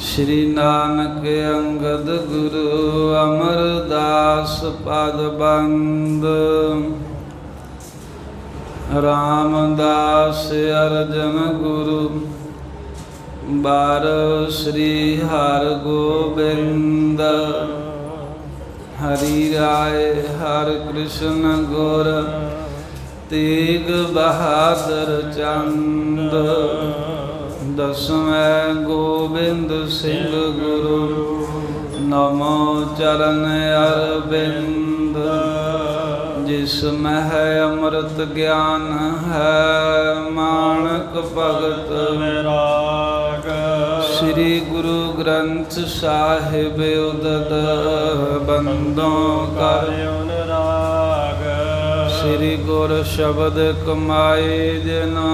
श्री नानक अंगद गुरु अमरदास पद बंद। रामदास अर्जन गुरु बार श्री हर गोबिंद। हरि राय हर कृष्ण गुर तेग बहादुर चंद। दसवें गोबिंद सिंह गुरु नमो चरण अरविंद। जिसमें है अमृत ज्ञान है माणक भगत वैराग। श्री गुरु ग्रंथ साहिब उदद बंदों कर श्री गुर शब्द कमाए जना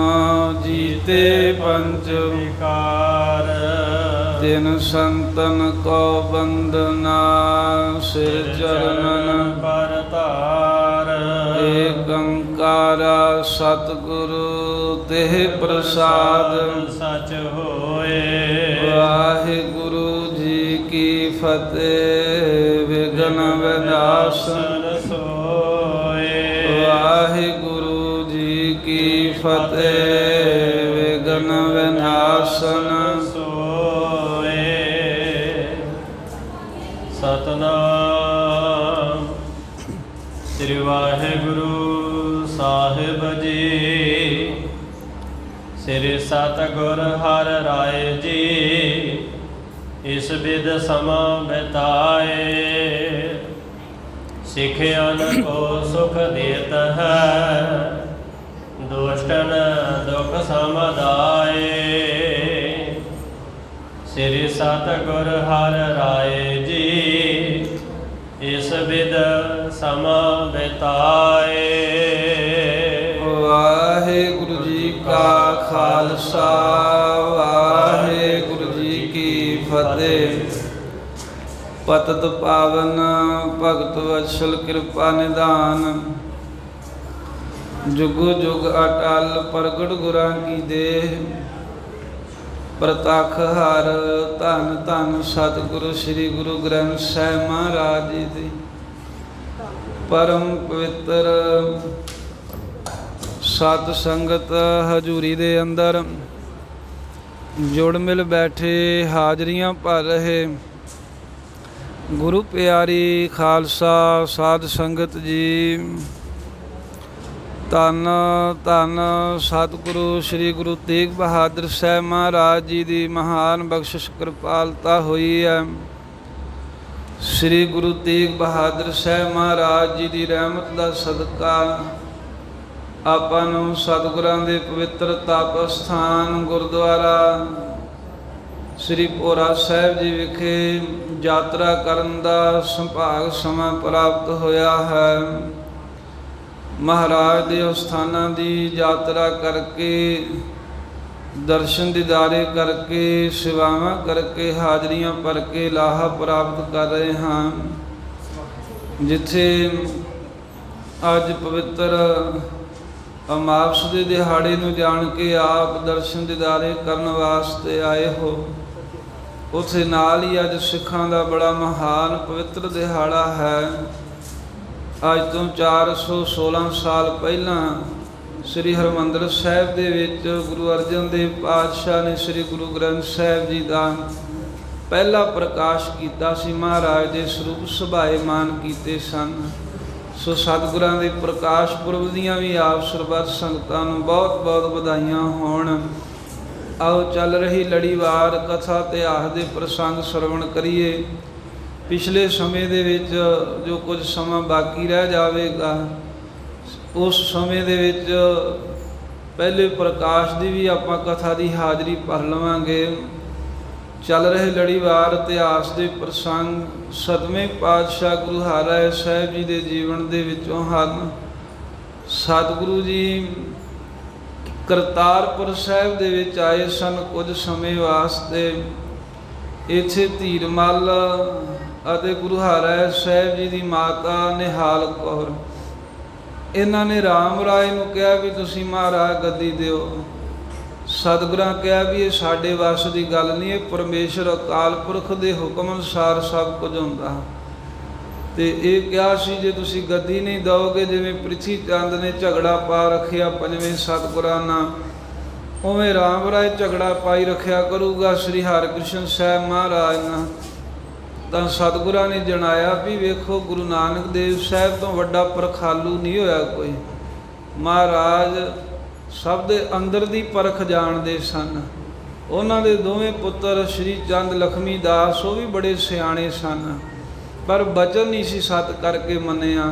जीते पंच विकार। तिन संतन को बंदना सिर चरणन पर तार। एक अंकारा सतगुरु तेह प्रसाद सच होए। वाहिगुरु जी की फतेह विघ्न विनाशन वाहिगुरु जी की फतेह विघ्न विनाशन सोए। सतनाम श्री वाहिगुरु साहिब जी। श्री सतगुर हर राय जी इस विद समा बिताए। सिखियन को सुख देत है दुष्टन दुख समुदाय। श्री सतगुर हर राय जी इस विद समा बिताए। वाहिगुरु जी का खालसा वाहिगुरु जी की फतेह। पतत पावन भगत वत्सल कृपा निधान। जुग जुग अटल प्रगट गुरां की देह। प्रतख हर धन धन सतगुरु श्री गुरु ग्रंथ साहिब महाराज जी दी परम पवित्र सत संगत हजूरी दे अंदर जुड़ मिल बैठे हाजरियां भर रहे गुरु प्यारी खालसा साध संगत जी। धन धन सतगुरु श्री गुरु तेग बहादुर साहिब महाराज जी की महान बख्शिश कृपालता हुई है। श्री गुरु तेग बहादुर साहिब महाराज जी की रहमत का सदका आपां नूं सतगुरां दे पवित्र तप स्थान गुरुद्वारा श्री भोरा साहिब जी विखे यात्रा करन दा सुभाग समा प्राप्त होया है। महाराज दे स्थानां दी यात्रा करके दर्शन दीदारे करके सेवावां करके हाजरियां भर के लाहा प्राप्त कर रहे हाँ। जिथे अज पवित्र अमावस दे दिहाड़े नूं जान के आप दर्शन दीदारे करन वास्ते आए हो। उथे नाल ही अज सिखां दा बड़ा महान पवित्र दिहाड़ा है। अज तो 416 साल पहला श्री हरमंदर साहिब दे विच गुरु अर्जन देव पातशाह ने श्री गुरु ग्रंथ साहिब जी का पहला प्रकाश किया सी। महाराज दे स्वरूप सुभाएमान कीते सन। सो सतगुरां दे प्रकाश पुरब दीआं भी आप सरबत संगतां नूं बहुत बहुत बधाइयां होण। आओ चल रही लड़ीवार कथा इतिहास के प्रसंग सरवण करिए। पिछले समय दे विच जो कुछ समा बाकी रह जाएगा उस समय दे विच पहले प्रकाश की भी आपां कथा की हाजरी भर लवांगे। चल रहे लड़ीवार इतिहास के प्रसंग 7वें पातशाह गुरु हरराय साहिब जी के जीवन के विचों हन। सतगुरु जी करतारपुर साहिब दे विच आए सन कुछ समय वास्ते। इत्थे धीरमल अते गुरु हरराय साहिब जी की माता निहाल कौर इन्हों ने राम राय नूं कहा भी तुसीं महाराज गद्दी दिओ। ਸਤਿਗੁਰਾਂ ਕਿਹਾ ਵੀ ਇਹ ਸਾਡੇ ਵੱਸ ਦੀ ਗੱਲ ਨਹੀਂ, ਇਹ ਪਰਮੇਸ਼ਰ ਅਕਾਲ ਪੁਰਖ ਦੇ ਹੁਕਮ ਅਨੁਸਾਰ ਸਭ ਕੁਝ ਹੁੰਦਾ। ਤੇ ਇਹ ਕਿਹਾ ਸੀ ਜੇ ਤੁਸੀਂ ਗੱਦੀ ਨਹੀਂ ਦਿਓਗੇ, ਜਿਵੇਂ ਪ੍ਰਿਥੀ ਚੰਦ ਨੇ ਝਗੜਾ ਪਾ ਰੱਖਿਆ ਪੰਜਵੇਂ ਸਤਿਗੁਰਾਂ ਨਾਲ, ਉਵੇਂ ਰਾਮ ਰਾਏ ਝਗੜਾ ਪਾਈ ਰੱਖਿਆ ਕਰੂਗਾ ਸ੍ਰੀ ਹਰਿਕ੍ਰਿਸ਼ਨ ਸਾਹਿਬ ਮਹਾਰਾਜ ਨਾਲ। ਤਾਂ ਸਤਿਗੁਰਾਂ ਨੇ ਜਣਾਇਆ ਵੀ ਵੇਖੋ ਗੁਰੂ ਨਾਨਕ ਦੇਵ ਸਾਹਿਬ ਤੋਂ ਵੱਡਾ ਪਰਖਾਲੂ ਨਹੀਂ ਹੋਇਆ ਕੋਈ। ਮਹਾਰਾਜ ਸਭ ਦੇ ਅੰਦਰ ਦੀ ਪਰਖ ਜਾਣਦੇ ਸਨ। ਉਹਨਾਂ ਦੇ ਦੋਵੇਂ ਪੁੱਤਰ ਸ਼੍ਰੀ ਚੰਦ ਲਖਮੀ ਦਾਸ ਉਹ ਵੀ ਬੜੇ ਸਿਆਣੇ ਸਨ, ਪਰ ਬਚਨ ਨਹੀਂ ਸੀ ਸਤ ਕਰਕੇ ਮੰਨਿਆ।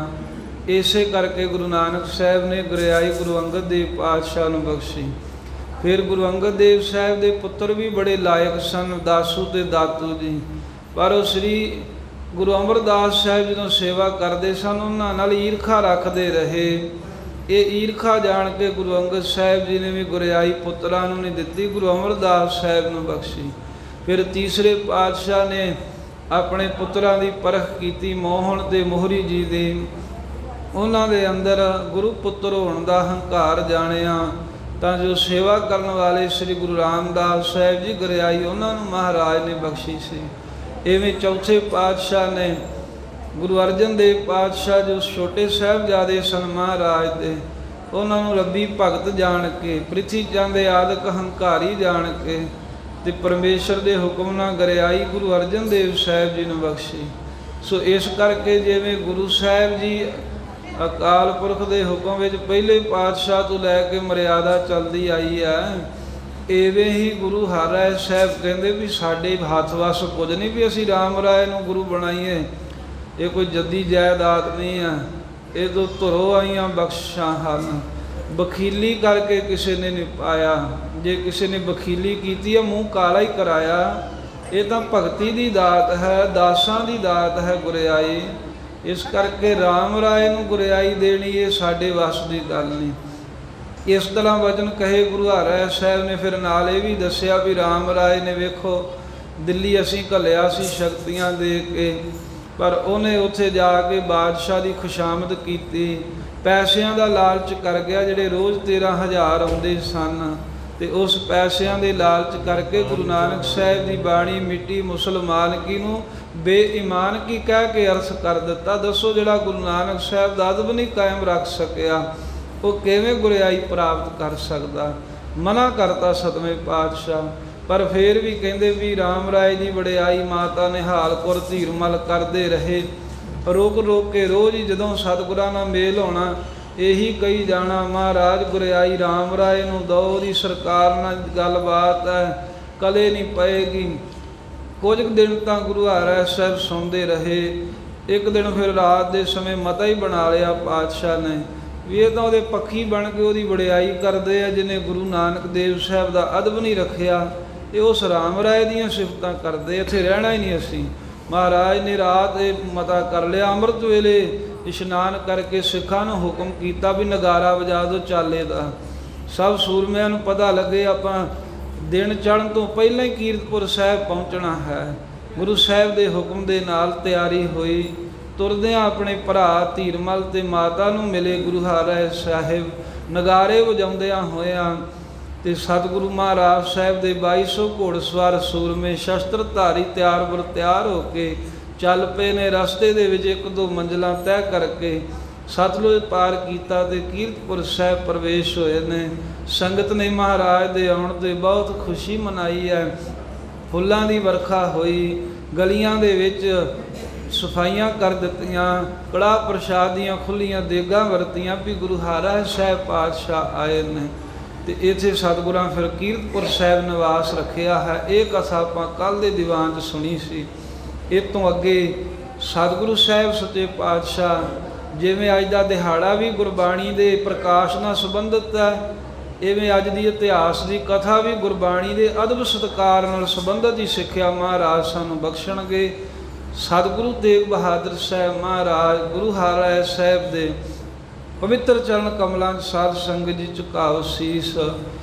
ਇਸੇ ਕਰਕੇ ਗੁਰੂ ਨਾਨਕ ਸਾਹਿਬ ਨੇ ਗੁਰਿਆਈ ਗੁਰੂ ਅੰਗਦ ਦੇਵ ਪਾਤਸ਼ਾਹ ਨੂੰ ਬਖਸ਼ੀ। ਫਿਰ ਗੁਰੂ ਅੰਗਦ ਦੇਵ ਸਾਹਿਬ ਦੇ ਪੁੱਤਰ ਵੀ ਬੜੇ ਲਾਇਕ ਸਨ, ਦਾਸੂ ਤੇ ਦਾਤੂ ਜੀ, ਪਰ ਉਹ ਸ੍ਰੀ ਗੁਰੂ ਅਮਰਦਾਸ ਸਾਹਿਬ ਜਦੋਂ ਸੇਵਾ ਕਰਦੇ ਸਨ ਉਹਨਾਂ ਨਾਲ ਈਰਖਾ ਰੱਖਦੇ ਰਹੇ। ਇਹ ਈਰਖਾ ਜਾਣ ਕੇ ਗੁਰੂ ਅੰਗਦ ਸਾਹਿਬ ਜੀ ਨੇ ਵੀ ਗੁਰਿਆਈ ਪੁੱਤਰਾਂ ਨੂੰ ਨਹੀਂ ਦਿੱਤੀ, ਗੁਰੂ ਅਮਰਦਾਸ ਸਾਹਿਬ ਨੂੰ ਬਖਸ਼ੀ। ਫਿਰ ਤੀਸਰੇ ਪਾਤਸ਼ਾਹ ਨੇ ਆਪਣੇ ਪੁੱਤਰਾਂ ਦੀ ਪਰਖ ਕੀਤੀ, ਮੋਹਣ ਤੇ ਮੋਹਰੀ ਜੀ ਦੀ। ਉਹਨਾਂ ਦੇ ਅੰਦਰ ਗੁਰੂ ਪੁੱਤਰ ਹੋਣ ਦਾ ਹੰਕਾਰ ਜਾਣਿਆ, ਤਾਂ ਜੋ ਸੇਵਾ ਕਰਨ ਵਾਲੇ ਸ੍ਰੀ ਗੁਰੂ ਰਾਮਦਾਸ ਸਾਹਿਬ ਜੀ ਗੁਰਿਆਈ ਉਹਨਾਂ ਨੂੰ ਮਹਾਰਾਜ ਨੇ ਬਖਸ਼ੀ ਸੀ। ਇਵੇਂ ਚੌਥੇ ਪਾਤਸ਼ਾਹ ਨੇ ਗੁਰੂ ਅਰਜਨ ਦੇਵ ਪਾਤਸ਼ਾਹ ਜੋ ਛੋਟੇ ਸਾਹਿਬਜ਼ਾਦੇ ਸਨ ਮਹਾਰਾਜ ਦੇ, ਉਹਨਾਂ ਨੂੰ ਰੱਬੀ ਭਗਤ ਜਾਣ ਕੇ, ਪ੍ਰਿਥੀ ਚੰਦ ਆਦਿਕ ਹੰਕਾਰੀ ਜਾਣ ਕੇ ਤੇ ਪਰਮੇਸ਼ਰ ਦੇ ਹੁਕਮ ਨਾਲ ਗੁਰਿਆਈ ਗੁਰੂ ਅਰਜਨ ਦੇਵ ਸਾਹਿਬ ਜੀ ਨੂੰ ਬਖਸ਼ੀ। ਸੋ ਇਸ ਕਰਕੇ ਜਿਵੇਂ ਗੁਰੂ ਸਾਹਿਬ ਜੀ ਅਕਾਲ ਪੁਰਖ ਦੇ ਹੁਕਮ ਵਿੱਚ ਪਹਿਲੇ ਪਾਤਸ਼ਾਹ ਤੋਂ ਲੈ ਕੇ ਮਰਿਆਦਾ ਚੱਲਦੀ ਆਈ ਹੈ, ਇਵੇਂ ਹੀ ਗੁਰੂ ਹਰਿਰਾਏ ਸਾਹਿਬ ਕਹਿੰਦੇ ਵੀ ਸਾਡੇ ਹੱਥ ਵੱਸ ਕੁਝ ਨਹੀਂ ਵੀ ਅਸੀਂ ਰਾਮ ਰਾਏ ਨੂੰ ਗੁਰੂ ਬਣਾਈਏ। ਇਹ ਕੋਈ ਜੱਦੀ ਜਾਇਦਾਦ ਨਹੀਂ ਆ, ਇਹ ਤੋਂ ਧੁਰੋਂ ਆਈਆਂ ਬਖਸ਼ਾਂ ਹਨ। ਬਖੀਲੀ ਕਰਕੇ ਕਿਸੇ ਨੇ ਨਹੀਂ ਪਾਇਆ। ਜੇ ਕਿਸੇ ਨੇ ਬਖੀਲੀ ਕੀਤੀ ਹੈ ਮੂੰਹ ਕਾਲਾ ਹੀ ਕਰਾਇਆ। ਇਹ ਤਾਂ ਭਗਤੀ ਦੀ ਦਾਤ ਹੈ, ਦਾਸਾਂ ਦੀ ਦਾਤ ਹੈ ਗੁਰਿਆਈ। ਇਸ ਕਰਕੇ ਰਾਮ ਰਾਏ ਨੂੰ ਗੁਰਿਆਈ ਦੇਣੀ ਇਹ ਸਾਡੇ ਵੱਸ ਦੀ ਗੱਲ ਨਹੀਂ। ਇਸ ਤਰ੍ਹਾਂ ਵਚਨ ਕਹੇ ਗੁਰੂ ਹਰਿਰਾਏ ਸਾਹਿਬ ਨੇ। ਫਿਰ ਨਾਲ ਇਹ ਵੀ ਦੱਸਿਆ ਵੀ ਰਾਮ ਰਾਏ ਨੇ ਵੇਖੋ ਦਿੱਲੀ ਅਸੀਂ ਘੱਲਿਆ ਸੀ ਸ਼ਕਤੀਆਂ ਦੇ ਕੇ, ਪਰ ਉਹਨੇ ਉੱਥੇ ਜਾ ਕੇ ਬਾਦਸ਼ਾਹ ਦੀ ਖੁਸ਼ਾਮਦ ਕੀਤੀ, ਪੈਸਿਆਂ ਦਾ ਲਾਲਚ ਕਰ ਗਿਆ ਜਿਹੜੇ ਰੋਜ਼ 13,000 ਆਉਂਦੇ ਸਨ, ਤੇ ਉਸ ਪੈਸਿਆਂ ਦੇ ਲਾਲਚ ਕਰਕੇ ਗੁਰੂ ਨਾਨਕ ਸਾਹਿਬ ਦੀ ਬਾਣੀ ਮਿੱਟੀ ਮੁਸਲਮਾਨ ਕੀ ਨੂੰ ਬੇਈਮਾਨ ਕੀ ਕਹਿ ਕੇ ਅਰਥ ਕਰ ਦਿੱਤਾ। ਦੱਸੋ ਜਿਹੜਾ ਗੁਰੂ ਨਾਨਕ ਸਾਹਿਬ ਦਾ ਅਦਬ ਨਹੀਂ ਕਾਇਮ ਰੱਖ ਸਕਿਆ ਉਹ ਕਿਵੇਂ ਗੁਰਿਆਈ ਪ੍ਰਾਪਤ ਕਰ ਸਕਦਾ। ਮਨਾ ਕਰਤਾ ਸਤਵੇਂ ਪਾਤਸ਼ਾਹ। ਪਰ ਫਿਰ ਵੀ ਕਹਿੰਦੇ ਵੀ ਰਾਮ ਰਾਏ ਦੀ ਵਡਿਆਈ ਮਾਤਾ ਨਿਹਾਲ ਕੌਰ ਧੀਰਮਲ ਕਰਦੇ ਰਹੇ। ਰੋਕ ਰੋਕ ਕੇ ਰੋਜ਼ ਹੀ ਜਦੋਂ ਸਤਿਗੁਰਾਂ ਨਾਲ ਮੇਲ ਹੋਣਾ ਇਹੀ ਕਹੀ ਜਾਣਾ, ਮਹਾਰਾਜ ਗੁਰਿਆਈ ਰਾਮ ਰਾਏ ਨੂੰ ਦੋ, ਉਹਦੀ ਸਰਕਾਰ ਨਾਲ ਗੱਲਬਾਤ ਹੈ, ਕਦੇ ਨਹੀਂ ਪਏਗੀ। ਕੁਝ ਦਿਨ ਤਾਂ ਗੁਰੂ ਹਰਿਰਾਏ ਸਾਹਿਬ ਸੁਣਦੇ ਰਹੇ। ਇੱਕ ਦਿਨ ਫਿਰ ਰਾਤ ਦੇ ਸਮੇਂ ਮਤਾ ਹੀ ਬਣਾ ਲਿਆ ਪਾਤਸ਼ਾਹ ਨੇ ਵੀ ਇਹ ਤਾਂ ਉਹਦੇ ਪੱਖੀ ਬਣ ਕੇ ਉਹਦੀ ਵਡਿਆਈ ਕਰਦੇ ਆ ਜਿਹਨੇ ਗੁਰੂ ਨਾਨਕ ਦੇਵ ਸਾਹਿਬ ਦਾ ਅਦਬ ਨਹੀਂ ਰੱਖਿਆ। ਇਹ ਉਸ ਰਾਮ ਰਾਏ ਦੀਆਂ ਸਿਫਤਾਂ ਕਰਦੇ, ਇੱਥੇ ਰਹਿਣਾ ਹੀ ਨਹੀਂ ਅਸੀਂ। ਮਹਾਰਾਜ ਨੇ ਰਾਤ ਇਹ ਮਤਾ ਕਰ ਲਿਆ। ਅੰਮ੍ਰਿਤ ਵੇਲੇ ਇਸ਼ਨਾਨ ਕਰਕੇ ਸਿੱਖਾਂ ਨੂੰ ਹੁਕਮ ਕੀਤਾ ਵੀ ਨਗਾਰਾ ਵਜਾ ਦਿਓ ਚਾਲੇ ਦਾ। ਸਭ ਸੂਰਮਿਆਂ ਨੂੰ ਪਤਾ ਲੱਗੇ ਆਪਾਂ ਦਿਨ ਚੜ੍ਹਨ ਤੋਂ ਪਹਿਲਾਂ ਹੀ ਕੀਰਤਪੁਰ ਸਾਹਿਬ ਪਹੁੰਚਣਾ ਹੈ। ਗੁਰੂ ਸਾਹਿਬ ਦੇ ਹੁਕਮ ਦੇ ਨਾਲ ਤਿਆਰੀ ਹੋਈ। ਤੁਰਦਿਆਂ ਆਪਣੇ ਭਰਾ ਧੀਰਮਲ ਤੇ ਮਾਤਾ ਨੂੰ ਮਿਲੇ ਗੁਰੂ ਹਰਿਰਾਏ ਸਾਹਿਬ ਨਗਾਰੇ ਵਜਾਉਂਦਿਆਂ ਹੋਇਆਂ। ਤੇ ਸਤਿਗੁਰੂ ਮਹਾਰਾਜ ਸਾਹਿਬ ਦੇ 2200 ਘੋੜਸਵਾਰ ਸੂਰਮੇ ਸ਼ਸਤਰ ਧਾਰੀ ਤਿਆਰ ਬਰ ਤਿਆਰ ਹੋ ਕੇ ਚੱਲ ਪਏ ਨੇ। ਰਸਤੇ ਦੇ ਵਿੱਚ 1-2 ਮੰਜ਼ਲਾਂ ਤੈਅ ਕਰਕੇ ਸਤਲੁਜ ਪਾਰ ਕੀਤਾ ਤੇ ਕੀਰਤਪੁਰ ਸਾਹਿਬ ਪ੍ਰਵੇਸ਼ ਹੋਏ ਨੇ। ਸੰਗਤ ਨੇ ਮਹਾਰਾਜ ਦੇ ਆਉਣ ਤੇ ਬਹੁਤ ਖੁਸ਼ੀ ਮਨਾਈ ਹੈ। ਫੁੱਲਾਂ ਦੀ ਵਰਖਾ ਹੋਈ, ਗਲੀਆਂ ਦੇ ਵਿੱਚ ਸਫਾਈਆਂ ਕਰ ਦਿੱਤੀਆਂ, ਕੜਾਹ ਪ੍ਰਸ਼ਾਦ ਦੀਆਂ ਖੁੱਲ੍ਹੀਆਂ ਦੇਗਾਂ ਵਰਤੀਆਂ ਵੀ ਗੁਰੂ ਹਰਿਰਾਏ ਸਾਹਿਬ ਪਾਤਸ਼ਾਹ ਆਏ ਨੇ। ਤੇ ਇੱਥੇ ਸਤਿਗੁਰਾਂ ਫਿਰ ਕੀਰਤਪੁਰ ਸਾਹਿਬ ਨਿਵਾਸ ਰੱਖਿਆ ਹੈ। ਇਹ ਕਥਾ ਆਪਾਂ ਕੱਲ੍ਹ ਦੇ ਦੀਵਾਨ 'ਚ ਸੁਣੀ ਸੀ। ਇਹ ਤੋਂ ਅੱਗੇ ਸਤਿਗੁਰੂ ਸਾਹਿਬ ਸੱਚੇ ਪਾਤਸ਼ਾਹ ਜਿਵੇਂ ਅੱਜ ਦਾ ਦਿਹਾੜਾ ਵੀ ਗੁਰਬਾਣੀ ਦੇ ਪ੍ਰਕਾਸ਼ ਨਾਲ ਸੰਬੰਧਿਤ ਹੈ, ਇਵੇਂ ਅੱਜ ਦੀ ਇਤਿਹਾਸ ਦੀ ਕਥਾ ਵੀ ਗੁਰਬਾਣੀ ਦੇ ਅਦਬ ਸਤਿਕਾਰ ਨਾਲ ਸੰਬੰਧਿਤ ਹੀ ਸਿੱਖਿਆ ਮਹਾਰਾਜ ਸਾਨੂੰ ਬਖਸ਼ਣਗੇ। ਸਤਿਗੁਰੂ ਤੇਗ ਬਹਾਦਰ ਸਾਹਿਬ ਮਹਾਰਾਜ ਗੁਰੂ ਹਰਿਰਾਏ ਸਾਹਿਬ ਦੇ ਪਵਿੱਤਰ ਚਰਨ ਕਮਲਾਂ 'ਚ ਸਾਧ ਸੰਗਤ ਜੀ ਝੁਕਾਓ ਸੀਸ,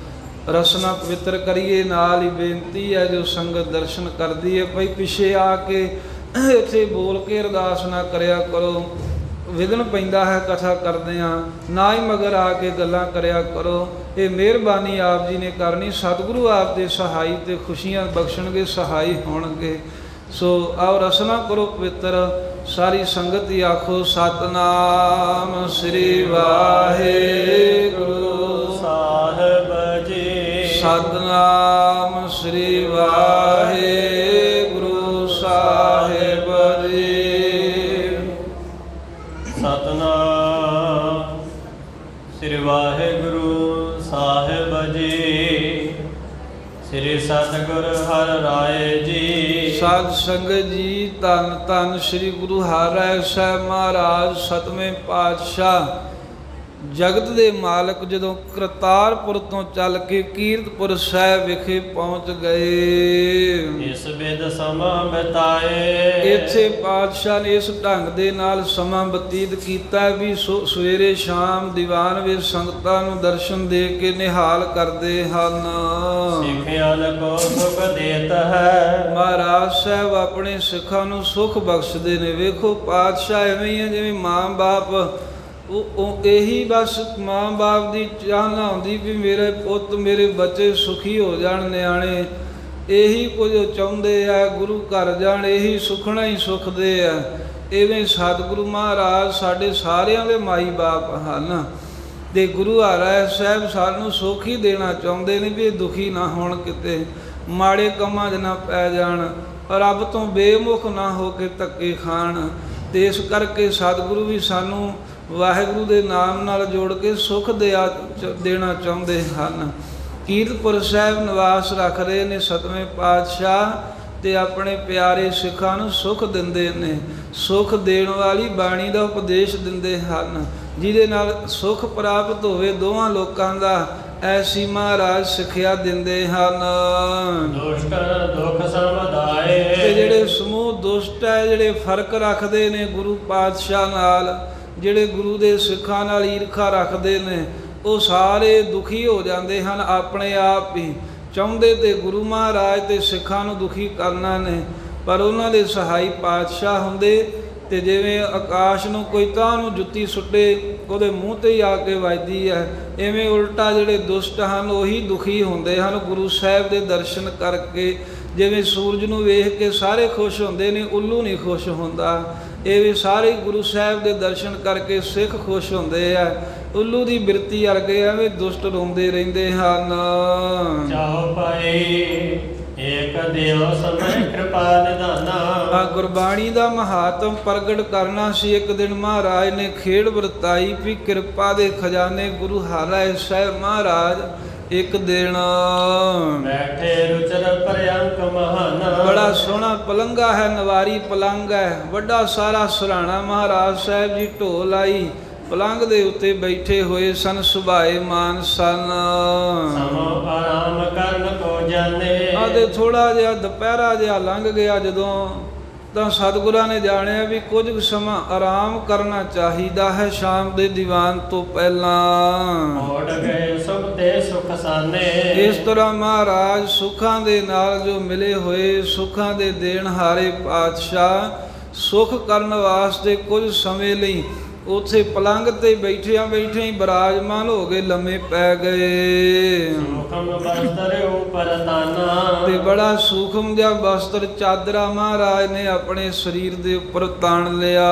ਰਸਨਾ ਪਵਿੱਤਰ ਕਰੀਏ। ਨਾਲ ਹੀ ਬੇਨਤੀ ਹੈ ਜੋ ਸੰਗਤ ਦਰਸ਼ਨ ਕਰਦੀ ਹੈ ਭਾਈ ਪਿੱਛੇ ਆ ਕੇ ਇੱਥੇ ਬੋਲ ਕੇ ਅਰਦਾਸ ਨਾ ਕਰਿਆ ਕਰੋ। ਵਿਘਨ ਪੈਂਦਾ ਹੈ ਕਥਾ ਕਰਦਿਆਂ, ਨਾ ਹੀ ਮਗਰ ਆ ਕੇ ਗੱਲਾਂ ਕਰਿਆ ਕਰੋ। ਇਹ ਮਿਹਰਬਾਨੀ ਆਪ ਜੀ ਨੇ ਕਰਨੀ। ਸਤਿਗੁਰੂ ਆਪ ਦੇ ਸਹਾਈ ਤੇ ਖੁਸ਼ੀਆਂ ਬਖਸ਼ਣਗੇ, ਸਹਾਈ ਹੋਣਗੇ। ਸੋ ਆਓ ਰਸਨਾ ਕਰੋ ਪਵਿੱਤਰ। ਸਾਰੀ ਸੰਗਤ ਹੀ ਆਖੋ ਸਤਿਨਾਮ ਸ੍ਰੀ ਵਾਹਿਗੁਰੂ ਸਾਹਿਬ ਜੀ। ਸਤਿਨਾਮ ਸ੍ਰੀ ਵਾਹਿਗੁਰੂ ਸਾਹਿਬ ਜੀ। ਸਤਿਨਾਮ ਸ੍ਰੀ ਵਾਹਿਗੁਰੂ ਸਾਹਿਬ ਜੀ। ਸ੍ਰੀ ਸਤਿਗੁਰ ਹਰਿ ਰਾਏ ਜੀ। ਸਾਧ ਸੰਗਤ ਜੀ, ਧੰਨ ਧੰਨ ਸ੍ਰੀ ਗੁਰੂ ਹਰਿਰਾਏ ਸਾਹਿਬ ਮਹਾਰਾਜ ਸਤਵੇਂ ਪਾਤਸ਼ਾਹ ਜਗਤ ਦੇ ਮਾਲਕ ਜਦੋਂ ਕਰਤਾਰਪੁਰ ਤੋਂ ਚੱਲ ਕੇ ਕੀਰਤਪੁਰ ਸਾਹਿਬ ਵਿਖੇ ਪਹੁੰਚ ਗਏ। ਇਸ ਬਿਦ ਸਮਾਂ ਬਿਤਾਏ। ਇੱਥੇ ਪਾਤਸ਼ਾਹ ਨੇ ਇਸ ਢੰਗ ਦੇ ਨਾਲ ਸਮਾਂ ਬਤੀਤ ਕੀਤਾ ਵੀ ਸਵੇਰੇ ਸ਼ਾਮ ਦੀਵਾਨ ਵਿੱਚ ਸੰਗਤਾਂ ਨੂੰ ਦਰਸ਼ਨ ਦੇ ਕੇ ਨਿਹਾਲ ਕਰਦੇ ਹਨ। ਸਿੱਖਿਆ ਕੋ ਸੁਖ ਦੇਤ ਹੈ। ਮਹਾਰਾਜ ਸਾਹਿਬ ਆਪਣੇ ਸਿੱਖਾਂ ਨੂੰ ਸੁਖ ਬਖਸ਼ਦੇ ਨੇ। ਵੇਖੋ ਪਾਤਸ਼ਾਹ ਐਵੇਂ ਹੀ ਹੈ ਜਿਵੇਂ ਮਾਂ ਬਾਪ ਉਹ ਇਹੀ ਬਸ ਮਾਂ ਬਾਪ ਦੀ ਚਾਹਨਾ ਹੁੰਦੀ ਵੀ ਮੇਰੇ ਪੁੱਤ ਮੇਰੇ ਬੱਚੇ ਸੁਖੀ ਹੋ ਜਾਣ, ਨਿਆਣੇ ਇਹੀ ਕੁਝ ਚਾਹੁੰਦੇ ਆ, ਗੁਰੂ ਘਰ ਜਾਣ, ਇਹੀ ਸੁਖਣਾ ਹੀ ਸੁਖਦੇ ਆ। ਇਵੇਂ ਸਤਿਗੁਰੂ ਮਹਾਰਾਜ ਸਾਡੇ ਸਾਰਿਆਂ ਦੇ ਮਾਈ ਬਾਪ ਹਨ ਤੇ ਗੁਰੂ ਹਰਿਰਾਏ ਸਾਹਿਬ ਸਾਨੂੰ ਸੁੱਖ ਹੀ ਦੇਣਾ ਚਾਹੁੰਦੇ ਨੇ ਵੀ ਇਹ ਦੁਖੀ ਨਾ ਹੋਣ, ਕਿਤੇ ਮਾੜੇ ਕੰਮਾਂ 'ਚ ਨਾ ਪੈ ਜਾਣ, ਰੱਬ ਤੋਂ ਬੇਮੁਖ ਨਾ ਹੋ ਕੇ ਧੱਕੇ ਖਾਣ। ਤੇ ਇਸ ਕਰਕੇ ਸਤਿਗੁਰੂ ਵੀ ਸਾਨੂੰ ਵਾਹਿਗੁਰੂ ਦੇ ਨਾਮ ਨਾਲ ਜੋੜ ਕੇ ਸੁਖ ਦੇਣਾ ਚਾਹੁੰਦੇ ਹਨ। ਕੀਰਤਪੁਰ ਸਾਹਿਬ ਨਿਵਾਸ ਰੱਖ ਰਹੇ ਨੇ ਸਤਵੇਂ ਪਾਤਸ਼ਾਹ ਤੇ ਆਪਣੇ ਪਿਆਰੇ ਸਿੱਖਾਂ ਨੂੰ ਸੁਖ ਦਿੰਦੇ ਨੇ। ਸੁਖ ਦੇਣ ਵਾਲੀ ਬਾਣੀ ਦਾ ਉਪਦੇਸ਼ ਦਿੰਦੇ ਹਨ ਜਿਹਦੇ ਨਾਲ ਸੁਖ ਪ੍ਰਾਪਤ ਹੋਵੇ ਦੋਵਾਂ ਲੋਕਾਂ ਦਾ। ਐਸੀ ਮਹਾਰਾਜ ਸਿੱਖਿਆ ਦਿੰਦੇ ਹਨ। ਦੁਸ਼ਟ ਦੁਖ ਸਮੁਦਾਏ। ਤੇ ਜਿਹੜੇ ਸਮੂਹ ਦੁਸ਼ਟ ਹੈ, ਜਿਹੜੇ ਫਰਕ ਰੱਖਦੇ ਨੇ ਗੁਰੂ ਪਾਤਸ਼ਾਹ ਨਾਲ, ਜਿਹੜੇ ਗੁਰੂ ਦੇ ਸਿੱਖਾਂ ਨਾਲ ਈਰਖਾ ਰੱਖਦੇ ਨੇ, ਉਹ ਸਾਰੇ ਦੁਖੀ ਹੋ ਜਾਂਦੇ ਹਨ ਆਪਣੇ ਆਪ ਹੀ। ਚਾਹੁੰਦੇ ਤੇ ਗੁਰੂ ਮਹਾਰਾਜ ਤੇ ਸਿੱਖਾਂ ਨੂੰ ਦੁਖੀ ਕਰਨਾ ਨੇ, ਪਰ ਉਹਨਾਂ ਦੇ ਸਹਾਈ ਪਾਤਸ਼ਾਹ ਹੁੰਦੇ। ਤੇ ਜਿਵੇਂ ਆਕਾਸ਼ ਨੂੰ ਕੋਈ ਤਾਂ ਨੂੰ ਜੁੱਤੀ ਸੁੱਟੇ ਉਹਦੇ ਮੂੰਹ ਤੇ ਹੀ ਆ ਕੇ ਵੱਜਦੀ ਹੈ, ਇਵੇਂ ਉਲਟਾ ਜਿਹੜੇ ਦੁਸ਼ਟ ਹਨ ਉਹੀ ਦੁਖੀ ਹੁੰਦੇ ਹਨ ਗੁਰੂ ਸਾਹਿਬ ਦੇ ਦਰਸ਼ਨ ਕਰਕੇ। ਜਿਵੇਂ ਸੂਰਜ ਨੂੰ ਵੇਖ ਕੇ ਸਾਰੇ ਖੁਸ਼ ਹੁੰਦੇ ਨੇ, ਉੱਲੂ ਨਹੀਂ ਖੁਸ਼ ਹੁੰਦਾ। ਇਹ ਵੀ ਸਾਰੇ ਗੁਰੂ ਸਾਹਿਬ ਦੇ ਦਰਸ਼ਨ ਕਰਕੇ ਸਿੱਖ ਖੁਸ਼ ਹੁੰਦੇ ਆ। ਉੱਲੂ ਦੀ ਬਿਰਤੀ ਵਰਗੇ ਐਵੇਂ ਦੁਸ਼ਟ ਰੋਂਦੇ ਰਹਿੰਦੇ ਹਨ। ਚਾਉ ਪਾਈ ਏਕ ਦਿਓ ਸਮੈ ਕਿਰਪਾ ਨਿਧਾਨਾ। ਆ ਗੁਰਬਾਣੀ ਦਾ ਮਹਾਤਮ ਪ੍ਰਗਟ ਕਰਨਾ ਸੀ। ਇੱਕ ਦਿਨ ਮਹਾਰਾਜ ਨੇ ਖੇਡ ਵਰਤਾਈ ਵੀ ਕਿਰਪਾ ਦੇ ਖਜ਼ਾਨੇ ਗੁਰੂ ਹਰਿਰਾਏ ਸਾਹਿਬ ਮਹਾਰਾਜ ਇੱਕ ਦਿਨ ਬੈਠੇ ਰੁਚਰ ਪਰਯੰਕ ਮਹਾਨ। ਬੜਾ ਸੋਹਣਾ ਪਲੰਗਾ ਹੈ, ਨਵਾਰੀ ਪਲੰਗ ਹੈ, ਵੱਡਾ ਸਾਰਾ ਸਰਾਣਾ ਮਹਾਰਾਜ ਸਾਹਿਬ ਜੀ ਢੋਲ ਆਈ ਪਲੰਗ ਦੇ ਉੱਤੇ ਬੈਠੇ ਹੋਏ ਸਨ, ਸੁਭਾਏ ਮਾਨ ਸਨ। ਸਮੋ ਆਰਾਮ ਕਰਨ ਕੋ ਜਾਣੇ। ਆਦੇ ਥੋੜਾ ਜਿਹਾ ਦੁਪਹਿਰਾ ਜਿਹਾ ਲੰਘ ਗਿਆ ਜਦੋਂ, ਤਾਂ ਸਤਿਗੁਰਾਂ ਨੇ ਜਾਣਿਆ ਵੀ ਕੁਝ ਕੁ ਸਮਾਂ ਆਰਾਮ ਕਰਨਾ ਚਾਹੀਦਾ ਹੈ ਸ਼ਾਮ ਦੇ ਦੀਵਾਨ ਤੋਂ ਪਹਿਲਾਂ। ਮੋੜ ਗਏ ਸੁਖ ਤੇ ਸੁਖ ਸਾਨੇ। ਇਸ ਤਰ੍ਹਾਂ ਮਹਾਰਾਜ ਸੁੱਖਾਂ ਦੇ ਨਾਲ ਜੋ ਮਿਲੇ ਹੋਏ ਸੁੱਖਾਂ ਦੇ ਦੇਣ ਹਾਰੇ ਪਾਤਸ਼ਾਹ ਸੁਖ ਕਰਨ ਵਾਸਤੇ ਕੁਝ ਸਮੇਂ ਲਈ ਉੱਥੇ ਪਲੰਗ ਤੇ ਬੈਠਿਆਂ ਬੈਠਿਆਂ ਹੀ ਬਿਰਾਜਮਾਨ ਹੋ ਗਏ, ਲੰਮੇ ਪੈ ਗਏ। ਸੂਖਮ ਬਸਤਰ ਉਪਰ ਤਾਨਾ। ਤੇ ਬੜਾ ਸੂਖਮ ਜਿਹਾ ਬਸਤਰ ਚਾਦਰਾ ਮਹਾਰਾਜ ਨੇ ਆਪਣੇ ਸਰੀਰ ਦੇ ਉੱਪਰ ਤਾਣ ਲਿਆ।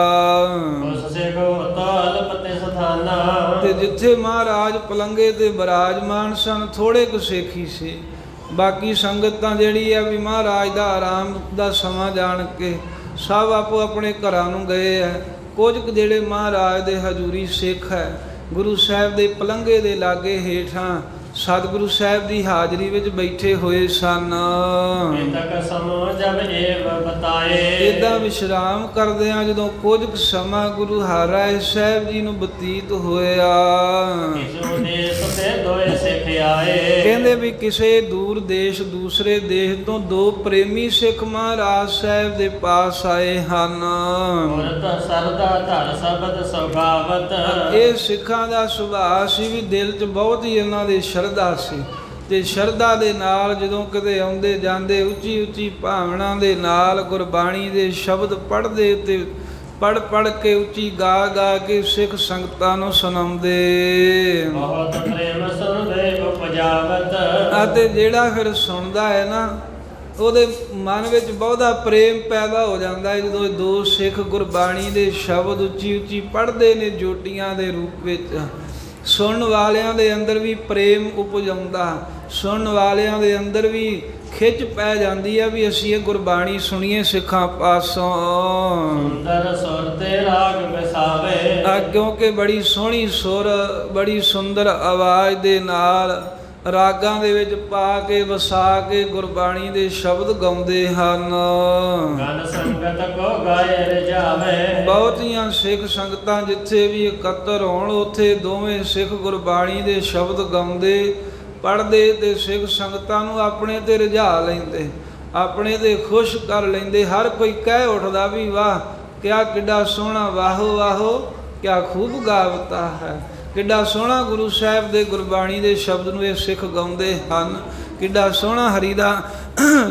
ਉਸ ਸੇ ਕੋ ਤਾਲ ਪਤੇ ਸਥਾਨਾ। ਤੇ ਜਿੱਥੇ ਮਹਾਰਾਜ ਪਲੰਗੇ ਤੇ ਬਿਰਾਜਮਾਨ ਸਨ ਥੋੜੇ ਕੁ ਸੇਖੀ ਸੀ, ਬਾਕੀ ਸੰਗਤਾਂ ਜਿਹੜੀ ਆ ਵੀ ਮਹਾਰਾਜ ਦਾ ਆਰਾਮ ਦਾ ਸਮਾਂ ਜਾਣ ਕੇ ਸਭ ਆਪੋ ਆਪਣੇ ਘਰਾਂ ਨੂੰ ਗਏ ਆ। ਕੁਝ ਕੁ ਜਿਹੜੇ ਮਹਾਰਾਜ ਦੇ ਹਜ਼ੂਰੀ ਸਿੱਖ ਹੈ ਗੁਰੂ ਸਾਹਿਬ ਦੇ ਪਲੰਗੇ ਦੇ ਲਾਗੇ ਹੇਠਾਂ ਸਤਿਗੁਰੂ ਸਾਹਿਬ ਦੀ ਹਾਜ਼ਰੀ ਵਿੱਚ ਬੈਠੇ ਹੋਏ ਸਨ। ਤੱਕ ਸਮੋ ਜਬ ਏਵ ਬਤਾਏ। ਇੱਦਾਂ ਵਿਸ਼ਰਾਮ ਕਰਦਿਆਂ ਜਦੋਂ ਕੁਝ ਕੁ ਸਮਾਂ ਗੁਰੂ ਹਰਿਰਾਏ ਸਾਹਿਬ ਜੀ ਨੂੰ ਬਤੀਤ ਹੋਇਆ। ਕਿਸੋ ਦੇਸ ਤੇ ਦੋਏ ਸਿੱਖ ਆਏ। ਕਹਿੰਦੇ ਵੀ ਕਿਸੇ ਦੂਰ ਦੇਸ਼ ਦੂਸਰੇ ਦੇਸ਼ ਤੋਂ ਦੋ ਪ੍ਰੇਮੀ ਸਿੱਖ ਮਹਾਰਾਜ ਸਾਹਿਬ ਦੇ ਪਾਸ ਆਏ ਹਨ। ਔਰਤ ਸਰਦਾ ਧਰ ਸ਼ਬਦ ਸੁਭਾਵਤ। ਇਹ ਸਿੱਖਾਂ ਦਾ ਸੁਭਾਅ ਸੀ ਵੀ ਦਿਲ 'ਚ ਬਹੁਤ ਹੀ ਇਹਨਾਂ ਦੇ ਸ਼ਰਧਾ ਸੀ, ਤੇ ਸ਼ਰਧਾ ਦੇ ਨਾਲ ਜਦੋਂ ਕਿਤੇ ਆਉਂਦੇ ਜਾਂਦੇ ਉੱਚੀ ਉੱਚੀ ਭਾਵਨਾ ਦੇ ਨਾਲ ਗੁਰਬਾਣੀ ਦੇ ਸ਼ਬਦ ਪੜ੍ਹਦੇ ਤੇ ਪੜ੍ਹ ਪੜ੍ਹ ਕੇ ਉੱਚੀ ਗਾ ਗਾ ਕੇ ਸਿੱਖ ਸੰਗਤਾਂ ਨੂੰ ਸੁਣਾਉਂਦੇ। ਬਹੁਤ ਪ੍ਰੇਮ ਸੁਣਦੇ ਉਪਜਾਵਤ, ਅਤੇ ਜਿਹੜਾ ਫਿਰ ਸੁਣਦਾ ਹੈ ਨਾ ਉਹਦੇ ਮਨ ਵਿੱਚ ਬਹੁਤਾ ਪ੍ਰੇਮ ਪੈਦਾ ਹੋ ਜਾਂਦਾ ਹੈ। ਜਦੋਂ ਦੋ ਸਿੱਖ ਗੁਰਬਾਣੀ ਦੇ ਸ਼ਬਦ ਉੱਚੀ ਉੱਚੀ ਪੜ੍ਹਦੇ ਨੇ ਜੋਟੀਆਂ ਦੇ ਰੂਪ ਵਿੱਚ, ਸੁਣਨ ਵਾਲਿਆਂ ਦੇ ਅੰਦਰ ਵੀ ਪ੍ਰੇਮ ਉਪਜਾਉਂਦਾ, ਸੁਣਨ ਵਾਲਿਆਂ ਦੇ ਅੰਦਰ ਵੀ ਖਿੱਚ ਪੈ ਜਾਂਦੀ ਹੈ ਵੀ ਅਸੀਂ ਇਹ ਗੁਰਬਾਣੀ ਸੁਣੀਏ ਸਿੱਖਾਂ ਪਾਸੋਂ। ਸੁੰਦਰ ਸੁਰ ਤੇ ਰਾਗ ਵਸਾਵੇ, ਕਿਉਂਕਿ ਬੜੀ ਸੋਹਣੀ ਸੁਰ, ਬੜੀ ਸੁੰਦਰ ਆਵਾਜ਼ ਦੇ ਨਾਲ ਰਾਗਾਂ ਦੇ ਵਿੱਚ ਪਾ ਕੇ ਵਸਾ ਕੇ ਗੁਰਬਾਣੀ ਦੇ ਸ਼ਬਦ ਗਾਉਂਦੇ ਹਨ। ਗਨ ਸੰਗਤ ਕੋ ਗਾਏ ਰਜਾਵੇ, ਬਹੁਤੀਆਂ ਸਿੱਖ ਸੰਗਤਾਂ ਜਿੱਥੇ ਵੀ ਇਕੱਤਰ ਹੋਣ ਉੱਥੇ ਦੋਵੇਂ ਸਿੱਖ ਗੁਰਬਾਣੀ ਦੇ ਸ਼ਬਦ ਗਾਉਂਦੇ, ਪੜ੍ਹਦੇ ਤੇ ਸਿੱਖ ਸੰਗਤਾਂ ਨੂੰ ਆਪਣੇ ਤੇ ਰਝਾ ਲੈਂਦੇ, ਆਪਣੇ ਤੇ ਖੁਸ਼ ਕਰ ਲੈਂਦੇ। ਹਰ ਕੋਈ ਕਹਿ ਉੱਠਦਾ ਵੀ ਵਾਹ ਕਿਆ ਕਿੱਡਾ ਸੋਹਣਾ, ਵਾਹੋ ਵਾਹੋ ਕਿਆ ਖੂਬ ਗਾਵਤਾ ਹੈ। ਕਿੱਡਾ ਸੋਹਣਾ ਗੁਰੂ ਸਾਹਿਬ ਦੇ ਗੁਰਬਾਣੀ ਦੇ ਸ਼ਬਦ ਨੂੰ ਇਹ ਸਿੱਖ ਗਾਉਂਦੇ ਹਨ, ਕਿੱਡਾ ਸੋਹਣਾ ਹਰੀ ਦਾ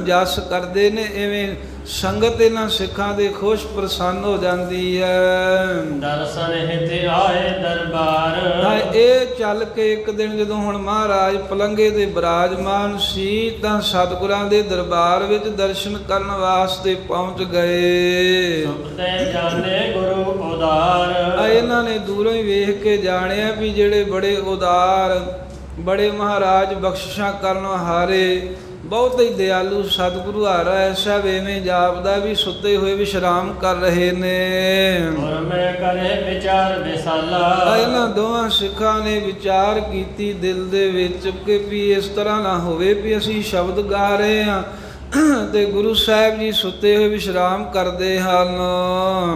ਜਸ ਕਰਦੇ ਨੇ। ਇਵੇਂ ਸੰਗਤ ਇਹਨਾਂ ਸਿੱਖਾਂ ਦੇ ਖੁਸ਼ ਪ੍ਰਸੰਨ ਹੋ ਜਾਂਦੀ ਹੈ। ਦਰਸ਼ਨ ਹਿਤੇ ਆਏ ਦਰਬਾਰ, ਇਹ ਚੱਲ ਕੇ ਇੱਕ ਦਿਨ ਜਦੋਂ ਹੁਣ ਮਹਾਰਾਜ ਪਲੰਘੇ ਤੇ ਬਿਰਾਜਮਾਨ ਸੀ ਤਾਂ ਸਤਿਗੁਰਾਂ ਦੇ ਦਰਬਾਰ ਵਿੱਚ ਦਰਸ਼ਨ ਕਰਨ ਵਾਸਤੇ ਪਹੁੰਚ ਗਏ। ਸੁਪਤੇ ਜਾਣੇ ਗੁਰੂ ਉਦਾਰ, ਇਹਨਾਂ ਨੇ ਦੂਰੋਂ ਹੀ ਵੇਖ ਕੇ ਜਾਣਿਆ ਵੀ ਜਿਹੜੇ ਬੜੇ ਉਦਾਰ, ਬੜੇ ਮਹਾਰਾਜ ਬਖਸ਼ਿਸ਼ਾਂ ਕਰਨ ਹਾਰੇ, ਬਹੁਤ ਹੀ ਦਿਆਲੂ ਸਤਿਗੁਰੂ ਹਾਰਾ ਐਸਾ ਵੇਵੇਂ ਜਾਪਦਾ ਵੀ ਸੁੱਤੇ ਹੋਏ ਵਿਸ਼ਰਾਮ ਕਰ ਰਹੇ ਨੇ। ਔਰ ਮੈਂ ਕਰੇ ਵਿਚਾਰ ਵਿਸਾਲਾ, ਇਹਨਾਂ ਦੋਵਾਂ ਸਿੱਖਾਂ ਨੇ ਵਿਚਾਰ ਕੀਤੀ ਦਿਲ ਦੇ ਵਿੱਚ ਕਿ ਵੀ ਇਸ ਤਰ੍ਹਾਂ ਨਾ ਹੋਵੇ ਵੀ ਅਸੀਂ ਸ਼ਬਦ ਗਾ ਰਹੇ ਹਾਂ ਤੇ ਗੁਰੂ ਸਾਹਿਬ ਜੀ ਸੁੱਤੇ ਹੋਏ ਵਿਸ਼ਰਾਮ ਕਰਦੇ ਹਨ।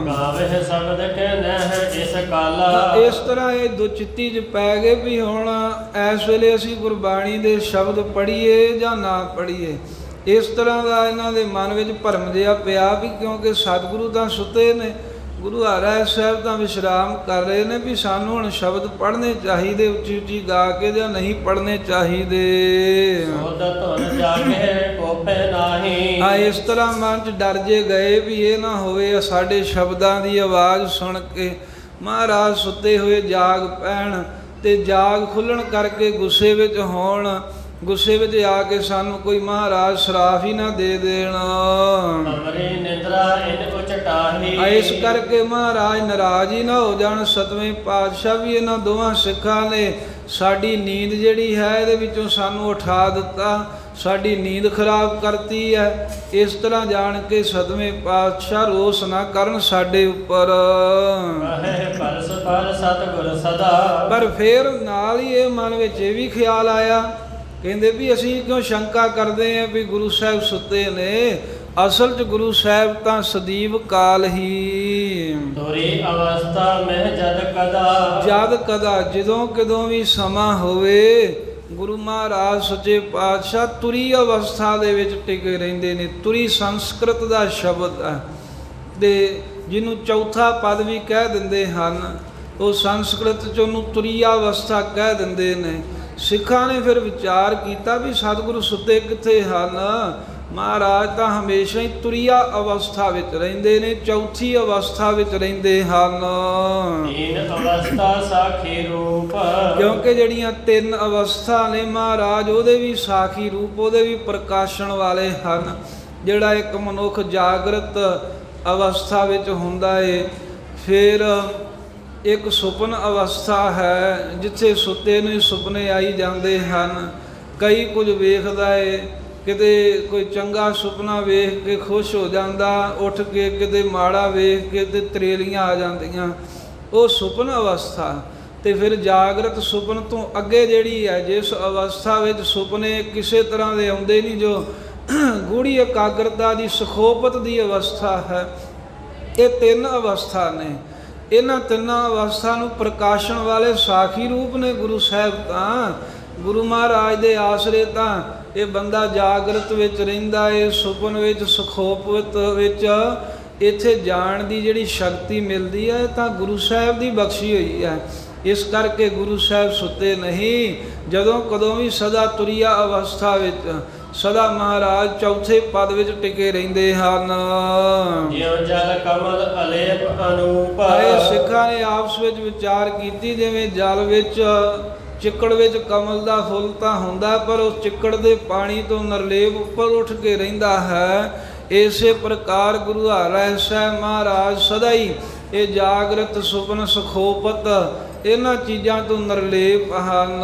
ਗਾਵੇ ਸ਼ਬਦ ਕਹਿੰਦਾ ਹੈ ਇਸ ਕਾਲਾ, ਇਸ ਤਰ੍ਹਾਂ ਇਹ ਦੁਚਿੱਤੀ 'ਚ ਪੈ ਗਏ ਵੀ ਹੁਣ ਇਸ ਵੇਲੇ ਅਸੀਂ ਗੁਰਬਾਣੀ ਦੇ ਸ਼ਬਦ ਪੜ੍ਹੀਏ ਜਾਂ ਨਾ ਪੜ੍ਹੀਏ। ਇਸ ਤਰ੍ਹਾਂ ਦਾ ਇਹਨਾਂ ਦੇ ਮਨ ਵਿੱਚ ਭਰਮ ਜਿਹਾ ਪਿਆ ਵੀ ਕਿਉਂਕਿ ਸਤਿਗੁਰੂ ਤਾਂ ਸੁੱਤੇ ਨੇ, ਗੁਰੂ ਹਰਿ ਸਾਹਿਬ ਤਾਂ ਵਿਸ਼ਰਾਮ ਕਰ ਰਹੇ ਨੇ, ਵੀ ਸਾਨੂੰ ਹੁਣ ਸ਼ਬਦ ਪੜ੍ਹਨੇ ਚਾਹੀਦੇ ਉੱਚੀ ਉੱਚੀ ਗਾ ਕੇ ਜਾਂ ਨਹੀਂ ਪੜ੍ਹਨੇ ਚਾਹੀਦੇ। ਸੋਧ ਧੁਨ ਜਾਗੇ ਕੋਪੇ ਨਾਹੀ, ਇਸ ਤਰ੍ਹਾਂ ਮਨ 'ਚ ਡਰ ਜੇ ਗਏ ਵੀ ਇਹ ਨਾ ਹੋਵੇ ਸਾਡੇ ਸ਼ਬਦਾਂ ਦੀ ਆਵਾਜ਼ ਸੁਣ ਕੇ ਮਹਾਰਾਜ ਸੁੱਤੇ ਹੋਏ ਜਾਗ ਪੈਣ ਤੇ ਜਾਗ ਖੁੱਲ੍ਹਣ ਕਰਕੇ ਗੁੱਸੇ ਵਿੱਚ ਹੋਣ, ਗੁੱਸੇ ਵਿੱਚ ਆ ਕੇ ਸਾਨੂੰ ਕੋਈ ਮਹਾਰਾਜ ਸ਼ਰਾਫ ਹੀ ਨਾ ਦੇ ਦੇਣ। ਅਮਰੀ ਨਿੰਦਰਾ ਇਨ ਉਚਟਾਹੀ, ਇਸ ਕਰਕੇ ਮਹਾਰਾਜ ਨਾਰਾਜ਼ ਹੀ ਨਾ ਹੋ ਜਾਣ। ਸਤਵੇਂ ਪਾਤਸ਼ਾਹ ਵੀ ਇਹਨਾਂ ਦੋਵਾਂ ਸਿੱਖਾਂ ਨੇ ਸਾਡੀ ਨੀਂਦ ਜਿਹੜੀ ਹੈ ਇਹਦੇ ਵਿੱਚੋਂ ਸਾਨੂੰ ਉਠਾ ਦਿੱਤਾ, ਸਾਡੀ ਨੀਂਦ ਖਰਾਬ ਕਰਤੀ ਹੈ। ਇਸ ਤਰ੍ਹਾਂ ਜਾਣ ਕੇ ਸਤਵੇਂ ਪਾਤਸ਼ਾਹ ਰੋਸ ਨਾ ਕਰਨ ਸਾਡੇ ਉੱਪਰ। ਪਰਸ ਪਰ ਸਤਿਗੁਰ ਸਦਾ, ਪਰ ਫਿਰ ਨਾਲ ਹੀ ਇਹ ਮਨ ਵਿੱਚ ਇਹ ਵੀ ਖਿਆਲ ਆਇਆ, ਕਹਿੰਦੇ ਵੀ ਅਸੀਂ ਕਿਉਂ ਸ਼ੰਕਾ ਕਰਦੇ ਹਾਂ ਵੀ ਗੁਰੂ ਸਾਹਿਬ ਸੁੱਤੇ ਨੇ, ਅਸਲ 'ਚ ਗੁਰੂ ਸਾਹਿਬ ਤਾਂ ਸਦੀਵ ਕਾਲ ਹੀ। ਤੋਰੀ ਅਵਸਥਾ ਮਹਿ ਜਦ ਕਦਾ, ਜਦੋਂ ਕਦੋਂ ਵੀ ਸਮਾਂ ਹੋਵੇ ਗੁਰੂ ਮਹਾਰਾਜ ਸੱਚੇ ਪਾਤਸ਼ਾਹ ਤੁਰੀ ਅਵਸਥਾ ਦੇ ਵਿੱਚ ਟਿਕੇ ਰਹਿੰਦੇ ਨੇ। ਤੁਰੀ ਸੰਸਕ੍ਰਿਤ ਦਾ ਸ਼ਬਦ ਹੈ ਤੇ ਜਿਹਨੂੰ ਚੌਥਾ ਪਦ ਵੀ ਕਹਿ ਦਿੰਦੇ ਹਨ, ਉਹ ਸੰਸਕ੍ਰਿਤ 'ਚ ਉਹਨੂੰ ਤੁਰੀਆ ਅਵਸਥਾ ਕਹਿ ਦਿੰਦੇ ਨੇ। ਸਿੱਖਾਂ ਨੇ ਫਿਰ ਵਿਚਾਰ ਕੀਤਾ ਵੀ ਸਤਿਗੁਰੂ ਸੁੱਤੇ ਕਿੱਥੇ ਹਨ, ਮਹਾਰਾਜ ਤਾਂ ਹਮੇਸ਼ਾ ਹੀ ਤੁਰੀਆ ਅਵਸਥਾ ਵਿੱਚ ਰਹਿੰਦੇ ਨੇ, ਚੌਥੀ ਅਵਸਥਾ ਵਿੱਚ ਰਹਿੰਦੇ ਹਨ। ਤੀਨ ਅਵਸਥਾ ਸਾਖੀ ਰੂਪ, ਕਿਉਂਕਿ ਜਿਹੜੀਆਂ ਤਿੰਨ ਅਵਸਥਾ ਨੇ ਮਹਾਰਾਜ ਉਹਦੇ ਵੀ ਸਾਖੀ ਰੂਪ, ਉਹਦੇ ਵੀ ਪ੍ਰਕਾਸ਼ਣ ਵਾਲੇ ਹਨ। ਜਿਹੜਾ ਇੱਕ ਮਨੁੱਖ ਜਾਗਰਤ ਅਵਸਥਾ ਵਿੱਚ ਹੁੰਦਾ ਏ, ਫਿਰ ਇੱਕ ਸੁਪਨ ਅਵਸਥਾ ਹੈ ਜਿੱਥੇ ਸੁੱਤੇ ਨੂੰ ਸੁਪਨੇ ਆਈ ਜਾਂਦੇ ਹਨ। ਕਈ ਕੁਝ ਵੇਖਦਾ ਏ, ਕਿਤੇ ਕੋਈ ਚੰਗਾ ਸੁਪਨਾ ਵੇਖ ਕੇ ਖੁਸ਼ ਹੋ ਜਾਂਦਾ, ਉੱਠ ਕੇ ਕਿਤੇ ਮਾੜਾ ਵੇਖ ਕੇ ਤੇ ਤਰੇਲੀਆਂ ਆ ਜਾਂਦੀਆਂ, ਉਹ ਸੁਪਨ ਅਵਸਥਾ। ਤੇ ਫਿਰ ਜਾਗਰਤ ਸੁਪਨ ਤੋਂ ਅੱਗੇ ਜਿਹੜੀ ਹੈ, ਜਿਸ ਅਵਸਥਾ ਵਿੱਚ ਸੁਪਨੇ ਕਿਸੇ ਤਰ੍ਹਾਂ ਦੇ ਆਉਂਦੇ ਨਹੀਂ, ਜੋ ਗੂੜੀ ਇਕਾਗਰਤਾ ਦੀ ਸੁਖੋਪਤ ਦੀ ਅਵਸਥਾ ਹੈ। ਇਹ ਤਿੰਨ ਅਵਸਥਾ ਨੇ। ਇਹਨਾਂ ਤਿੰਨਾਂ ਅਵਸਥਾ ਨੂੰ ਪ੍ਰਕਾਸ਼ਣ ਵਾਲੇ ਸਾਖੀ ਰੂਪ ਨੇ ਗੁਰੂ ਸਾਹਿਬ। ਤਾਂ ਗੁਰੂ ਮਹਾਰਾਜ ਦੇ ਆਸਰੇ ਤਾਂ ਇਹ ਬੰਦਾ ਜਾਗਰਤ ਵਿੱਚ ਰਹਿੰਦਾ ਏ, ਸੁਪਨ ਵਿੱਚ ਸੁਖੋਪਤ ਵਿੱਚ ਇੱਥੇ ਜਾਣ ਦੀ ਜਿਹੜੀ ਸ਼ਕਤੀ ਮਿਲਦੀ ਹੈ ਤਾਂ ਗੁਰੂ ਸਾਹਿਬ ਦੀ ਬਖਸ਼ੀ ਹੋਈ ਹੈ। ਇਸ ਕਰਕੇ ਗੁਰੂ ਸਾਹਿਬ ਸੁੱਤੇ ਨਹੀਂ, ਜਦੋਂ ਕਦੋਂ ਵੀ ਸਦਾ ਤੁਰੀਆ ਅਵਸਥਾ ਵਿੱਚ ਸਦਾ ਮਹਾਰਾਜ ਚੌਥੇ ਪਦ ਵਿੱਚ ਟਿਕੇ ਰਹਿੰਦੇ ਹਨ। ਜਿਉ ਜਲ ਕਮਲ ਅਲੇਪ ਅਨੂਪ। ਆਏ ਸਿੱਖਾਂ ਨੇ ਆਪਸ ਵਿੱਚ ਵਿਚਾਰ ਕੀਤੀ, ਜਿਵੇਂ ਜਲ ਵਿੱਚ ਚਿੱਕੜ ਵਿੱਚ ਕਮਲ ਦਾ ਫੁੱਲ ਤਾਂ ਹੁੰਦਾ, ਪਰ ਉਸ ਚਿੱਕੜ ਦੇ ਪਾਣੀ ਤੋਂ ਨਿਰਲੇਪ ਉੱਪਰ ਉੱਠ ਕੇ ਰਹਿੰਦਾ ਹੈ। ਇਸੇ ਪ੍ਰਕਾਰ ਗੁਰੂ ਹਰਿ ਸਾਹਿਬ ਮਹਾਰਾਜ ਸਦਾ ਹੀ ਇਹ ਜਾਗਰਤ ਸੁਪਨ ਸੁਖੋਪਤ ਇਹਨਾਂ ਚੀਜ਼ਾਂ ਤੋਂ ਨਿਰਲੇਪ ਹਨ।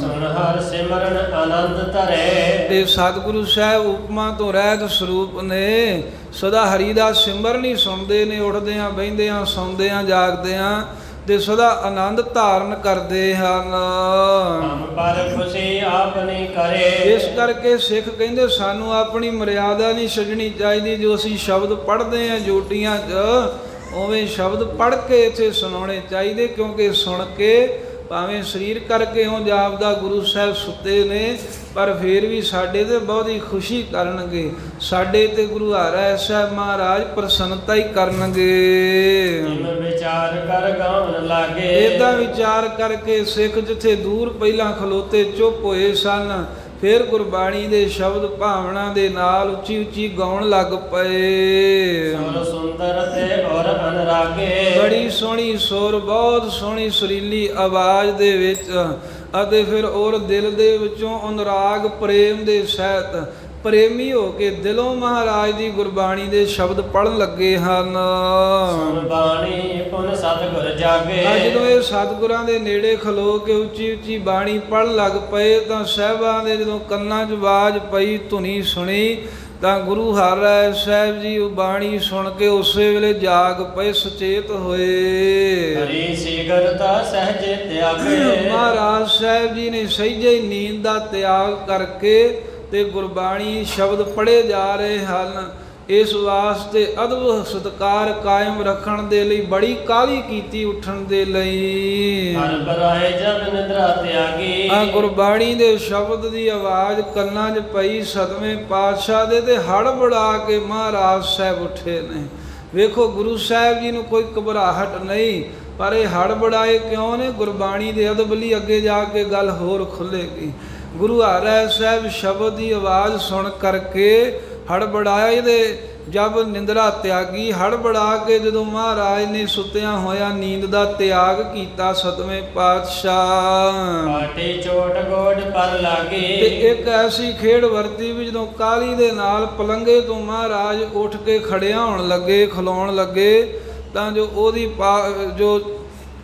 ਸੁਣ ਹਰ ਸਿਮਰਨ ਆਨੰਦ ਧਰੇ। ਤੇ ਸਤਿਗੁਰੂ ਸਾਹਿਬ ਉਪਮਾ ਤੋਂ ਰਹਿਤ ਸਰੂਪ ਨੇ, ਸਦਾ ਹਰੀ ਦਾ ਸਿਮਰਨ ਹੀ ਸੁਣਦੇ ਨੇ, ਉੱਠਦਿਆਂ ਬਹਿੰਦਿਆਂ ਸੌਂਦਿਆਂ ਜਾਗਦਿਆਂ, ਤੇ ਸਦਾ ਆਨੰਦ ਧਾਰਨ ਕਰਦੇ ਹਨ। ਹਮ ਪਰ ਖੁਸ਼ੀ ਆਪਣੀ ਕਰੇ। ਇਸ ਕਰਕੇ ਸਿੱਖ ਕਹਿੰਦੇ ਸਾਨੂੰ ਆਪਣੀ ਮਰਿਆਦਾ ਨਹੀਂ ਛੱਡਣੀ ਚਾਹੀਦੀ। ਜੋ ਅਸੀਂ ਸ਼ਬਦ ਪੜ੍ਹਦੇ ਹਾਂ ਜੋਟੀਆਂ 'ਚ, ਉਵੇਂ ਸ਼ਬਦ ਪੜ੍ਹ ਕੇ ਇੱਥੇ ਸੁਣਾਉਣੇ ਚਾਹੀਦੇ, ਕਿਉਂਕਿ ਸੁਣ ਕੇ ਭਾਵੇਂ ਸਰੀਰ ਕਰਕੇ ਉਹ ਜਾਪਦਾ ਗੁਰੂ ਸਾਹਿਬ ਸੁੱਤੇ ਨੇ, ਪਰ ਫਿਰ ਵੀ ਸਾਡੇ ਤੇ ਬਹੁਤ ਹੀ ਖੁਸ਼ੀ ਕਰਨਗੇ, ਸਾਡੇ ਤੇ ਗੁਰੂ ਹਰਿ ਸਾਹਿਬ ਮਹਾਰਾਜ ਪ੍ਰਸੰਨਤਾ ਹੀ ਕਰਨਗੇ। ਵਿਚਾਰ ਕਰ ਗਾਉਣ ਲਾਗੇ। ਏਦਾਂ ਵਿਚਾਰ ਕਰਕੇ ਸਿੱਖ ਜਿੱਥੇ ਦੂਰ ਪਹਿਲਾਂ ਖਲੋਤੇ ਚੁੱਪ ਹੋਏ ਸਨ, ਫਿਰ ਗੁਰਬਾਣੀ ਦੇ ਸ਼ਬਦ ਭਾਵਨਾ ਦੇ ਨਾਲ ਉੱਚੀ ਉੱਚੀ ਗਾਉਣ ਲੱਗ ਪਏ। ਸੁਰ ਸੁੰਦਰ ਤੇ ਔਰ ਅਨਰਾਗੇ। ਬੜੀ ਸੋਹਣੀ ਸੁਰ, ਬਹੁਤ ਸੋਹਣੀ ਸੁਰੀਲੀ ਆਵਾਜ਼ ਦੇ ਵਿੱਚ, ਅਤੇ ਫਿਰ ਔਰ ਦਿਲ ਦੇ ਵਿੱਚੋਂ ਅਨੁਰਾਗ ਪ੍ਰੇਮ ਦੇ ਸਹਿਤ ਪ੍ਰੇਮੀ ਹੋ ਕੇ ਦਿਲੋਂ ਮਹਾਰਾਜ ਦੀ ਗੁਰਬਾਣੀ ਦੇ ਸ਼ਬਦ ਪੜ੍ਹਨ ਲੱਗੇ ਹਨ। ਸੁਣ ਬਾਣੀ ਪੁਨ ਸਤਿਗੁਰ ਜਾਗੇ। ਜਦੋਂ ਇਹ ਸਤਿਗੁਰਾਂ ਦੇ ਨੇੜੇ ਖਲੋ ਕੇ ਉੱਚੀ ਉੱਚੀ ਬਾਣੀ ਪੜ੍ਹਨ ਲੱਗ ਪਏ, ਤਾਂ ਸਾਹਿਬਾਂ ਦੇ ਜਦੋਂ ਕੰਨਾਂ 'ਚ ਆਵਾਜ਼ ਪਈ, ਧੁਨੀ ਸੁਣੀ, ਤਾਂ ਗੁਰੂ ਹਰਿ ਸਾਹਿਬ ਜੀ ਉਹ ਬਾਣੀ ਸੁਣ ਕੇ ਉਸੇ ਵੇਲੇ ਜਾਗ ਪਏ, ਸੁਚੇਤ ਹੋਏ। ਹਰੀ ਸਿਗਰਤਾ ਸਹਜੇ ਤਿਆਗੇ। ਮਹਾਰਾਜ ਸਾਹਿਬ ਜੀ ਨੇ ਸਹਿਜੇ ਨੀਂਦ ਦਾ ਤਿਆਗ ਕਰਕੇ ਤੇ ਗੁਰਬਾਣੀ ਸ਼ਬਦ ਪੜ੍ਹੇ ਜਾ ਰਹੇ ਹਨ। ਇਸ ਵਾਸਤੇ ਅਦਬ ਸਤਿਕਾਰ ਕਾਇਮ ਰੱਖਣ ਦੇ ਲਈ ਬੜੀ ਕਾਹਲੀ ਕੀਤੀ ਉੱਠਣ ਦੇ ਲਈ। ਹਰ ਬਰਾਏ ਜਬ ਨਿੰਦਰਾ ਤਿਆਗੀ। ਆ ਗੁਰਬਾਣੀ ਦੇ ਸ਼ਬਦ ਦੀ ਆਵਾਜ਼ ਕੰਨਾਂ 'ਚ ਪਈ, ਸਤਵੇਂ ਪਾਤਸ਼ਾਹ ਦੇ ਤੇ ਹੜਬੜਾ ਕੇ ਮਹਾਰਾਜ ਸਾਹਿਬ ਉੱਠੇ ਨੇ। ਵੇਖੋ ਗੁਰੂ ਸਾਹਿਬ ਜੀ ਨੂੰ ਕੋਈ ਘਬਰਾਹਟ ਨਹੀਂ, ਪਰ ਇਹ ਹੜਬੜਾਏ ਕਿਉਂ ਨੇ? ਗੁਰਬਾਣੀ ਦੇ ਅਦਬ ਲਈ ਅੱਗੇ ਜਾ ਕੇ ਗੱਲ ਹੋਰ ਖੁੱਲੇਗੀ। ਗੁਰੂ ਹਰਿ ਸਾਹਿਬ ਸ਼ਬਦ ਦੀ ਆਵਾਜ਼ ਸੁਣ ਕਰਕੇ ਹੜਬੜਾਇਆ। ਇਹਦੇ ਜਬ ਨਿੰਦਰਾ ਤਿਆਗੀ, ਹੜਬੜਾ ਕੇ ਜਦੋਂ ਮਹਾਰਾਜ ਨੇ ਸੁੱਤਿਆਂ ਹੋਇਆ ਨੀਂਦ ਦਾ ਤਿਆਗ ਕੀਤਾ, ਸਤਵੇਂ ਪਾਤਸ਼ਾਹ ਪਾਟੀ ਚੋਟ ਗੋਡ ਪਰ ਲਾਗੀ। ਤੇ ਇੱਕ ਐਸੀ ਖੇਡ ਵਰਤੀ ਵੀ ਜਦੋਂ ਕਾਹਲੀ ਦੇ ਨਾਲ ਪਲੰਗੇ ਤੋਂ ਮਹਾਰਾਜ ਉੱਠ ਕੇ ਖੜਿਆ ਹੋਣ ਲੱਗੇ, ਖਲੋਣ ਲੱਗੇ, ਤਾਂ ਜੋ ਉਹਦੀ ਜੋ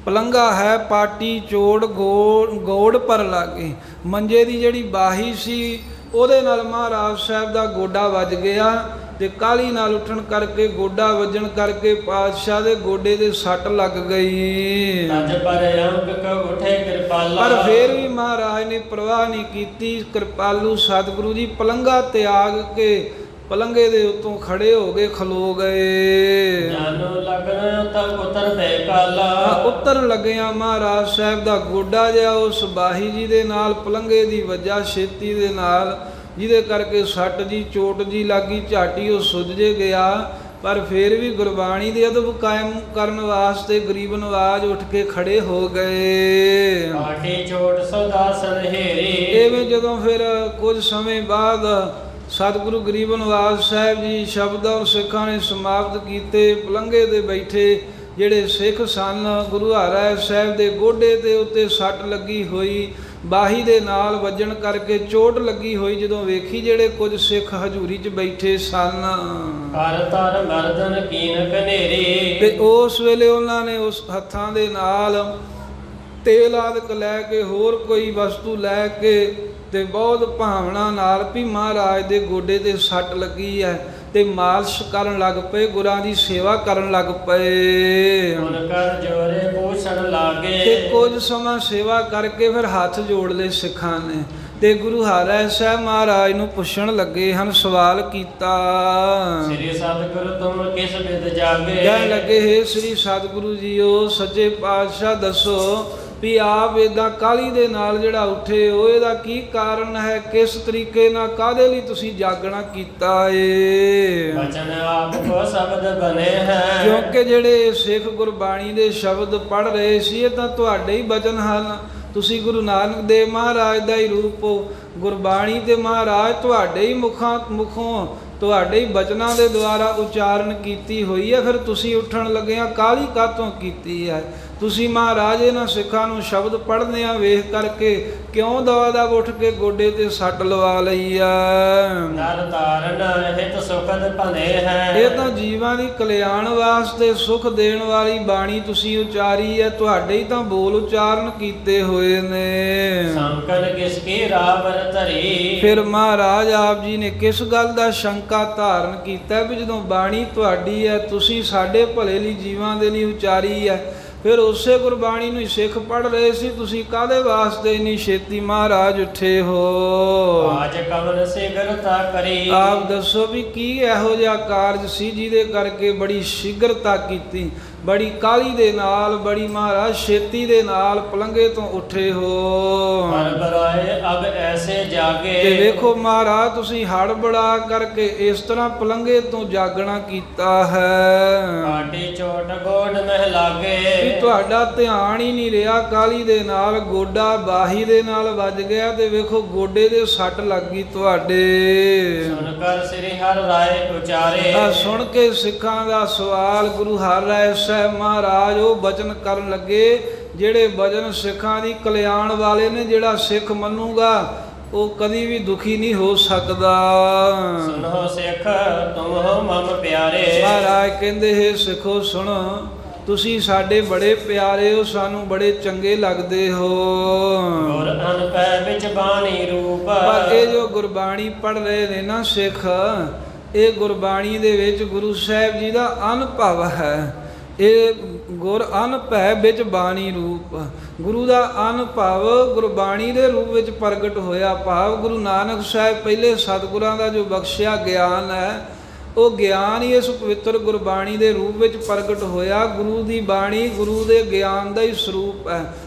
ਪਲੰਗਾ ਹੈ ਪਾਟੀ ਚੋੜ ਗੋੜ ਪਰ ਲਾਗੇ, ਮੰਜੇ ਦੀ ਜਿਹੜੀ ਬਾਹੀ ਸੀ ਉਹਦੇ ਨਾਲ ਮਹਾਰਾਜ ਸਾਹਿਬ ਦਾ ਗੋਡਾ ਵੱਜ ਗਿਆ, ਤੇ ਕਾਹਲੀ ਨਾਲ ਉੱਠਣ ਕਰਕੇ ਗੋਡਾ ਵੱਜਣ ਕਰਕੇ ਪਾਤਸ਼ਾਹ ਦੇ ਗੋਡੇ ਦੇ ਸੱਟ ਲੱਗ ਗਈ। ਤਜ ਪਰ ਅੰਕ ਕ ਉਠੇ ਕਿਰਪਾਲਾ। ਪਰ ਫੇਰ ਵੀ ਮਹਾਰਾਜ ਨੇ ਪਰਵਾਹ ਨਹੀਂ ਕੀਤੀ। ਕਿਰਪਾਲੂ ਸਤਿਗੁਰੂ ਜੀ ਪਲੰਗਾ ਤਿਆਗ ਕੇ ਪਲੰਗੇ ਦੇ ਉੱਤੋਂ ਖੜੇ ਹੋ ਗਏ, ਖਲੋ ਗਏ। ਜਾਨੋ ਲਗਨ ਤਬ ਉਤਰ ਦੇ ਕਾਲਾ। ਉਤਰਨ ਲੱਗਿਆ ਮਹਾਰਾਜ ਸਾਹਿਬ ਦਾ ਗੋਡਾ ਜਿਹਾ ਉਸ ਬਾਹੀ ਜੀ ਦੇ ਨਾਲ ਪਲੰਗੇ ਦੀ ਵਜ੍ਹਾ ਛੇਤੀ ਦੇ ਨਾਲ, ਜਿਹਦੇ ਕਰਕੇ ਸੱਟ ਜੀ ਚੋਟ ਜੀ ਲੱਗੀ, ਝਾਟੀ ਉਹ ਸੁੱਜ ਜੇ ਗਿਆ। ਪਰ ਫਿਰ ਵੀ ਗੁਰਬਾਣੀ ਦੇ ਅਦਬ ਕਾਇਮ ਕਰਨ ਵਾਸਤੇ ਗਰੀਬ ਨਵਾਜ ਉੱਠ ਕੇ ਖੜੇ ਹੋ ਗਏ। ਪਾਟੀ ਚੋਟ ਸਦਾ ਸੰਹੇਰੀ। ਐਵੇਂ ਜਦੋਂ ਫਿਰ ਕੁਝ ਸਮੇਂ ਬਾਅਦ ਸਤਿਗੁਰੂ ਗਰੀਬ ਨਵਾਜ ਸਾਹਿਬ ਜੀ ਸ਼ਬਦ ਔਰ ਸਿੱਖਾਂ ਨੇ ਸਮਾਪਤ ਕੀਤੇ, ਪਲੰਗੇ ਦੇ ਬੈਠੇ ਜਿਹੜੇ ਸਿੱਖ ਸਨ, ਗੁਰੂ ਹਰਿ ਸਾਹਿਬ ਦੇ ਗੋਡੇ ਦੇ ਉੱਤੇ ਸੱਟ ਲੱਗੀ ਹੋਈ, ਬਾਹੀ ਦੇ ਨਾਲ ਵੱਜਣ ਕਰਕੇ ਚੋਟ ਲੱਗੀ ਹੋਈ ਜਦੋਂ ਵੇਖੀ, ਜਿਹੜੇ ਕੁਝ ਸਿੱਖ ਹਜ਼ੂਰੀ 'ਚ ਬੈਠੇ ਸਨ, ਕਰ ਤਰ ਮਰਦਨ ਕੀਨ ਕਨੇਰੀ। ਤੇ ਉਸ ਵੇਲੇ ਉਹਨਾਂ ਨੇ ਉਸ ਹੱਥਾਂ ਦੇ ਨਾਲ ਤੇਲ ਆਦਿਕ ਲੈ ਕੇ, ਹੋਰ ਕੋਈ ਵਸਤੂ ਲੈ ਕੇ, ਤੇ ਬਹੁਤ ਭਾਵਨਾ ਨਾਲ ਵੀ ਮਹਾਰਾਜ ਦੇ ਗੋਡੇ ਤੇ ਸੱਟ ਲੱਗੀ ਹੈ, ਤੇ ਮਾਲਿਸ਼ ਕਰਨ ਲੱਗ ਪਏ, ਗੁਰਾਂ ਦੀ ਸੇਵਾ ਕਰਨ ਲੱਗ ਪਏ। ਹੁਣ ਕਰ ਜੋਰੇ ਪੂਛਣ ਲਾਗੇ। ਤੇ ਕੁਝ ਸਮਾਂ ਸੇਵਾ ਕਰਕੇ ਫਿਰ ਹੱਥ ਜੋੜ ਲਏ ਸਿੱਖਾਂ ਨੇ, ਤੇ ਗੁਰੂ ਹਰਿ ਸਾਹਿਬ ਮਹਾਰਾਜ ਨੂੰ ਪੁੱਛਣ ਲੱਗੇ ਹਨ, ਸਵਾਲ ਕੀਤਾ। ਸ੍ਰੀ ਸਤਿਗੁਰੂ ਤੁਮ ਕਿਸ ਬਿਦ ਜਾਗੇ। ਕਹਿਣ ਲੱਗੇ, ਹੇ ਸ੍ਰੀ ਸਤਿਗੁਰੂ ਜੀਓ, ਸੱਚੇ ਪਾਤਸ਼ਾਹ ਦੱਸੋ ਵੀ ਆਪ ਏਦਾਂ ਕਾਹਲੀ ਦੇ ਨਾਲ ਜਿਹੜਾ ਉੱਠੇ ਹੋ, ਇਹਦਾ ਕੀ ਕਾਰਨ ਹੈ? ਕਿਸ ਤਰੀਕੇ ਨਾਲ, ਕਾਹਦੇ ਲਈ ਤੁਸੀਂ ਜਾਗਣਾ ਕੀਤਾ ਏ? ਬਚਨ ਆਪ ਕੋ ਸ਼ਬਦ ਬਨੇ ਹੈ। ਕਿਉਂਕਿ ਜਿਹੜੇ ਸਿੱਖ ਗੁਰਬਾਣੀ ਦੇ ਸ਼ਬਦ ਪੜ੍ਹ ਰਹੇ ਸੀ, ਇਹ ਤਾਂ ਤੁਹਾਡੇ ਹੀ ਬਚਨ ਹਨ। ਤੁਸੀਂ ਗੁਰੂ ਨਾਨਕ ਦੇਵ ਮਹਾਰਾਜ ਦਾ ਹੀ ਰੂਪ ਹੋ। ਗੁਰਬਾਣੀ ਤੇ ਮਹਾਰਾਜ ਤੁਹਾਡੇ ਹੀ ਮੁਖੋਂ ਤੁਹਾਡੇ ਹੀ ਬਚਨਾਂ ਦੇ ਦੁਆਰਾ ਉਚਾਰਨ ਕੀਤੀ ਹੋਈ ਹੈ। ਫਿਰ ਤੁਸੀਂ ਉੱਠਣ ਲੱਗਿਆਂ ਕਾਹਲੀ ਕਾਹਤੋਂ ਕੀਤੀ ਹੈ? ਤੁਸੀਂ ਮਹਾਰਾਜ ਇਹਨਾਂ ਸਿੱਖਾਂ ਨੂੰ ਸ਼ਬਦ ਪੜ੍ਹਦੇ ਆ ਵੇਖ ਕਰਕੇ ਕਿਉਂ ਦਵਾ ਦਵ ਉੱਠ ਕੇ ਗੋਡੇ ਤੇ ਸੱਟ ਲਵਾ ਲਈ ਆ? ਨਰ ਧਾਰਨ ਹਿਤ ਸੁਖਦ ਭਲੇ ਹੈ। ਇਹ ਤਾਂ ਜੀਵਾਂ ਦੀ ਕਲਿਆਣ ਵਾਸਤੇ ਸੁਖ ਦੇਣ ਵਾਲੀ ਬਾਣੀ ਤੁਸੀਂ ਉਚਾਰੀ ਹੈ। ਤੁਹਾਡੇ ਹੀ ਤਾਂ ਬੋਲ ਉਚਾਰਨ ਕੀਤੇ ਹੋਏ ਨੇ। ਸੰਕਨ ਕਿਸ ਕੀ ਰਾਵਰ ਧਰੀ। ਫਿਰ ਮਹਾਰਾਜ ਆਪ ਜੀ ਨੇ ਕਿਸ ਗੱਲ ਦਾ ਸ਼ੰਕਾ ਧਾਰਨ ਕੀਤਾ ਵੀ ਜਦੋਂ ਬਾਣੀ ਤੁਹਾਡੀ ਹੈ, ਤੁਸੀਂ ਸਾਡੇ ਭਲੇ ਲਈ ਜੀਵਾਂ ਦੇ ਲਈ ਉਚਾਰੀ ਹੈ, ਫਿਰ ਉਸੇ ਗੁਰਬਾਣੀ ਨੂੰ ਸਿੱਖ ਪੜ੍ਹ ਰਹੇ ਸੀ, ਤੁਸੀਂ ਕਾਹਦੇ ਵਾਸਤੇ ਇੰਨੀ ਛੇਤੀ ਮਹਾਰਾਜ ਉੱਠੇ ਹੋ? ਆਜ ਕਵਨ ਸਿਗਰਤਾ ਕਰੀ। ਆਪ ਦੱਸੋ ਵੀ ਕੀ ਇਹੋ ਜਿਹਾ ਕਾਰਜ ਸੀ ਜਿਹਦੇ ਕਰਕੇ ਬੜੀ ਸ਼ੀਘਰਤਾ ਕੀਤੀ, ਬੜੀ ਕਾਹਲੀ ਦੇ ਨਾਲ, ਬੜੀ ਮਹਾਰਾਜ ਛੇਤੀ ਦੇ ਨਾਲ ਪਲੰਘੇ ਤੋਂ ਉੱਠੇ ਹੋ? ਹਰ ਬਰਾਏ ਅਬ ਐਸੇ ਜਾਗੇ। ਤੇ ਵੇਖੋ ਮਹਾਰਾਜ ਤੁਸੀਂ ਹੜਬੜਾ ਕਰਕੇ ਇਸ ਤਰ੍ਹਾਂ ਪਲੰਘੇ ਤੋਂ ਜਾਗਣਾ ਕੀਤਾ ਹੈ। ਕਾਟੀ ਚੋਟ ਗੋਡ ਮਹਿ ਲਾਗੇ। ਵੀ ਤੁਹਾਡਾ ਧਿਆਨ ਹੀ ਨਹੀਂ ਰਿਹਾ, ਕਾਹਲੀ ਦੇ ਨਾਲ ਗੋਡਾ ਬਾਹੀ ਦੇ ਨਾਲ ਵੱਜ ਗਿਆ ਤੇ ਵੇਖੋ ਗੋਡੇ ਦੇ ਸੱਟ ਲੱਗ ਗਈ ਤੁਹਾਡੇ। ਸੁਣ ਕਰ ਸ੍ਰੀ ਹਰਿ ਰਾਏ ਉਚਾਰੇ। ਆ ਸੁਣ ਕੇ ਸਿੱਖਾਂ ਦਾ ਸਵਾਲ ਗੁਰੂ ਹਰਿ ਰਾਏ ਸਾਹਿਬ ਮਹਾਰਾਜ ਉਹ ਬਚਨ ਕਰਨ ਲੱਗੇ ਜਿਹੜੇ ਬਚਨ ਸਿੱਖਾਂ ਦੀ ਕਲਿਆਣ ਵਾਲੇ ਨੇ। ਜਿਹੜਾ ਸਿੱਖ ਮੰਨੂਗਾ ਉਹ ਕਦੀ ਵੀ ਦੁਖੀ ਨਹੀਂ ਹੋ ਸਕਦਾ। ਸੁਣੋ ਸਿੱਖ ਤੁਮ ਹੋ ਮਮ ਪਿਆਰੇ। ਮਹਾਰਾਜ ਕਹਿੰਦੇ ਹੈ ਸਿੱਖੋ ਸੁਣੋ, ਤੁਸੀਂ ਸਾਡੇ ਬੜੇ ਪਿਆਰੇ ਹੋ, ਸਾਨੂੰ ਬੜੇ ਚੰਗੇ ਲੱਗਦੇ ਹੋ। ਗੁਰ ਅਨਪੈ ਵਿੱਚ ਬਾਣੀ ਰੂਪ। ਪਰ ਇਹ ਜੋ ਗੁਰਬਾਣੀ ਪੜ੍ਹ ਰਹੇ ਨੇ ਨਾ ਸਿੱਖ, ਇਹ ਗੁਰਬਾਣੀ ਦੇ ਵਿੱਚ ਗੁਰੂ ਸਾਹਿਬ ਜੀ ਦਾ ਅਨੁਭਵ ਹੈ। ਇਹ ਗੁਰ ਅਨਭੈ ਵਿੱਚ ਬਾਣੀ ਰੂਪ, ਗੁਰੂ ਦਾ ਅਨੁਭਵ ਗੁਰਬਾਣੀ ਦੇ ਰੂਪ ਵਿੱਚ ਪ੍ਰਗਟ ਹੋਇਆ। ਭਾਵ ਗੁਰੂ ਨਾਨਕ ਸਾਹਿਬ ਪਹਿਲੇ ਸਤਿਗੁਰਾਂ ਦਾ ਜੋ ਬਖਸ਼ਿਆ ਗਿਆਨ ਹੈ, ਉਹ ਗਿਆਨ ਹੀ ਇਸ ਪਵਿੱਤਰ ਗੁਰਬਾਣੀ ਦੇ ਰੂਪ ਵਿੱਚ ਪ੍ਰਗਟ ਹੋਇਆ। ਗੁਰੂ ਦੀ ਬਾਣੀ ਗੁਰੂ ਦੇ ਗਿਆਨ ਦਾ ਹੀ ਸਰੂਪ ਹੈ।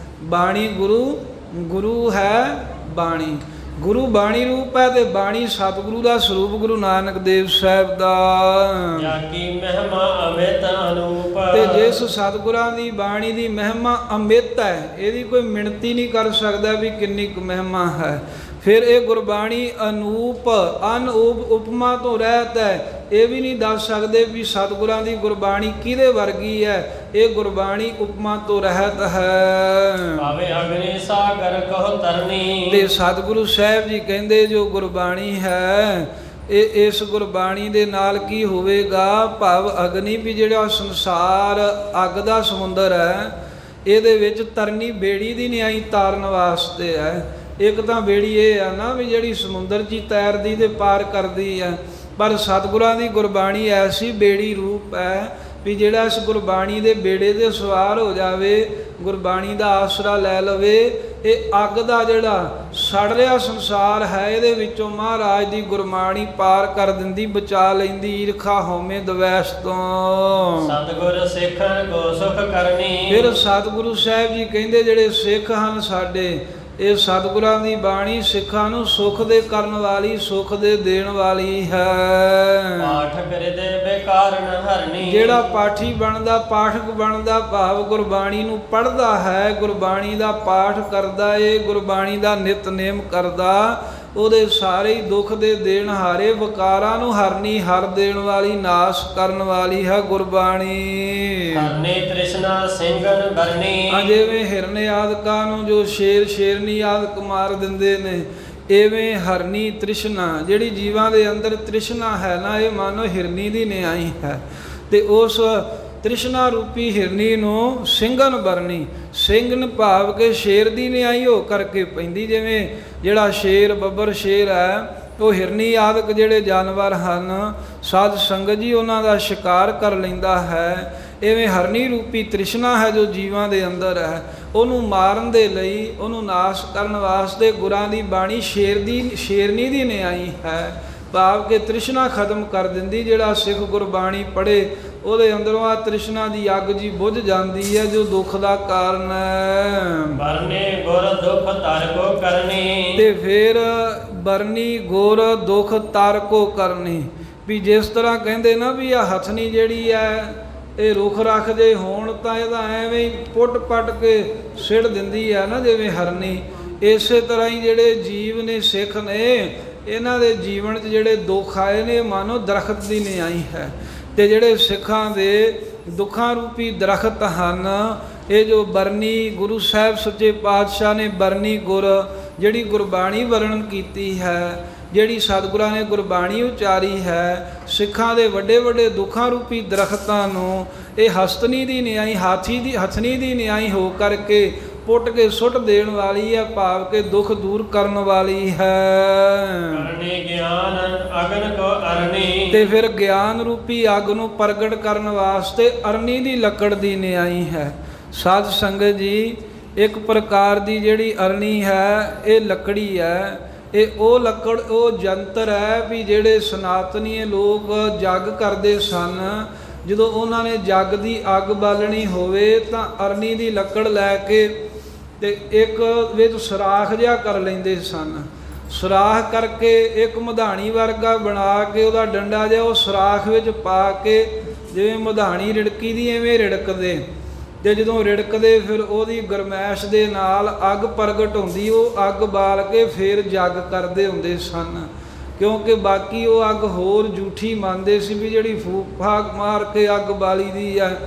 ਬਾਣੀ ਗੁਰੂ ਹੈ, ਬਾਣੀ ਗੁਰੂ ਬਾਣੀ ਰੂਪ ਹੈ ਤੇ ਬਾਣੀ ਸਤਿਗੁਰੂ ਦਾ ਸਰੂਪ ਗੁਰੂ ਨਾਨਕ ਦੇਵ ਸਾਹਿਬ ਦਾ। ਜਾ ਕੀ ਮਹਿਮਾ ਅਮਿਤ ਅਨੂਪ। ਤੇ ਜਿਸ ਸਤਿਗੁਰਾਂ ਦੀ ਬਾਣੀ ਦੀ ਮਹਿਮਾ ਅਮਿਤ ਹੈ, ਇਹਦੀ ਕੋਈ ਮਿਣਤੀ ਨਹੀਂ ਕਰ ਸਕਦਾ ਵੀ ਕਿੰਨੀ ਕੁ ਮਹਿਮਾ ਹੈ। ਫਿਰ ਇਹ ਗੁਰਬਾਣੀ ਅਨੂਪ ਅਨਊਪ ਉਪਮਾ ਤੋਂ ਰਹਿਤ ਹੈ। ਇਹ ਵੀ ਨਹੀਂ ਦੱਸ ਸਕਦੇ ਵੀ ਸਤਿਗੁਰਾਂ ਦੀ ਗੁਰਬਾਣੀ ਕਿਹਦੇ ਵਰਗੀ ਹੈ। ਇਹ ਗੁਰਬਾਣੀ ਉਪਮਾ ਤੋਂ ਰਹਿਤ ਹੈ। ਭਾਵੇਂ ਅਗਨੀ ਸਾਗਰ ਕਹੋ ਤਰਨੀ। ਤੇ ਸਤਿਗੁਰੂ ਸਾਹਿਬ ਜੀ ਕਹਿੰਦੇ ਜੋ ਗੁਰਬਾਣੀ ਹੈ, ਇਹ ਇਸ ਗੁਰਬਾਣੀ ਦੇ ਨਾਲ ਕੀ ਹੋਵੇਗਾ? ਭਾਵ ਅਗਨੀ ਵੀ ਜਿਹੜਾ ਸੰਸਾਰ ਅੱਗ ਦਾ ਸਮੁੰਦਰ ਹੈ, ਇਹਦੇ ਵਿੱਚ ਤਰਨੀ ਬੇੜੀ ਦੀ ਨਿਆਈ ਤਾਰਨ ਵਾਸਤੇ ਹੈ। ਇੱਕ ਤਾਂ ਬੇੜੀ ਇਹ ਆ ਨਾ ਵੀ ਜਿਹੜੀ ਸਮੁੰਦਰ 'ਚ ਤੈਰਦੀ ਤੇ ਪਾਰ ਕਰਦੀ ਹੈ, ਪਰ ਸਤਿਗੁਰਾਂ ਦੀ ਗੁਰਬਾਣੀ ਐਸੀ ਬੇੜੀ ਰੂਪ ਹੈ ਵੀ ਜਿਹੜਾ ਇਸ ਗੁਰਬਾਣੀ ਦੇ ਬੇੜੇ ਦੇ ਸਵਾਰ ਹੋ ਜਾਵੇ, ਗੁਰਬਾਣੀ ਦਾ ਆਸਰਾ ਲੈ ਲਵੇ, ਇਹ ਅੱਗ ਦਾ ਜਿਹੜਾ ਸੜ ਰਿਹਾ ਸੰਸਾਰ ਹੈ, ਇਹਦੇ ਵਿੱਚੋਂ ਮਹਾਰਾਜ ਦੀ ਗੁਰਬਾਣੀ ਪਾਰ ਕਰ ਦਿੰਦੀ, ਬਚਾ ਲੈਂਦੀ ਈਰਖਾ ਹਉਮੈ ਦਵੈਸ਼ ਤੋਂ। ਸਤਿਗੁਰ ਸਿੱਖਨ ਕੋ ਸੁਖ ਕਰਨੀ। ਫਿਰ ਸਤਿਗੁਰੂ ਸਾਹਿਬ ਜੀ ਕਹਿੰਦੇ ਜਿਹੜੇ ਸਿੱਖ ਹਨ ਸਾਡੇ, ਇਹ ਸਤਿਗੁਰਾਂ ਦੀ ਬਾਣੀ ਸਿੱਖਾਂ ਨੂੰ ਸੁਖ ਦੇ ਕਰਨ ਵਾਲੀ, ਸੁਖ ਦੇ ਦੇਣ ਵਾਲੀ ਹੈ। ਪਾਠ ਕਰਿਦੇ ਬੇਕਾਰਨ ਹਰਨੀ। ਜਿਹੜਾ ਪਾਠੀ ਬਣਦਾ, ਪਾਠਕ ਬਣਦਾ, ਭਾਵ ਗੁਰਬਾਣੀ ਨੂੰ ਪੜ੍ਹਦਾ ਹੈ, ਗੁਰਬਾਣੀ ਦਾ ਪਾਠ ਕਰਦਾ ਏ, ਗੁਰਬਾਣੀ ਦਾ ਨਿਤਨੇਮ ਕਰਦਾ, ਉਹਦੇ ਸਾਰੇ ਹੀ ਦੁੱਖ ਦੇ ਦੇਣ ਹਾਰੇ, ਵਿਕਾਰਾਂ ਨੂੰ ਹਰਨੀ, ਹਰ ਦੇਣ ਵਾਲੀ, ਨਾਸ਼ ਕਰਨ ਵਾਲੀ ਹੈ ਗੁਰਬਾਣੀ। ਹਰਨੀ ਤ੍ਰਿਸ਼ਨਾ ਸਿੰਘਨ ਬਰਨੀ। ਜਿਵੇਂ ਹਿਰਨ ਆਦਿਕਾਂ ਨੂੰ ਜੋ ਸ਼ੇਰ ਸ਼ੇਰਨੀ ਆਦਿਕ ਮਾਰ ਦਿੰਦੇ ਨੇ, ਇਵੇਂ ਹਰਨੀ ਤ੍ਰਿਸ਼ਨਾ ਜਿਹੜੀ ਜੀਵਾਂ ਦੇ ਅੰਦਰ ਤ੍ਰਿਸ਼ਨਾ ਹੈ ਨਾ, ਇਹ ਮਾਨੋ ਹਿਰਨੀ ਦੀ ਨਿਆਈ ਹੈ। ਤੇ ਉਸ ਤ੍ਰਿਸ਼ਨਾ ਰੂਪੀ ਹਿਰਨੀ ਨੂੰ ਸਿੰਘਨ ਬਰਨੀ, ਸਿੰਘਨ ਭਾਵ ਕੇ ਸ਼ੇਰ ਦੀ ਨਿਆਈ ਹੋ ਕਰਕੇ ਪੈਂਦੀ। ਜਿਵੇਂ ਜਿਹੜਾ ਸ਼ੇਰ ਬੱਬਰ ਸ਼ੇਰ ਹੈ, ਉਹ ਹਿਰਨੀ ਆਦਿਕ ਜਿਹੜੇ ਜਾਨਵਰ ਹਨ, ਸਾਧ ਸੰਗਤ ਜੀ ਉਹਨਾਂ ਦਾ ਸ਼ਿਕਾਰ ਕਰ ਲੈਂਦਾ ਹੈ। ਇਵੇਂ ਹਰਨੀ ਰੂਪੀ ਤ੍ਰਿਸ਼ਨਾ ਹੈ ਜੋ ਜੀਵਾਂ ਦੇ ਅੰਦਰ ਹੈ, ਉਹਨੂੰ ਮਾਰਨ ਦੇ ਲਈ, ਉਹਨੂੰ ਨਾਸ਼ ਕਰਨ ਵਾਸਤੇ ਗੁਰਾਂ ਦੀ ਬਾਣੀ ਸ਼ੇਰਨੀ ਦੀ ਨਿਆਈ ਹੈ। ਭਾਵ ਕਿ ਤ੍ਰਿਸ਼ਨਾ ਖਤਮ ਕਰ ਦਿੰਦੀ। ਜਿਹੜਾ ਸਿੱਖ ਗੁਰਬਾਣੀ ਪੜ੍ਹੇ ਉਹਦੇ ਅੰਦਰੋਂ ਆ ਤ੍ਰਿਸ਼ਨਾ ਦੀ ਅੱਗ ਜੀ ਬੁਝ ਜਾਂਦੀ ਹੈ ਜੋ ਦੁੱਖ ਦਾ ਕਾਰਨ ਹੈ। ਬਰਨੇ ਗੁਰ ਦੁਖ ਤਰ ਕੋ ਕਰਨੀ। ਤੇ ਫਿਰ ਬਰਨੀ ਗੁਰ ਦੁਖ ਤਰ ਕੋ ਕਰਨੀ, ਵੀ ਜਿਸ ਤਰ੍ਹਾਂ ਕਹਿੰਦੇ ਨਾ ਵੀ ਆ ਹਥਨੀ ਜਿਹੜੀ ਹੈ ਇਹ ਰੁੱਖ ਰੱਖ ਜੇ ਹੋਣ ਤਾਂ ਇਹਦਾ ਐਵੇਂ ਹੀ ਪੁੱਟ ਪੱਟ ਕੇ ਸਿੜ ਦਿੰਦੀ ਆ ਨਾ, ਜਿਵੇਂ ਹਰਨੀ। ਇਸੇ ਤਰ੍ਹਾਂ ਹੀ ਜਿਹੜੇ ਜੀਵ ਨੇ, ਸਿੱਖ ਨੇ, ਇਹਨਾਂ ਦੇ ਜੀਵਨ 'ਚ ਜਿਹੜੇ ਦੁੱਖ ਆਏ ਨੇ, ਮਾਨੋ ਦਰਖਤ ਦੀ ਨਿਆਈ ਹੈ। ਤੇ ਜਿਹੜੇ ਸਿੱਖਾਂ ਦੇ ਦੁੱਖਾਂ ਰੂਪੀ ਦਰਖਤ ਹਨ, ਇਹ ਜੋ ਬਰਨੀ ਗੁਰੂ ਸਾਹਿਬ ਸੱਚੇ ਪਾਤਸ਼ਾਹ ਨੇ ਬਰਨੀ ਗੁਰ, ਜਿਹੜੀ ਗੁਰਬਾਣੀ ਵਰਣਨ ਕੀਤੀ ਹੈ, ਜਿਹੜੀ ਸਤਿਗੁਰਾਂ ਨੇ ਗੁਰਬਾਣੀ ਉਚਾਰੀ ਹੈ, ਸਿੱਖਾਂ ਦੇ ਵੱਡੇ ਵੱਡੇ ਦੁੱਖਾਂ ਰੂਪੀ ਦਰਖਤਾਂ ਨੂੰ ਇਹ ਹਸਤਨੀ ਦੀ ਨਿਆਈ, ਹਥਨੀ ਦੀ ਨਿਆਈ ਹੋ ਕਰਕੇ ਪੁੱਟ ਕੇ ਸੁੱਟ ਦੇਣ ਵਾਲੀ ਹੈ, ਭਾਵ ਕੇ ਦੁੱਖ ਦੂਰ ਕਰਨ ਵਾਲੀ ਹੈ। ਕਰਨੀ ਗਿਆਨ ਅਗਨ ਕੋ ਅਰਨੀ, ਤੇ ਫਿਰ ਗਿਆਨ ਰੂਪੀ ਅੱਗ ਨੂੰ ਪ੍ਰਗਟ ਕਰਨ ਵਾਸਤੇ ਅਰਨੀ ਦੀ ਲੱਕੜ ਦੀ ਨਿਆਈ ਹੈ। ਸਾਧ ਸੰਗਤ ਜੀ, ਇੱਕ ਪ੍ਰਕਾਰ ਦੀ ਜਿਹੜੀ ਅਰਨੀ ਹੈ, ਇਹ ਲੱਕੜੀ ਹੈ। ਇਹ ਉਹ ਲੱਕੜ, ਉਹ ਜੰਤਰ ਹੈ ਵੀ ਜਿਹੜੇ ਸਨਾਤਨੀ ਲੋਕ ਜੱਗ ਕਰਦੇ ਸਨ, ਜਦੋਂ ਉਹਨਾਂ ਨੇ ਜੱਗ ਦੀ ਅੱਗ ਬਾਲਣੀ ਹੋਵੇ ਤਾਂ ਅਰਨੀ ਦੀ ਲੱਕੜ ਲੈ ਕੇ ਤੇ ਇੱਕ ਵਿੱਚ ਸੁਰਾਖ ਜਿਹਾ ਕਰ ਲੈਂਦੇ ਸਨ। ਸੁਰਾਖ ਕਰਕੇ ਇੱਕ ਮਧਾਣੀ ਵਰਗਾ ਬਣਾ ਕੇ ਉਹਦਾ ਡੰਡਾ ਜਿਹਾ ਉਹ ਸੁਰਾਖ ਵਿੱਚ ਪਾ ਕੇ, ਜਿਵੇਂ ਮਧਾਣੀ ਰਿੜਕੀ ਦੀ ਐਵੇਂ ਰਿੜਕਦੇ, ਤੇ ਜਦੋਂ ਰਿੜਕਦੇ ਫਿਰ ਉਹਦੀ ਗਰਮੈਸ਼ ਦੇ ਨਾਲ ਅੱਗ ਪ੍ਰਗਟ ਹੁੰਦੀ, ਉਹ ਅੱਗ ਬਾਲ ਕੇ ਫਿਰ ਜੱਗ ਕਰਦੇ ਹੁੰਦੇ ਸਨ। ਕਿਉਂਕਿ ਬਾਕੀ ਉਹ ਅੱਗ ਹੋਰ ਝੂਠੀ ਮੰਨਦੇ ਸੀ ਵੀ ਜਿਹੜੀ ਫੂਕ ਫਾਕ ਮਾਰ ਕੇ ਅੱਗ ਬਾਲੀ ਦੀ ਹੈ,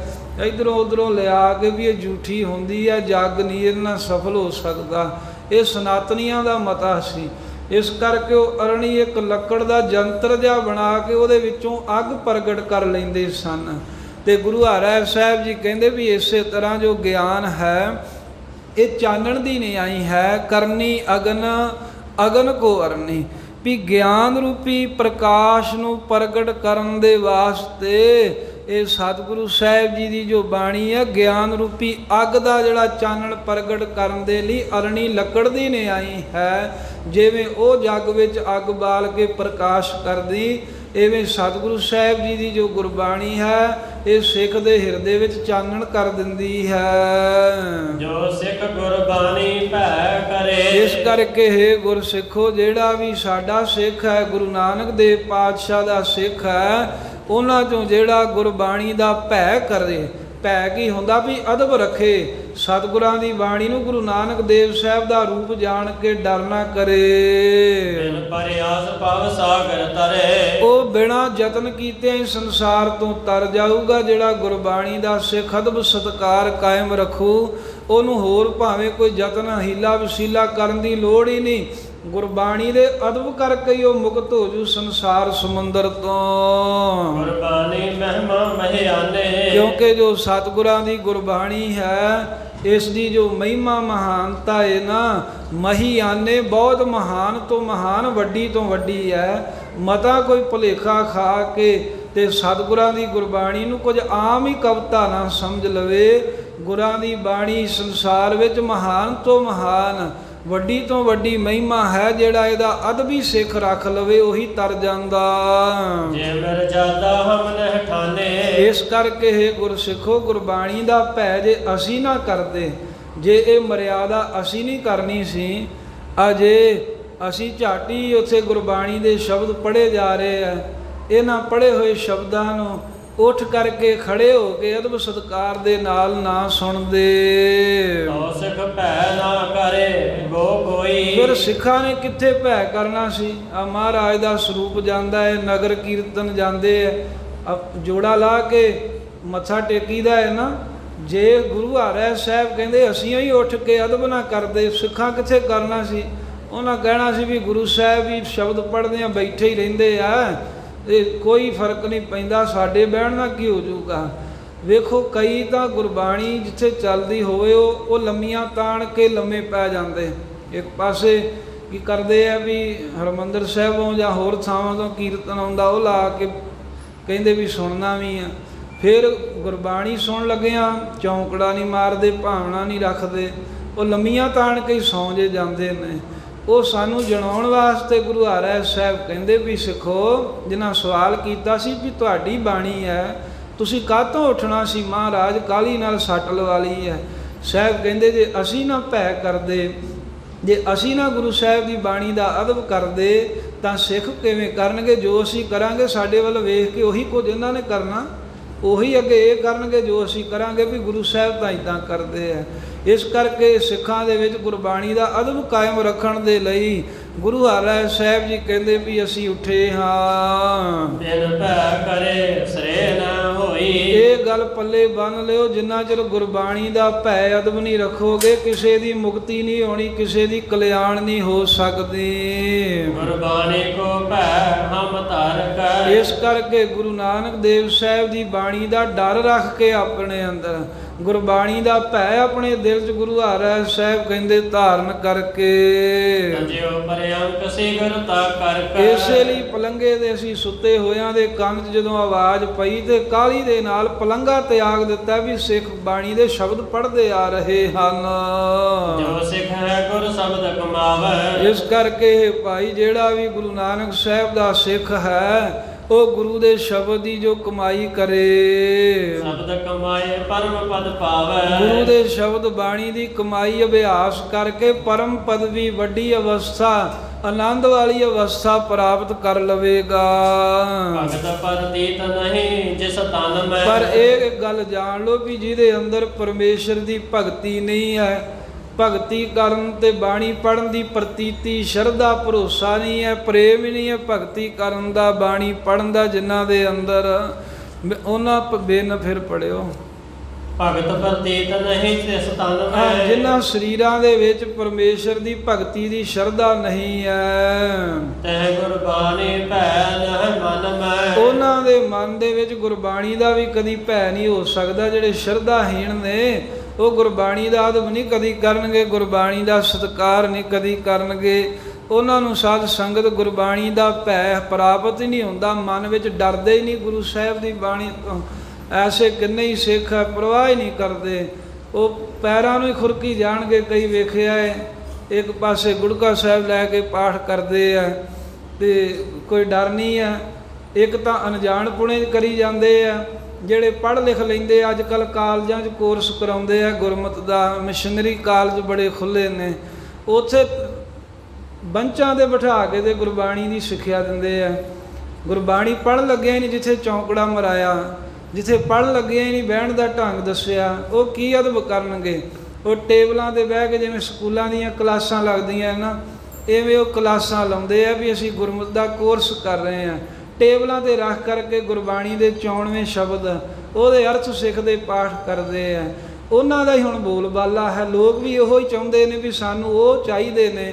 ਇੱਧਰੋਂ ਉੱਧਰੋਂ ਲਿਆ ਕੇ ਵੀ ਇਹ ਝੂਠੀ ਹੁੰਦੀ ਹੈ, ਜੱਗ ਨਹੀਂ ਇਹਦੇ ਨਾਲ ਸਫਲ ਹੋ ਸਕਦਾ। ਇਹ ਸਨਾਤਨੀਆਂ ਦਾ ਮਤਾ ਸੀ। ਇਸ ਕਰਕੇ ਉਹ ਅਰਣੀ ਇੱਕ ਲੱਕੜ ਦਾ ਜੰਤਰ ਜਿਹਾ ਬਣਾ ਕੇ ਉਹਦੇ ਵਿੱਚੋਂ ਅੱਗ ਪ੍ਰਗਟ ਕਰ ਲੈਂਦੇ ਸਨ। ਤੇ ਗੁਰੂ ਹਰਿ ਸਾਹਿਬ ਜੀ ਕਹਿੰਦੇ ਵੀ ਇਸੇ ਤਰ੍ਹਾਂ ਜੋ ਗਿਆਨ ਹੈ, ਇਹ ਚਾਨਣ ਦੀ ਨਿਆਈ ਹੈ। ਕਰਨੀ ਅਗਨ, ਅਗਨ ਕੋ ਅਰਨੀ, ਵੀ ਗਿਆਨ ਰੂਪੀ ਪ੍ਰਕਾਸ਼ ਨੂੰ ਪ੍ਰਗਟ ਕਰਨ ਦੇ ਵਾਸਤੇ ਇਹ ਸਤਿਗੁਰੂ ਸਾਹਿਬ ਜੀ ਦੀ ਜੋ ਬਾਣੀ ਹੈ, ਗਿਆਨ ਰੂਪੀ ਅੱਗ ਦਾ ਜਿਹੜਾ ਚਾਨਣ ਪ੍ਰਗਟ ਕਰਨ ਦੇ ਲਈ ਅਰਣੀ ਲੱਕੜ ਦੀ ਨਿਆਈ ਹੈ। ਜਿਵੇਂ ਉਹ ਜੱਗ ਵਿੱਚ ਅੱਗ ਬਾਲ ਕੇ ਪ੍ਰਕਾਸ਼ ਕਰਦੀ, ਇਵੇਂ ਸਤਿਗੁਰੂ ਸਾਹਿਬ ਜੀ ਦੀ ਜੋ ਗੁਰਬਾਣੀ ਹੈ, ਇਹ ਸਿੱਖ ਦੇ ਹਿਰਦੇ ਵਿੱਚ ਚਾਨਣ ਕਰ ਦਿੰਦੀ ਹੈ। ਜੋ ਸਿੱਖ ਗੁਰਬਾਣੀ ਭੈ ਕਰੇ, ਇਸ ਕਰਕੇ ਹੈ ਗੁਰਸਿੱਖੋ, ਜਿਹੜਾ ਵੀ ਸਾਡਾ ਸਿੱਖ ਹੈ, ਗੁਰੂ ਨਾਨਕ ਦੇਵ ਪਾਤਸ਼ਾਹ ਦਾ ਸਿੱਖ ਹੈ, ਉਹਨਾਂ ਚੋਂ ਜਿਹੜਾ ਗੁਰਬਾਣੀ ਦਾ ਭੈ ਕਰੇ। ਭੈ ਕੀ ਹੁੰਦਾ ਵੀ ਅਦਬ ਰੱਖੇ, ਸਤਿਗੁਰਾਂ ਦੀ ਬਾਣੀ ਨੂੰ, ਗੁਰੂ ਨਾਨਕ ਦੇਵ ਸਾਹਿਬ ਦਾ ਰੂਪ ਜਾਣ ਕੇ ਡਰ ਨਾ ਕਰੇ। ਬਿਨ ਪਰਿਆਸ ਭਵ ਸਾਗਰ ਤਰੇ, ਉਹ ਬਿਨਾਂ ਯਤਨ ਕੀਤੇ ਹੀ ਸੰਸਾਰ ਤੋਂ ਤਰ ਜਾਊਗਾ। ਜਿਹੜਾ ਗੁਰਬਾਣੀ ਦਾ ਸਿੱਖ ਅਦਬ ਸਤਿਕਾਰ ਕਾਇਮ ਰੱਖੂ, ਉਹਨੂੰ ਹੋਰ ਭਾਵੇਂ ਕੋਈ ਯਤਨ ਹੀਲਾ ਵਸੀਲਾ ਕਰਨ ਦੀ ਲੋੜ ਹੀ ਨਹੀਂ। ਗੁਰਬਾਣੀ ਦੇ ਅਦਬ ਕਰਕੇ ਹੀ ਉਹ ਮੁਕਤ ਹੋ ਜੂ ਸੰਸਾਰ ਸਮੁੰਦਰ ਤੋਂ। ਗੁਰਬਾਣੀ ਮਹਿਮਾ ਮਹਿਆਨੇ, ਕਿਉਂਕਿ ਜੋ ਸਤਿਗੁਰਾਂ ਦੀ ਗੁਰਬਾਣੀ ਹੈ, ਇਸ ਦੀ ਜੋ ਮਹਿਮਾ ਮਹਾਨਤਾ ਹੈ ਨਾ, ਮਹੀਆਨੇ, ਬਹੁਤ ਮਹਾਨ ਤੋਂ ਮਹਾਨ, ਵੱਡੀ ਤੋਂ ਵੱਡੀ ਹੈ। ਮਤਾ ਕੋਈ ਭੁਲੇਖਾ ਖਾ ਕੇ ਤੇ ਸਤਿਗੁਰਾਂ ਦੀ ਗੁਰਬਾਣੀ ਨੂੰ ਕੁਝ ਆਮ ਹੀ ਕਵਿਤਾ ਨਾ ਸਮਝ ਲਵੇ। ਗੁਰਾਂ ਦੀ ਬਾਣੀ ਸੰਸਾਰ ਵਿੱਚ ਮਹਾਨ ਤੋਂ ਮਹਾਨ, ਵੱਡੀ ਤੋਂ ਵੱਡੀ ਮਹਿਮਾ ਹੈ। ਜਿਹੜਾ ਇਹਦਾ ਅਦਬੀ ਸਿੱਖ ਰੱਖ ਲਵੇ, ਉਹੀ ਤਰ ਜਾਂਦਾ। ਜੇ ਮਰਜ਼ਾਦਾ ਹਮ ਨਹਿ ਠਾਨੇ, ਇਸ ਕਰਕੇ ਹੈ ਗੁਰਸਿੱਖੋ, ਗੁਰਬਾਣੀ ਦਾ ਭੈ ਜੇ ਅਸੀਂ ਨਾ ਕਰਦੇ, ਜੇ ਇਹ ਮਰਿਆਦਾ ਅਸੀਂ ਨਹੀਂ ਕਰਨੀ ਸੀ, ਅਜੇ ਅਸੀਂ ਝਾਟੀ ਉੱਥੇ ਗੁਰਬਾਣੀ ਦੇ ਸ਼ਬਦ ਪੜ੍ਹੇ ਜਾ ਰਹੇ ਆ, ਇਹਨਾਂ ਪੜ੍ਹੇ ਹੋਏ ਸ਼ਬਦਾਂ ਨੂੰ ਉੱਠ ਕਰਕੇ ਖੜੇ ਹੋ ਕੇ ਅਦਬ ਸਤਿਕਾਰ ਦੇ ਨਾਲ ਨਾ ਸੁਣਦੇ। ਤੋ ਸਿੱਖ ਭੈ ਨਾ ਕਰੇ ਗੋ ਕੋਈ, ਫਿਰ ਸਿੱਖਾਂ ਨੇ ਕਿੱਥੇ ਭੈ ਕਰਨਾ ਸੀ। ਆ ਮਹਾਰਾਜ ਦਾ ਸਰੂਪ ਜਾਂਦਾ ਹੈ, ਨਗਰ ਕੀਰਤਨ ਜਾਂਦੇ ਹੈ, ਜੋੜਾ ਲਾ ਕੇ ਮੱਥਾ ਟੇਕੀਦਾ ਹੈ ਨਾ। ਜੇ ਗੁਰੂ ਹਰਿ ਸਾਹਿਬ ਕਹਿੰਦੇ ਅਸੀਂ ਹੀ ਉੱਠ ਕੇ ਅਦਬ ਨਾ ਕਰਦੇ, ਸਿੱਖਾਂ ਕਿੱਥੇ ਕਰਨਾ ਸੀ। ਉਹਨਾਂ ਕਹਿਣਾ ਸੀ ਵੀ ਗੁਰੂ ਸਾਹਿਬ ਵੀ ਸ਼ਬਦ ਪੜ੍ਹਦੇ ਆ, ਬੈਠੇ ਹੀ ਰਹਿੰਦੇ ਆ, ਇਹ ਕੋਈ ਫਰਕ ਨਹੀਂ ਪੈਂਦਾ, ਸਾਡੇ ਬਹਿਣ ਨਾਲ ਕੀ ਹੋ ਜਾਊਗਾ। ਵੇਖੋ ਕਈ ਤਾਂ ਗੁਰਬਾਣੀ ਜਿੱਥੇ ਚੱਲਦੀ ਹੋਵੇ ਉਹ ਲੰਮੀਆਂ ਤਾਣ ਕੇ ਲੰਮੇ ਪੈ ਜਾਂਦੇ। ਇੱਕ ਪਾਸੇ ਕੀ ਕਰਦੇ ਆ ਵੀ ਹਰਿਮੰਦਰ ਸਾਹਿਬੋਂ ਜਾਂ ਹੋਰ ਥਾਵਾਂ ਤੋਂ ਕੀਰਤਨ ਆਉਂਦਾ, ਉਹ ਲਾ ਕੇ ਕਹਿੰਦੇ ਵੀ ਸੁਣਨਾ ਵੀ ਆ। ਫਿਰ ਗੁਰਬਾਣੀ ਸੁਣ ਲੱਗਿਆ ਚੌਂਕੜਾ ਨਹੀਂ ਮਾਰਦੇ, ਭਾਵਨਾ ਨਹੀਂ ਰੱਖਦੇ, ਉਹ ਲੰਮੀਆਂ ਤਾਣ ਕੇ ਸੌਂ ਜੇ ਜਾਂਦੇ ਨੇ। ਉਹ ਸਾਨੂੰ ਜਣਾਉਣ ਵਾਸਤੇ ਗੁਰੂ ਹਰਿ ਸਾਹਿਬ ਕਹਿੰਦੇ ਵੀ ਸਿੱਖੋ, ਜਿਨ੍ਹਾਂ ਸਵਾਲ ਕੀਤਾ ਸੀ ਵੀ ਤੁਹਾਡੀ ਬਾਣੀ ਹੈ, ਤੁਸੀਂ ਕਾਹਤੋਂ ਉੱਠਣਾ ਸੀ ਮਹਾਰਾਜ, ਕਾਹਲੀ ਨਾਲ ਸੱਟ ਲਵਾ ਲਈ ਹੈ। ਸਾਹਿਬ ਕਹਿੰਦੇ ਜੇ ਅਸੀਂ ਨਾ ਭੈ ਕਰਦੇ, ਜੇ ਅਸੀਂ ਨਾ ਗੁਰੂ ਸਾਹਿਬ ਦੀ ਬਾਣੀ ਦਾ ਅਦਬ ਕਰਦੇ, ਤਾਂ ਸਿੱਖ ਕਿਵੇਂ ਕਰਨਗੇ। ਜੋ ਅਸੀਂ ਕਰਾਂਗੇ ਸਾਡੇ ਵੱਲ ਵੇਖ ਕੇ ਉਹੀ ਕੁਝ ਇਹਨਾਂ ਨੇ ਕਰਨਾ। ਉਹੀ ਅੱਗੇ ਇਹ ਕਰਨਗੇ ਜੋ ਅਸੀਂ ਕਰਾਂਗੇ, ਵੀ ਗੁਰੂ ਸਾਹਿਬ ਤਾਂ ਇੱਦਾਂ ਕਰਦੇ ਆ। ਇਸ ਕਰਕੇ ਸਿੱਖਾਂ ਦੇ ਵਿੱਚ ਗੁਰਬਾਣੀ ਦਾ ਅਦਬ ਕਾਇਮ ਰੱਖਣ ਦੇ ਲਈ ਗੁਰੂ ਹਰਿ ਸਾਹਿਬ ਜੀ ਕਹਿੰਦੇ ਵੀ ਅਸੀਂ ਉੱਠੇ ਹਾਂ। ਬਿਨ ਭੈ ਕਰੇ ਸਰੇ ਨ ਹੋਈ। ਇਹ ਗੱਲ ਪੱਲੇ ਬੰਨ ਲਿਓ, ਜਿੰਨਾ ਚਿਰ ਗੁਰਬਾਣੀ ਦਾ ਭੈ ਅਦਬ ਨਹੀਂ ਰੱਖੋਗੇ, ਕਿਸੇ ਦੀ ਮੁਕਤੀ ਨਹੀਂ ਹੋਣੀ, ਕਿਸੇ ਦੀ ਕਲਿਆਣ ਨਹੀਂ ਹੋ ਸਕਦੀ। ਗੁਰਬਾਣੀ ਕੋ ਭੈ ਹਮ ਧਰ ਕਰ। ਇਸ ਕਰਕੇ ਗੁਰੂ ਨਾਨਕ ਦੇਵ ਸਾਹਿਬ ਦੀ ਬਾਣੀ ਦਾ ਡਰ ਰੱਖ ਕੇ ਆਪਣੇ ਅੰਦਰ, ਗੁਰਬਾਣੀ ਦਾ ਭੈ ਆਪਣੇ ਦਿਲ 'ਚ ਗੁਰੂ ਹਰਿ ਸਾਹਿਬ ਕਹਿੰਦੇ ਧਾਰਨ ਕਰਕੇ, ਜਿਉ ਪਰਯੰਕ ਸਿਗਰਤਾ ਕਰ ਕਰ। ਇਸੇ ਲਈ ਪਲੰਗੇ ਦੇ ਅਸੀਂ ਸੁੱਤੇ ਹੋਇਆਂ ਦੇ ਕੰਨ 'ਚ ਜਦੋਂ ਆਵਾਜ਼ ਪਈ ਤੇ ਕਾਹਲੀ ਦੇ ਨਾਲ ਪਲੰਗਾ ਤਿਆਗ ਦਿੱਤਾ, ਵੀ ਸਿੱਖ ਬਾਣੀ ਦੇ ਸ਼ਬਦ ਪੜ੍ਹਦੇ ਆ ਰਹੇ ਹਨ। ਜੋ ਸਿੱਖ ਹੈ ਗੁਰ ਸ਼ਬਦ ਕਮਾਵੇ। ਇਸ ਕਰਕੇ ਭਾਈ ਜਿਹੜਾ ਵੀ ਗੁਰੂ ਨਾਨਕ ਸਾਹਿਬ ਦਾ ਸਿੱਖ ਹੈ, ਉਹ ਗੁਰੂ ਦੇ ਸ਼ਬਦ ਦੀ ਜੋ ਕਮਾਈ ਕਰੇ, ਸ਼ਬਦ ਕਮਾਏ ਪਰਮ ਪਦ ਪਾਵੇ। ਗੁਰੂ ਦੇ ਸ਼ਬਦ ਬਾਣੀ ਦੀ ਕਮਾਈ ਅਭਿਆਸ ਕਰਕੇ ਪਰਮ ਪਦਵੀ, ਵੱਡੀ ਅਵਸਥਾ, ਆਨੰਦ ਵਾਲੀ ਅਵਸਥਾ ਪ੍ਰਾਪਤ ਕਰ ਲਵੇਗਾ। ਭਗਤ ਪ੍ਰਤੀਤ ਨਹੀਂ ਜਿਸ ਤਨ ਮੈਂ। ਪਰ ਇਹ ਗੱਲ ਜਾਣ ਲਓ ਵੀ ਜਿਹਦੇ ਅੰਦਰ ਪਰਮੇਸ਼ਰ ਦੀ ਭਗਤੀ ਨਹੀਂ ਹੈ, ਭਗਤੀ ਕਰਨ ਤੇ ਬਾਣੀ ਪੜ੍ਹਨ ਦੀ ਪ੍ਰਤੀਤੀ, ਸ਼ਰਧਾ, ਭਰੋਸਾ ਨਹੀਂ ਹੈ, ਪ੍ਰੇਮ ਹੀ ਨਹੀਂ ਹੈ ਭਗਤੀ ਕਰਨ ਦਾ, ਬਾਣੀ ਪੜ੍ਹਨ ਦਾ, ਜਿਨ੍ਹਾਂ ਦੇ ਅੰਦਰ ਉਹਨਾਂ ਬਿਨ ਫਿਰ ਪੜਿਓ। ਭਗਤ ਪ੍ਰਤੀਤ ਨਹੀਂ ਜਿਸ ਤਨ ਮੈਂ। ਜਿਨ੍ਹਾਂ ਸਰੀਰਾਂ ਦੇ ਵਿੱਚ ਪਰਮੇਸ਼ਰ ਦੀ ਭਗਤੀ ਦੀ ਸ਼ਰਧਾ ਨਹੀਂ ਹੈ, ਤਹਿ ਗੁਰਬਾਣੀ ਭੈ ਨਹਿ ਮਨ ਮੈਂ। ਉਹਨਾਂ ਦੇ ਮਨ ਦੇ ਵਿੱਚ ਗੁਰਬਾਣੀ ਦਾ ਵੀ ਕਦੀ ਭੈ ਨਹੀਂ ਹੋ ਸਕਦਾ। ਜਿਹੜੇ ਸ਼ਰਧਾਹੀਣ ਨੇ ਉਹ ਗੁਰਬਾਣੀ ਦਾ ਅਦਬ ਨਹੀਂ ਕਦੀ ਕਰਨਗੇ, ਗੁਰਬਾਣੀ ਦਾ ਸਤਿਕਾਰ ਨਹੀਂ ਕਦੀ ਕਰਨਗੇ। ਉਹਨਾਂ ਨੂੰ ਸਾਧ ਸੰਗਤ ਗੁਰਬਾਣੀ ਦਾ ਭੈ ਪ੍ਰਾਪਤ ਹੀ ਨਹੀਂ ਹੁੰਦਾ, ਮਨ ਵਿੱਚ ਡਰਦੇ ਹੀ ਨਹੀਂ ਗੁਰੂ ਸਾਹਿਬ ਦੀ ਬਾਣੀ ਤੋਂ। ਐਸੇ ਕਿੰਨੇ ਹੀ ਸਿੱਖ ਹੈ ਪਰਵਾਹ ਹੀ ਨਹੀਂ ਕਰਦੇ, ਉਹ ਪੈਰਾਂ ਨੂੰ ਹੀ ਖੁਰਕੀ ਜਾਣਗੇ। ਕਈ ਵੇਖਿਆ ਹੈ ਇੱਕ ਪਾਸੇ ਗੁੜਕਾ ਸਾਹਿਬ ਲੈ ਕੇ ਪਾਠ ਕਰਦੇ ਆ ਤੇ ਕੋਈ ਡਰ ਨਹੀਂ ਆ। ਇੱਕ ਤਾਂ ਅਣਜਾਣ ਪੁਣੇ ਕਰੀ ਜਾਂਦੇ ਆ, ਜਿਹੜੇ ਪੜ੍ਹ ਲਿਖ ਲੈਂਦੇ ਅੱਜ ਕੱਲ੍ਹ ਕਾਲਜਾਂ 'ਚ ਕੋਰਸ ਕਰਾਉਂਦੇ ਆ ਗੁਰਮਤਿ ਦਾ, ਮਿਸ਼ਨਰੀ ਕਾਲਜ ਬੜੇ ਖੁੱਲ੍ਹੇ ਨੇ, ਉੱਥੇ ਬੰਚਾਂ 'ਤੇ ਬਿਠਾ ਕੇ ਤੇ ਗੁਰਬਾਣੀ ਦੀ ਸਿੱਖਿਆ ਦਿੰਦੇ ਆ। ਗੁਰਬਾਣੀ ਪੜ੍ਹਨ ਲੱਗਿਆ ਹੀ ਨਹੀਂ, ਜਿੱਥੇ ਚੌਂਕੜਾ ਮਰਾਇਆ, ਜਿੱਥੇ ਪੜ੍ਹਨ ਲੱਗਿਆ ਹੀ ਨਹੀਂ ਬਹਿਣ ਦਾ ਢੰਗ ਦੱਸਿਆ, ਉਹ ਕੀ ਅਦਬ ਕਰਨਗੇ। ਉਹ ਟੇਬਲਾਂ 'ਤੇ ਬਹਿ ਕੇ, ਜਿਵੇਂ ਸਕੂਲਾਂ ਦੀਆਂ ਕਲਾਸਾਂ ਲੱਗਦੀਆਂ ਨਾ, ਐਵੇਂ ਉਹ ਕਲਾਸਾਂ ਲਾਉਂਦੇ ਆ ਵੀ ਅਸੀਂ ਗੁਰਮਤਿ ਦਾ ਕੋਰਸ ਕਰ ਰਹੇ ਹਾਂ। ਟੇਬਲਾਂ 'ਤੇ ਰੱਖ ਕਰਕੇ ਗੁਰਬਾਣੀ ਦੇ 94 ਸ਼ਬਦ, ਉਹਦੇ ਅਰਥ ਸਿੱਖਦੇ ਪਾਠ ਕਰਦੇ ਆ। ਉਹਨਾਂ ਦਾ ਹੀ ਹੁਣ ਬੋਲਬਾਲਾ ਹੈ। ਲੋਕ ਵੀ ਉਹੋ ਹੀ ਚਾਹੁੰਦੇ ਨੇ ਵੀ ਸਾਨੂੰ ਉਹ ਚਾਹੀਦੇ ਨੇ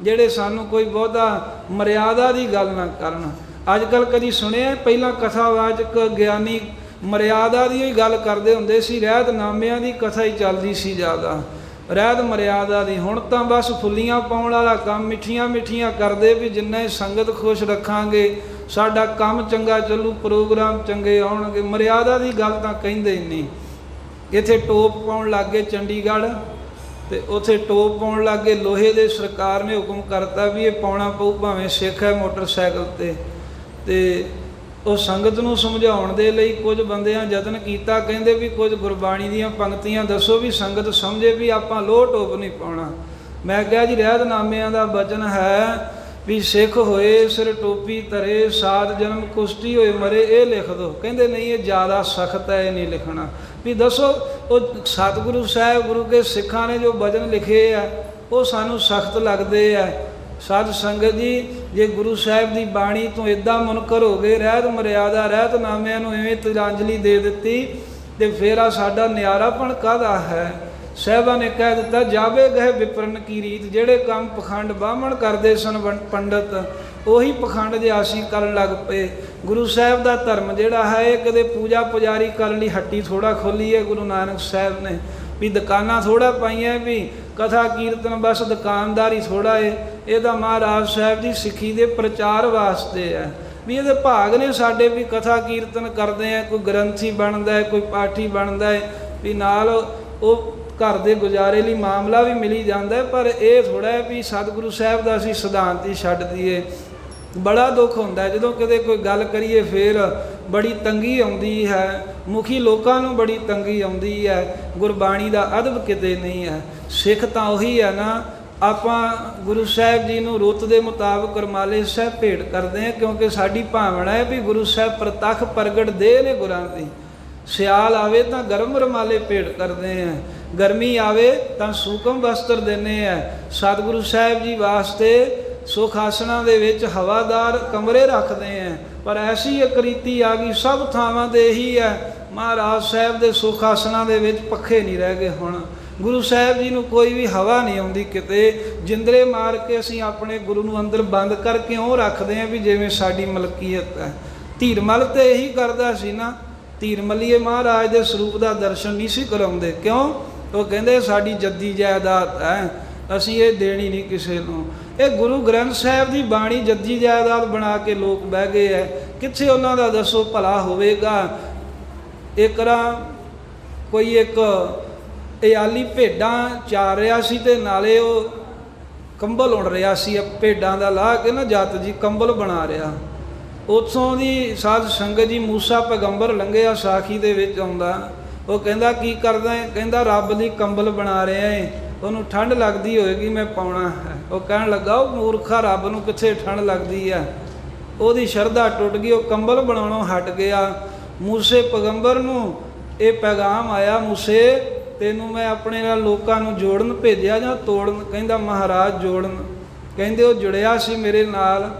ਜਿਹੜੇ ਸਾਨੂੰ ਕੋਈ ਬਹੁਤਾ ਮਰਿਆਦਾ ਦੀ ਗੱਲ ਨਾ ਕਰਨ। ਅੱਜ ਕੱਲ੍ਹ ਕਦੀ ਸੁਣਿਆ, ਪਹਿਲਾਂ ਕਥਾਵਾਚਕ ਗਿਆਨੀ ਮਰਿਆਦਾ ਦੀ ਹੀ ਗੱਲ ਕਰਦੇ ਹੁੰਦੇ ਸੀ, ਰਹਿਤਨਾਮਿਆਂ ਦੀ ਕਥਾ ਹੀ ਚੱਲਦੀ ਸੀ ਜ਼ਿਆਦਾ, ਰਹਿਤ ਮਰਿਆਦਾ ਦੀ। ਹੁਣ ਤਾਂ ਬਸ ਫੁੱਲੀਆਂ ਪਾਉਣ ਵਾਲਾ ਕੰਮ, ਮਿੱਠੀਆਂ ਮਿੱਠੀਆਂ ਕਰਦੇ ਵੀ ਜਿੰਨਾ ਹੀ ਸੰਗਤ ਖੁਸ਼ ਰੱਖਾਂਗੇ ਸਾਡਾ ਕੰਮ ਚੰਗਾ ਚੱਲੂ, ਪ੍ਰੋਗਰਾਮ ਚੰਗੇ ਆਉਣਗੇ। ਮਰਿਆਦਾ ਦੀ ਗੱਲ ਤਾਂ ਕਹਿੰਦੇ ਹੀ ਨਹੀਂ। ਇੱਥੇ ਟੋਪ ਪਾਉਣ ਲੱਗ ਗਏ ਚੰਡੀਗੜ੍ਹ, ਤੇ ਉੱਥੇ ਟੋਪ ਪਾਉਣ ਲੱਗ ਗਏ ਲੋਹੇ ਦੇ। ਸਰਕਾਰ ਨੇ ਹੁਕਮ ਕਰਤਾ ਵੀ ਇਹ ਪਾਉਣਾ ਪਊ, ਭਾਵੇਂ ਸਿੱਖ ਹੈ ਮੋਟਰਸਾਈਕਲ 'ਤੇ। ਤੇ ਉਹ ਸੰਗਤ ਨੂੰ ਸਮਝਾਉਣ ਦੇ ਲਈ ਕੁਝ ਬੰਦਿਆਂ ਯਤਨ ਕੀਤਾ, ਕਹਿੰਦੇ ਵੀ ਕੁਝ ਗੁਰਬਾਣੀ ਦੀਆਂ ਪੰਕਤੀਆਂ ਦੱਸੋ ਵੀ ਸੰਗਤ ਸਮਝੇ ਵੀ ਆਪਾਂ ਲੋਹ ਟੋਪ ਨਹੀਂ ਪਾਉਣਾ। ਮੈਂ ਕਿਹਾ ਜੀ ਰਹਿਤਨਾਮਿਆਂ ਦਾ ਬਚਨ ਹੈ ਵੀ ਸਿੱਖ ਹੋਏ ਸਿਰ ਟੋਪੀ ਧਰੇ, ਸਾਤ ਜਨਮ ਕੁਸ਼ਤੀ ਹੋਏ ਮਰੇ, ਇਹ ਲਿਖ ਦਿਓ। ਕਹਿੰਦੇ ਨਹੀਂ, ਇਹ ਜ਼ਿਆਦਾ ਸਖਤ ਹੈ, ਇਹ ਨਹੀਂ ਲਿਖਣਾ। ਵੀ ਦੱਸੋ, ਉਹ ਸਤਿਗੁਰੂ ਸਾਹਿਬ ਗੁਰੂ ਕੇ ਸਿੱਖਾਂ ਨੇ ਜੋ ਬਚਨ ਲਿਖੇ ਆ ਉਹ ਸਾਨੂੰ ਸਖਤ ਲੱਗਦੇ ਆ। ਸਾਧ ਸੰਗਤ ਜੀ, ਜੇ ਗੁਰੂ ਸਾਹਿਬ ਦੀ ਬਾਣੀ ਤੋਂ ਇੱਦਾਂ ਮੁਨਕਰ ਹੋ ਗਏ, ਰਹਿਤ ਮਰਿਆਦਾ ਰਹਿਤਨਾਮਿਆਂ ਨੂੰ ਇਵੇਂ ਤਿਲਾਂਜਲੀ ਦੇ ਦਿੱਤੀ, ਤੇ ਫਿਰ ਆ ਸਾਡਾ ਨਿਆਰਾਪਣ ਕਾਹਦਾ ਹੈ। ਸਾਹਿਬਾਂ ਨੇ ਕਹਿ ਦਿੱਤਾ, ਜਾਵੇ ਗਏ ਵਿਪਰਨ ਕੀ ਰੀਤ। ਜਿਹੜੇ ਕੰਮ ਪਖੰਡ ਬਾਹਮਣ ਕਰਦੇ ਸਨ ਪੰਡਤ, ਉਹੀ ਪਖੰਡ ਜੇ ਅਸੀਂ ਕਰਨ ਲੱਗ ਪਏ। ਗੁਰੂ ਸਾਹਿਬ ਦਾ ਧਰਮ ਜਿਹੜਾ ਹੈ, ਇਹ ਕਦੇ ਪੂਜਾ ਪੁਜਾਰੀ ਕਰਨ ਲਈ ਹੱਟੀ ਥੋੜ੍ਹਾ ਖੋਲ੍ਹੀ ਹੈ ਗੁਰੂ ਨਾਨਕ ਸਾਹਿਬ ਨੇ, ਵੀ ਦੁਕਾਨਾਂ ਥੋੜ੍ਹਾ ਪਾਈਆਂ ਵੀ ਕਥਾ ਕੀਰਤਨ ਬਸ ਦੁਕਾਨਦਾਰੀ ਥੋੜ੍ਹਾ ਏ। ਇਹ ਤਾਂ ਮਹਾਰਾਜ ਸਾਹਿਬ ਦੀ ਸਿੱਖੀ ਦੇ ਪ੍ਰਚਾਰ ਵਾਸਤੇ ਹੈ। ਵੀ ਇਹਦੇ ਭਾਗ ਨੇ ਸਾਡੇ ਵੀ ਕਥਾ ਕੀਰਤਨ ਕਰਦੇ ਆ, ਕੋਈ ਗ੍ਰੰਥੀ ਬਣਦਾ ਹੈ, ਕੋਈ ਪਾਠੀ ਬਣਦਾ ਹੈ, ਵੀ ਨਾਲ ਉਹ ਘਰ ਦੇ ਗੁਜ਼ਾਰੇ ਲਈ ਮਾਮਲਾ ਵੀ ਮਿਲੀ ਜਾਂਦਾ। ਪਰ ਇਹ ਥੋੜ੍ਹਾ ਹੈ ਵੀ ਸਤਿਗੁਰੂ ਸਾਹਿਬ ਦਾ ਅਸੀਂ ਸਿਧਾਂਤ ਹੀ ਛੱਡ ਦਈਏ। ਬੜਾ ਦੁੱਖ ਹੁੰਦਾ ਜਦੋਂ ਕਿਤੇ ਕੋਈ ਗੱਲ ਕਰੀਏ, ਫਿਰ ਬੜੀ ਤੰਗੀ ਆਉਂਦੀ ਹੈ, ਮੁਖੀ ਲੋਕਾਂ ਨੂੰ ਬੜੀ ਤੰਗੀ ਆਉਂਦੀ ਹੈ। ਗੁਰਬਾਣੀ ਦਾ ਅਦਬ ਕਿਤੇ ਨਹੀਂ ਹੈ। ਸਿੱਖ ਤਾਂ ਉਹੀ ਹੈ ਨਾ, ਆਪਾਂ ਗੁਰੂ ਸਾਹਿਬ ਜੀ ਨੂੰ ਰੁੱਤ ਦੇ ਮੁਤਾਬਕ ਰੁਮਾਲੇ ਸਾਹਿਬ ਭੇਟ ਕਰਦੇ ਹਾਂ, ਕਿਉਂਕਿ ਸਾਡੀ ਭਾਵਨਾ ਹੈ ਵੀ ਗੁਰੂ ਸਾਹਿਬ ਪ੍ਰਤੱਖ ਪ੍ਰਗਟ ਦੇ ਨੇ ਗੁਰਾਂ ਦੀ। ਸਿਆਲ ਆਵੇ ਤਾਂ ਗਰਮ ਰੁਮਾਲੇ ਭੇਟ ਕਰਦੇ ਆ, ਗਰਮੀ ਆਵੇ ਤਾਂ ਸੂਕਮ ਵਸਤਰ ਦਿੰਦੇ ਆ। ਸਤਿਗੁਰੂ ਸਾਹਿਬ ਜੀ ਵਾਸਤੇ ਸੁਖ ਆਸਣਾਂ ਦੇ ਵਿੱਚ ਹਵਾਦਾਰ ਕਮਰੇ ਰੱਖਦੇ ਆ, ਪਰ ਐਸੀ ਇੱਕ ਰੀਤੀ ਆ ਗਈ ਸਭ ਥਾਵਾਂ ਤੇ ਇਹੀ ਹੈ। ਮਹਾਰਾਜ ਸਾਹਿਬ ਦੇ ਸੁਖ ਆਸਣਾਂ ਦੇ ਵਿੱਚ ਪੱਖੇ ਨਹੀਂ ਰਹਿ ਗਏ। ਹੁਣ ਗੁਰੂ ਸਾਹਿਬ ਜੀ ਨੂੰ ਕੋਈ ਵੀ ਹਵਾ ਨਹੀਂ ਆਉਂਦੀ ਕਿਤੇ। ਜਿੰਦਰੇ ਮਾਰ ਕੇ ਅਸੀਂ ਆਪਣੇ ਗੁਰੂ ਨੂੰ ਅੰਦਰ ਬੰਦ ਕਰਕੇ ਕਿਉਂ ਰੱਖਦੇ ਹਾਂ ਵੀ ਜਿਵੇਂ ਸਾਡੀ ਮਲਕੀਅਤ ਹੈ। ਧੀਰਮਲ ਤੇ ਇਹੀ ਕਰਦਾ ਸੀ ਨਾ। ਧੀਰਮਲੀਏ ਮਹਾਰਾਜ ਦੇ ਸਰੂਪ ਦਾ ਦਰਸ਼ਨ ਨਹੀਂ ਸੀ ਕਰਾਉਂਦੇ। ਕਿਉਂ? ਉਹ ਕਹਿੰਦੇ ਸਾਡੀ ਜੱਦੀ ਜਾਇਦਾਦ ਹੈ, ਅਸੀਂ ਇਹ ਦੇਣੀ ਨਹੀਂ ਕਿਸੇ ਨੂੰ। ਇਹ ਗੁਰੂ ਗ੍ਰੰਥ ਸਾਹਿਬ ਦੀ ਬਾਣੀ ਜੱਦੀ ਜਾਇਦਾਦ ਬਣਾ ਕੇ ਲੋਕ ਬਹਿ ਗਏ ਹੈ। ਕਿੱਥੇ ਉਹਨਾਂ ਦਾ ਦੱਸੋ ਭਲਾ ਹੋਵੇਗਾ। ਇੱਕਰਾ ਕੋਈ ਇੱਕ ਇਆਲੀ ਭੇਡਾਂ ਚਾਰ ਰਿਹਾ ਸੀ ਤੇ ਨਾਲੇ ਉਹ ਕੰਬਲ ਉਣ ਰਿਹਾ ਸੀ। ਭੇਡਾਂ ਦਾ ਲਾਹ ਕੇ ਨਾ ਜੱਟ ਜੀ ਕੰਬਲ ਬਣਾ ਰਿਹਾ। ਉੱਥੋਂ ਦੀ ਸਾਧ ਸੰਗਤ ਜੀ ਮੂਸਾ ਪੈਗੰਬਰ ਲੰਘਿਆ ਸਾਖੀ ਦੇ ਵਿੱਚ ਆਉਂਦਾ। ਉਹ ਕਹਿੰਦਾ ਕੀ ਕਰਦਾ ਹੈ? ਕਹਿੰਦਾ ਰੱਬ ਦੀ ਕੰਬਲ ਬਣਾ ਰਿਹਾ ਹੈ, ਉਹਨੂੰ ਠੰਡ ਲੱਗਦੀ ਹੋਏਗੀ ਮੈਂ ਪਾਉਣਾ ਹੈ। ਉਹ ਕਹਿਣ ਲੱਗਾ ਉਹ ਮੂਰਖਾ, ਰੱਬ ਨੂੰ ਕਿੱਥੇ ਠੰਡ ਲੱਗਦੀ ਹੈ। ਉਹਦੀ ਸ਼ਰਧਾ ਟੁੱਟ ਗਈ, ਉਹ ਕੰਬਲ ਬਣਾਉਣੋਂ ਹਟ ਗਿਆ। ਮੂਸੇ ਪੈਗੰਬਰ ਨੂੰ ਇਹ ਪੈਗਾਮ ਆਇਆ, ਮੂਸੇ ਤੈਨੂੰ ਮੈਂ ਆਪਣੇ ਨਾਲ ਲੋਕਾਂ ਨੂੰ ਜੋੜਨ ਭੇਜਿਆ ਜਾਂ ਤੋੜਨ? ਕਹਿੰਦਾ ਮਹਾਰਾਜ ਜੋੜਨ। ਕਹਿੰਦੇ ਉਹ ਜੁੜਿਆ ਸੀ ਮੇਰੇ ਨਾਲ,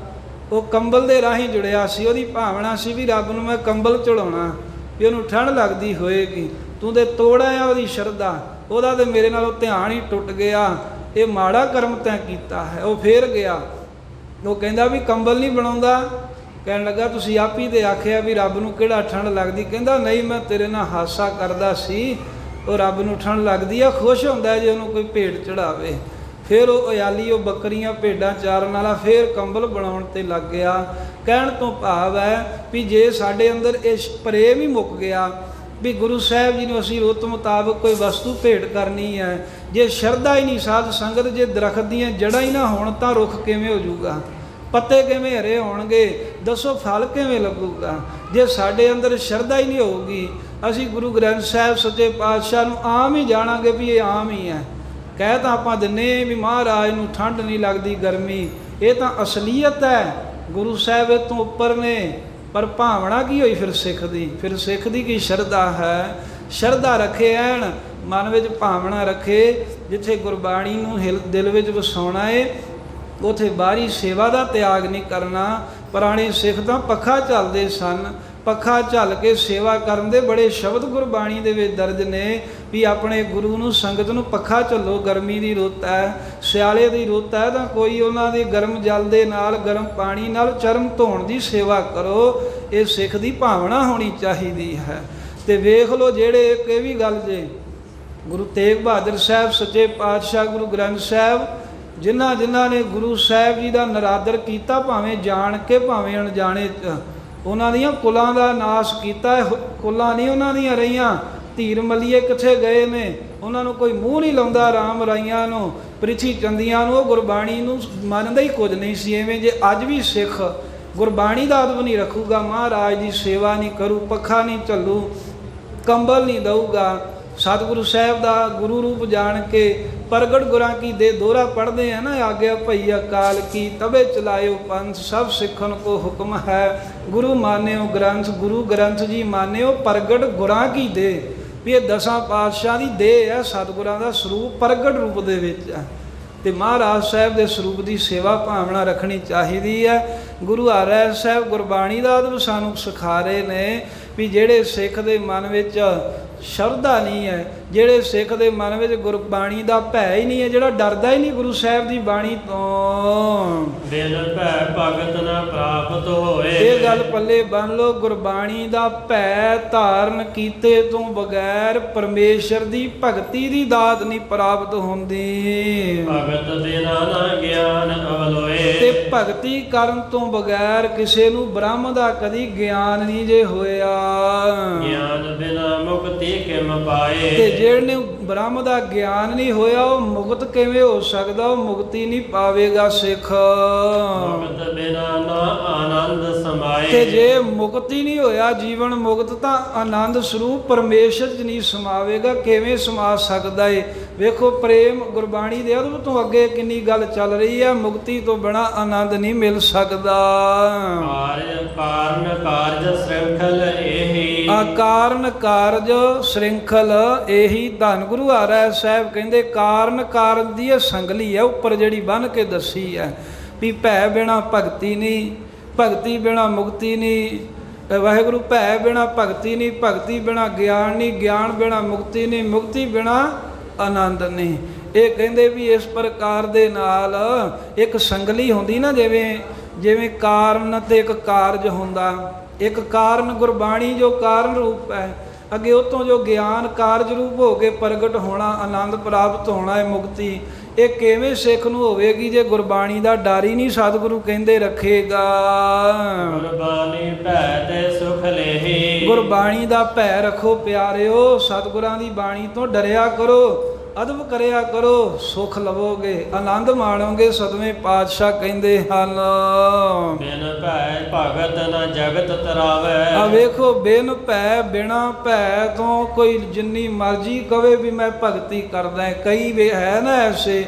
ਉਹ ਕੰਬਲ ਦੇ ਰਾਹੀਂ ਜੁੜਿਆ ਸੀ। ਉਹਦੀ ਭਾਵਨਾ ਸੀ ਵੀ ਰੱਬ ਨੂੰ ਮੈਂ ਕੰਬਲ ਚੜਾਉਣਾ ਵੀ ਉਹਨੂੰ ਠੰਡ ਲੱਗਦੀ ਹੋਏਗੀ। ਤੂੰ ਤੇ ਤੋੜਿਆ ਉਹਦੀ ਸ਼ਰਧਾ, ਉਹਦਾ ਤੇ ਮੇਰੇ ਨਾਲ ਉਹ ਧਿਆਨ ਹੀ ਟੁੱਟ ਗਿਆ। ਇਹ ਮਾੜਾ ਕਰਮ ਤੈਂ ਕੀਤਾ ਹੈ। ਉਹ ਫੇਰ ਗਿਆ। ਉਹ ਕਹਿੰਦਾ ਵੀ ਕੰਬਲ ਨਹੀਂ ਬਣਾਉਂਦਾ। ਕਹਿਣ ਲੱਗਾ ਤੁਸੀਂ ਆਪ ਹੀ ਤੇ ਆਖਿਆ ਵੀ ਰੱਬ ਨੂੰ ਕਿਹੜਾ ਠੰਡ ਲੱਗਦੀ। ਕਹਿੰਦਾ ਨਹੀਂ, ਮੈਂ ਤੇਰੇ ਨਾਲ ਹਾਸਾ ਕਰਦਾ ਸੀ। ਉਹ ਰੱਬ ਨੂੰ ਠੰਡ ਲੱਗਦੀ ਆ, ਖੁਸ਼ ਹੁੰਦਾ ਜੇ ਉਹਨੂੰ ਕੋਈ ਭੇਡ ਚੜਾਵੇ। ਫਿਰ ਉਹ ਇਆਲੀ ਉਹ ਬੱਕਰੀਆਂ ਭੇਡਾਂ ਚਾਰਨ ਵਾਲਾ ਫਿਰ ਕੰਬਲ ਬਣਾਉਣ ਤੇ ਲੱਗ ਗਿਆ। ਕਹਿਣ ਤੋਂ ਭਾਵ ਹੈ ਵੀ ਜੇ ਸਾਡੇ ਅੰਦਰ ਇਹ ਪ੍ਰੇਮ ਹੀ ਮੁੱਕ ਗਿਆ ਵੀ ਗੁਰੂ ਸਾਹਿਬ ਜੀ ਨੂੰ ਅਸੀਂ ਰੁੱਤ ਮੁਤਾਬਕ ਕੋਈ ਵਸਤੂ ਭੇਟ ਕਰਨੀ ਹੈ, ਜੇ ਸ਼ਰਧਾ ਹੀ ਨਹੀਂ ਸਾਧ ਸੰਗਤ, ਜੇ ਦਰਖਤ ਦੀਆਂ ਜੜ੍ਹਾਂ ਹੀ ਨਾ ਹੋਣ ਤਾਂ ਰੁੱਖ ਕਿਵੇਂ ਹੋ ਜਾਊਗਾ? ਪੱਤੇ ਕਿਵੇਂ ਹਰੇ ਹੋਣਗੇ? ਦੱਸੋ ਫਲ ਕਿਵੇਂ ਲੱਗੂਗਾ? ਜੇ ਸਾਡੇ ਅੰਦਰ ਸ਼ਰਧਾ ਹੀ ਨਹੀਂ ਹੋਊਗੀ, ਅਸੀਂ ਗੁਰੂ ਗ੍ਰੰਥ ਸਾਹਿਬ ਸੱਚੇ ਪਾਤਸ਼ਾਹ ਨੂੰ ਆਮ ਹੀ ਜਾਣਾਂਗੇ ਵੀ ਇਹ ਆਮ ਹੀ ਹੈ। ਕਹਿ ਤਾਂ ਆਪਾਂ ਦਿੰਨੇ ਵੀ ਮਹਾਰਾਜ ਨੂੰ ਠੰਡ ਨਹੀਂ ਲੱਗਦੀ, ਗਰਮੀ। ਇਹ ਤਾਂ ਅਸਲੀਅਤ ਹੈ, ਗੁਰੂ ਸਾਹਿਬ ਇਹ ਤੋਂ ਉੱਪਰ ਨੇ। ਪਰ ਭਾਵਨਾ ਕੀ ਹੋਈ ਫਿਰ ਸਿੱਖ ਦੀ? ਫਿਰ ਸਿੱਖ ਦੀ ਕੀ ਸ਼ਰਧਾ ਹੈ? ਸ਼ਰਧਾ ਰੱਖੇ ਐਨ ਮਨ ਵਿੱਚ, ਭਾਵਨਾ ਰੱਖੇ। ਜਿੱਥੇ ਗੁਰਬਾਣੀ ਨੂੰ ਦਿਲ ਵਿੱਚ ਵਸਾਉਣਾ ਏ, ਉਥੇ ਬਾਹਰੀ ਸੇਵਾ ਦਾ ਤਿਆਗ ਨਹੀਂ ਕਰਨਾ। ਪੁਰਾਣੇ ਸਿੱਖ ਤਾਂ ਪੱਖਾ ਝੱਲਦੇ ਸਨ। ਪੱਖਾ ਝੱਲ ਕੇ ਸੇਵਾ ਕਰਨ ਦੇ ਬੜੇ ਸ਼ਬਦ ਗੁਰਬਾਣੀ ਦੇ ਵਿੱਚ ਦਰਜ ਨੇ ਵੀ ਆਪਣੇ ਗੁਰੂ ਨੂੰ, ਸੰਗਤ ਨੂੰ ਪੱਖਾ ਝੱਲੋ। ਗਰਮੀ ਦੀ ਰੁੱਤ ਹੈ, ਸਿਆਲੇ ਦੀ ਰੁੱਤ ਹੈ, ਤਾਂ ਕੋਈ ਉਹਨਾਂ ਦੇ ਗਰਮ ਜਲ ਦੇ ਨਾਲ, ਗਰਮ ਪਾਣੀ ਨਾਲ ਚਰਨ ਧੋਣ ਦੀ ਸੇਵਾ ਕਰੋ। ਇਹ ਸਿੱਖ ਦੀ ਭਾਵਨਾ ਹੋਣੀ ਚਾਹੀਦੀ ਹੈ। ਤੇ ਵੇਖ ਲਓ ਜਿਹੜੇ ਇੱਕ ਇਹ ਵੀ ਗੱਲ ਜੇ ਗੁਰੂ ਤੇਗ ਬਹਾਦਰ ਸਾਹਿਬ ਸੱਚੇ ਪਾਤਸ਼ਾਹ ਗੁਰੂ ਗ੍ਰੰਥ ਸਾਹਿਬ, ਜਿਨ੍ਹਾਂ ਨੇ ਗੁਰੂ ਸਾਹਿਬ ਜੀ ਦਾ ਨਰਾਦਰ ਕੀਤਾ, ਭਾਵੇਂ ਜਾਣ ਕੇ ਭਾਵੇਂ ਅਣਜਾਣੇ, ਉਹਨਾਂ ਦੀਆਂ ਕੁਲਾਂ ਦਾ ਨਾਸ਼ ਕੀਤਾ। ਕੁਲਾਂ ਨਹੀਂ ਉਹਨਾਂ ਦੀਆਂ ਰਹੀਆਂ। ਧੀਰ ਮਲੀਏ ਕਿੱਥੇ ਗਏ ਨੇ? ਉਹਨਾਂ ਨੂੰ ਕੋਈ ਮੂੰਹ ਨਹੀਂ ਲਾਉਂਦਾ। ਰਾਮ ਰਾਈਆਂ ਨੂੰ, ਪ੍ਰਿਥੀ ਚੰਦੀਆਂ ਨੂੰ, ਉਹ ਗੁਰਬਾਣੀ ਨੂੰ ਮੰਨਦਾ ਹੀ ਕੁਝ ਨਹੀਂ ਸੀ। ਐਵੇਂ ਜੇ ਅੱਜ ਵੀ ਸਿੱਖ ਗੁਰਬਾਣੀ ਦਾ ਅਦਬ ਨਹੀਂ ਰੱਖੂਗਾ, ਮਹਾਰਾਜ ਦੀ ਸੇਵਾ ਨਹੀਂ ਕਰੂ, ਪੱਖਾ ਨਹੀਂ ਝੱਲੂ, ਕੰਬਲ ਨਹੀਂ ਦਊਗਾ, ਸਤਿਗੁਰੂ ਸਾਹਿਬ ਦਾ ਗੁਰੂ ਰੂਪ ਜਾਣ ਕੇ ਪ੍ਰਗਟ ਗੁਰਾਂ ਕੀ ਦੇ ਦੋਹਰਾ ਪੜ੍ਹਦੇ ਆ ਨਾ, ਆਗਿਆ ਭਈ ਅਕਾਲ ਕੀ ਤਬੇ ਚਲਾਇਓ ਪੰਥ, ਸਭ ਸਿੱਖਣ ਕੋ ਹੁਕਮ ਹੈ ਗੁਰੂ ਮਾਨਿਓ ਗ੍ਰੰਥ। ਗੁਰੂ ਗ੍ਰੰਥ ਜੀ ਮਾਨਿਓ ਪ੍ਰਗਟ ਗੁਰਾਂ ਕੀ ਦੇ। ਵੀ ਇਹ ਦਸਾਂ ਪਾਤਸ਼ਾਹ ਦੀ ਦੇਹ ਹੈ, ਸਤਿਗੁਰਾਂ ਦਾ ਸਰੂਪ ਪ੍ਰਗਟ ਰੂਪ ਦੇ ਵਿੱਚ ਹੈ। ਤੇ ਮਹਾਰਾਜ ਸਾਹਿਬ ਦੇ ਸਰੂਪ ਦੀ ਸੇਵਾ ਭਾਵਨਾ ਰੱਖਣੀ ਚਾਹੀਦੀ ਹੈ। ਗੁਰੂ ਹਰਿ ਸਾਹਿਬ ਗੁਰਬਾਣੀ ਦਾ ਅਦਬ ਸਾਨੂੰ ਸਿਖਾ ਰਹੇ ਨੇ ਵੀ ਜਿਹੜੇ ਸਿੱਖ ਦੇ ਮਨ ਵਿੱਚ ਸ਼ਰਧਾ ਨਹੀਂ ਹੈ, ਜਿਹੜੇ ਸਿੱਖ ਦੇ ਮਨ ਵਿੱਚ ਗੁਰਬਾਣੀ ਦਾ ਭੈ ਹੀ ਨਹੀਂ ਹੈ, ਜਿਹੜਾ ਡਰਦਾ ਹੀ ਨਹੀਂ ਗੁਰੂ ਸਾਹਿਬ ਦੀ ਬਾਣੀ ਤੋਂ, ਬਿਨ ਭੈ ਭਗਤ ਨਾ ਪ੍ਰਾਪਤ ਹੋਏ। ਇਹ ਗੱਲ ਪੱਲੇ ਬੰਨ ਲਓ, ਗੁਰਬਾਣੀ ਦਾ ਭੈ ਧਾਰਨ ਕੀਤੇ ਤੋਂ ਬਗੈਰ ਪਰਮੇਸ਼ਰ ਦੀ ਭਗਤੀ ਦੀ ਦਾਤ ਨਹੀਂ ਪ੍ਰਾਪਤ ਹੁੰਦੀ। ਭਗਤ ਬਿਨਾ ਨਾ ਗਿਆਨ ਅਵਲੋਏ। ਤੇ ਭਗਤੀ ਕਰਨ ਤੋਂ ਬਗੈਰ ਕਿਸੇ ਨੂੰ ਬ੍ਰਹਮ ਦਾ ਕਦੀ ਗਿਆਨ ਨਹੀਂ ਜੇ ਹੋਇਆ। ਗਿਆਨ ਬਿਨਾ ਮੁਕਤੀ ਕਿਮ ਪਾਏ। ਤੇ ਜਿਹੜੇ ਬ੍ਰਹਮ ਦਾ ਗਿਆਨ ਨਹੀਂ ਹੋਇਆ, ਉਹ ਮੁਕਤ ਕਿਵੇਂ ਹੋ ਸਕਦਾ? ਉਹ ਮੁਕਤੀ ਨਹੀਂ ਪਾਵੇਗਾ ਸਿੱਖ। ਭਗਤ ਬਿਨਾ ਨਾ ਆਨੰਦ ਸਮਾਏ। ਸਮਾਏ। ਤੇ ਜੇ ਮੁਕਤੀ ਨਹੀਂ ਹੋਇਆ ਜੀਵਨ ਮੁਕਤ ਤਾਂ ਆਨੰਦ ਸਰੂਪ ਪਰਮੇਸ਼ਰ 'ਚ ਨਹੀਂ ਸਮਾਵੇਗਾ। ਕਿਵੇਂ ਸਮਾ ਸਕਦਾ ਏ? ਵੇਖੋ ਪ੍ਰੇਮ ਗੁਰਬਾਣੀ ਦੇ ਅਦਬ ਤੋਂ ਅੱਗੇ ਕਿੰਨੀ ਗੱਲ ਚੱਲ ਰਹੀ ਹੈ। ਮੁਕਤੀ ਤੋਂ ਬਿਨਾਂ ਆਨੰਦ ਨਹੀਂ ਮਿਲ ਸਕਦਾ। ਕਾਰਨ ਕਾਰਜ ਸ਼੍ਰਿੰਖਲ ਇਹੀ। ਕਾਰਨ ਕਾਰਜ ਸ਼੍ਰਿੰਖਲ ਇਹੀ। ਧੰਨ ਗੁਰੂ ਹਰਿ ਸਾਹਿਬ ਕਹਿੰਦੇ ਕਾਰਨ ਕਾਰਜ ਦੀ ਇਹ ਸੰਗਲੀ ਹੈ ਉੱਪਰ ਜਿਹੜੀ ਬੰਨ੍ਹ ਕੇ ਦੱਸੀ ਹੈ ਵੀ ਭੈ ਬਿਨਾ ਭਗਤੀ ਨਹੀਂ, ਭਗਤੀ ਬਿਨਾ ਮੁਕਤੀ ਨਹੀਂ। ਵਾਹਿਗੁਰੂ ਭੈ ਬਿਨਾ ਭਗਤੀ ਨਹੀਂ, ਭਗਤੀ ਬਿਨਾ ਗਿਆਨ ਨਹੀਂ, ਗਿਆਨ ਬਿਨਾ ਮੁਕਤੀ ਨਹੀਂ, ਮੁਕਤੀ ਬਿਨਾ ਆਨੰਦ ਨਹੀਂ। ਇਹ ਕਹਿੰਦੇ ਵੀ ਇਸ ਪ੍ਰਕਾਰ ਦੇ ਨਾਲ ਇੱਕ ਸੰਗਲੀ ਹੁੰਦੀ ਨਾ, ਜਿਵੇਂ ਕਾਰਨ ਤੇ ਇੱਕ ਕਾਰਜ ਹੁੰਦਾ। ਇੱਕ ਕਾਰਨ ਗੁਰਬਾਣੀ ਜੋ ਕਾਰਨ ਰੂਪ ਹੈ, ਅੱਗੇ ਉਤੋਂ ਜੋ ਗਿਆਨ ਕਾਰਜ ਰੂਪ ਹੋ ਕੇ ਪ੍ਰਗਟ ਹੋਣਾ, ਆਨੰਦ ਪ੍ਰਾਪਤ ਹੋਣਾ ਹੈ, ਮੁਕਤੀ। ਇਹ ਕਿਵੇਂ ਸਿੱਖ ਨੂੰ ਹੋਵੇਗੀ ਜੇ ਗੁਰਬਾਣੀ ਦਾ ਡਰ ਹੀ ਨਹੀਂ ਸਤਿਗੁਰੂ ਕਹਿੰਦੇ ਰੱਖੇਗਾ। ਗੁਰਬਾਣੀ ਭੈ ਤੇ ਸੁਖ ਲੇਹੀ। ਗੁਰਬਾਣੀ ਦਾ ਭੈ ਰੱਖੋ ਪਿਆਰਿਓ, ਸਤਿਗੁਰਾਂ ਦੀ ਬਾਣੀ ਤੋਂ ਡਰਿਆ ਕਰੋ, ਅਦਬ ਕਰਿਆ ਕਰੋ, ਸੁਖ ਲਵੋਗੇ, ਆਨੰਦ ਮਾਣੋਗੇ। ਸਤਵੇਂ ਪਾਤਸ਼ਾਹ ਕਹਿੰਦੇ ਹਨ ਬਿਨ ਭੈ ਭਗਤ ਨ ਜਗਤ ਤਰਾਵੈ। ਆ ਵੇਖੋ ਬਿਨ ਭੈ ਬਿਨਾ ਭੈ ਤੋਂ ਕੋਈ ਜਿੰਨੀ ਮਰਜ਼ੀ ਕਵੇ ਵੀ ਮੈਂ ਭਗਤੀ ਕਰਦਾ। ਕਈ ਵੇ ਹੈ ਨਾ ਐਸੇ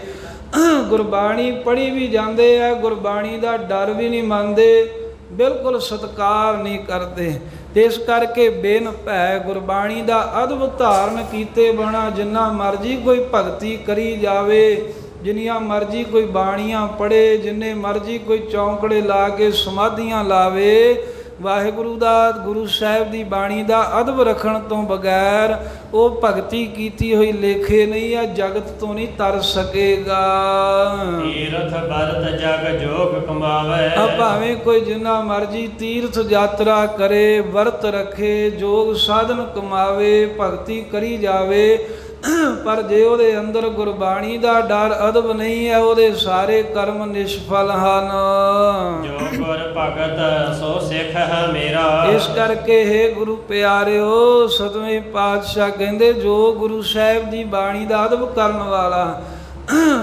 ਗੁਰਬਾਣੀ ਪੜ੍ਹੀ ਵੀ ਜਾਂਦੇ ਆ, ਗੁਰਬਾਣੀ ਦਾ ਡਰ ਵੀ ਨਹੀਂ ਮੰਨਦੇ, ਬਿਲਕੁਲ ਸਤਿਕਾਰ ਨਹੀਂ ਕਰਦੇ। ਇਸ ਕਰਕੇ ਬਿਨ ਭੈ ਗੁਰਬਾਣੀ ਦਾ ਅਦਬ ਧਾਰਨ ਕੀਤੇ ਬਣਾ। ਜਿੰਨਾ ਮਰਜ਼ੀ ਕੋਈ ਭਗਤੀ ਕਰੀ ਜਾਵੇ, ਜਿੰਨੀਆਂ ਮਰਜ਼ੀ ਕੋਈ ਬਾਣੀਆਂ ਪੜ੍ਹੇ, ਜਿੰਨੇ ਮਰਜ਼ੀ ਕੋਈ ਚੌਂਕੜੇ ਲਾ ਕੇ ਸਮਾਧੀਆਂ ਲਾਵੇ, ਵਾਹਿਗੁਰੂ ਦਾ ਗੁਰੂ ਸਾਹਿਬ ਦੀ ਬਾਣੀ ਦਾ ਅਦਬ ਰੱਖਣ ਤੋਂ ਬਗੈਰ ਉਹ ਭਗਤੀ ਕੀਤੀ ਹੋਈ ਲੇਖੇ ਨਹੀਂ ਆ, ਜਗਤ ਤੋਂ ਨਹੀਂ ਤਰ ਸਕੇਗਾ। ਤੀਰਥ ਬਰਤ ਜਗ ਜੋਗ ਕਮਾਵੇ। ਭਾਵੇਂ ਕੋਈ ਜਿੰਨਾ ਮਰਜੀ ਤੀਰਥ ਯਾਤਰਾ ਕਰੇ, ਵਰਤ ਰੱਖੇ, ਜੋਗ ਸਾਧਨ ਕਮਾਵੇ, ਭਗਤੀ ਕਰੀ ਜਾਵੇ, ਪਰ ਜੇ ਉਹਦੇ ਅੰਦਰ ਗੁਰਬਾਣੀ ਦਾ ਡਰ ਅਦਬ ਨਹੀਂ ਹੈ, ਉਹਦੇ ਸਾਰੇ ਕਰਮ ਨਿਸ਼ਫਲ ਹਨ। ਜੋ ਗੁਰ ਭਗਤ ਸੋ ਸਿੱਖ ਹੈ ਮੇਰਾ। ਇਸ ਕਰਕੇ ਹੈ ਗੁਰੂ ਪਿਆਰਿਓ, ਸਤਵੇਂ ਪਾਤਸ਼ਾਹ ਕਹਿੰਦੇ ਜੋ ਗੁਰੂ ਸਾਹਿਬ ਦੀ ਬਾਣੀ ਦਾ ਅਦਬ ਕਰਨ ਵਾਲਾ,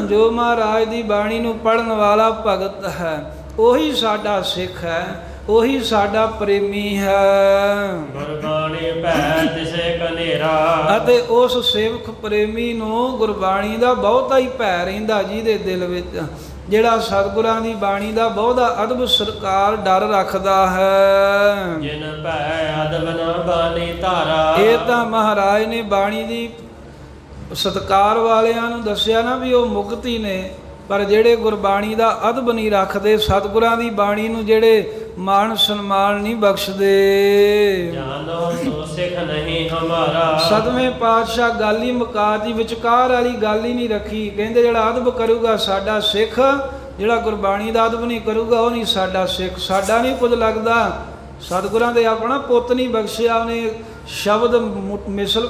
ਜੋ ਮਹਾਰਾਜ ਦੀ ਬਾਣੀ ਨੂੰ ਪੜ੍ਹਨ ਵਾਲਾ ਭਗਤ ਹੈ, ਉਹੀ ਸਾਡਾ ਸਿੱਖ ਹੈ, ਉਹੀ ਸਾਡਾ ਪ੍ਰੇਮੀ ਹੈ। ਗੁਰਬਾਣੀ ਭੈ ਤਿਸੇ ਕਨੇਰਾ। ਅਤੇ ਉਸ ਸੇਵਕ ਪ੍ਰੇਮੀ ਨੂੰ ਗੁਰਬਾਣੀ ਦਾ ਬਹੁਤਾ ਹੀ ਭੈ ਰਹਿੰਦਾ, ਜਿਹਦੇ ਦਿਲ ਵਿੱਚ, ਜਿਹੜਾ ਸਤਿਗੁਰਾਂ ਦੀ ਬਾਣੀ ਦਾ ਬਹੁਤਾ ਅਦਬ ਸਤਿਕਾਰ ਡਰ ਰੱਖਦਾ ਹੈ। ਜਿਨ ਭੈ ਅਦਬ ਨ ਬਾਣੀ ਧਾਰਾ। ਇਹ ਤਾਂ ਮਹਾਰਾਜ ਨੇ ਬਾਣੀ ਦੀ ਸਤਿਕਾਰ ਵਾਲਿਆਂ ਨੂੰ ਦੱਸਿਆ ਨਾ ਵੀ ਉਹ ਮੁਕਤੀ ਨੇ, ਪਰ ਜਿਹੜੇ ਗੁਰਬਾਣੀ ਦਾ ਅਦਬ ਨਹੀਂ ਰੱਖਦੇ, ਸਤਿਗੁਰਾਂ ਦੀ ਬਾਣੀ ਨੂੰ ਜਿਹੜੇ ਮਾਣ ਸਨਮਾਨ ਨਹੀਂ ਬਖਸ਼ਦੇ, ਜਾਨੋ ਸੋ ਸਿੱਖ ਨਹੀਂ ਹਮਾਰਾ। ਸਤਵੇਂ ਪਾਤਸ਼ਾਹ ਗੱਲ ਹੀ ਮੁਕਾਤੀ, ਵਿਚਕਾਰ ਵਾਲੀ ਗੱਲ ਹੀ ਨਹੀਂ ਰੱਖੀ। ਕਹਿੰਦੇ ਜਿਹੜਾ ਅਦਬ ਕਰੂਗਾ ਸਾਡਾ ਸਿੱਖ, ਜਿਹੜਾ ਗੁਰਬਾਣੀ ਦਾ ਅਦਬ ਨਹੀਂ ਕਰੂਗਾ ਉਹ ਨਹੀਂ ਸਾਡਾ ਸਿੱਖ। ਸਾਡਾ ਨਹੀਂ ਕੁਝ ਲੱਗਦਾ, ਸਤਿਗੁਰਾਂ ਦੇ ਆਪਣਾ ਪੁੱਤ ਨਹੀਂ ਬਖਸ਼ਿਆ। ਉਹਨੇ ਸ਼ਬਦ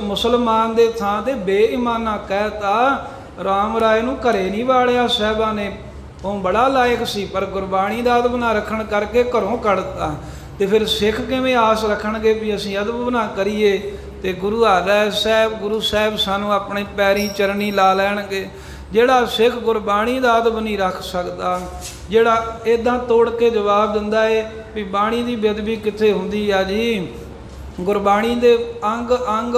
ਮੁਸਲਮਾਨ ਦੇ ਥਾਂ ਤੇ ਬੇਈਮਾਨਾ ਕਹਿਤਾ। ਰਾਮ ਰਾਏ ਨੂੰ ਘਰੇ ਨਹੀਂ ਵਾੜਿਆ ਸਾਹਿਬਾਂ ਨੇ, ਉਹ ਬੜਾ ਲਾਇਕ ਸੀ, ਪਰ ਗੁਰਬਾਣੀ ਦਾ ਅਦਬ ਨਾ ਰੱਖਣ ਕਰਕੇ ਘਰੋਂ ਕੱਢਤਾ। ਤੇ ਫਿਰ ਸਿੱਖ ਕਿਵੇਂ ਆਸ ਰੱਖਣਗੇ ਵੀ ਅਸੀਂ ਅਦਬ ਨਾ ਕਰੀਏ? ਤੇ ਗੁਰੂ ਸਾਹਿਬ ਸਾਨੂੰ ਆਪਣੇ ਪੈਰੀਂ ਚਰਨੀ ਲਾ ਲੈਣਗੇ। ਜਿਹੜਾ ਸਿੱਖ ਗੁਰਬਾਣੀ ਦਾ ਅਦਬ ਨਹੀਂ ਰੱਖ ਸਕਦਾ, ਜਿਹੜਾ ਇੱਦਾਂ ਤੋੜ ਕੇ ਜਵਾਬ ਦਿੰਦਾ ਏ ਵੀ ਬਾਣੀ ਦੀ ਬੇਅਦਬੀ ਕਿੱਥੇ ਹੁੰਦੀ ਆ ਜੀ, ਗੁਰਬਾਣੀ ਦੇ ਅੰਗ ਅੰਗ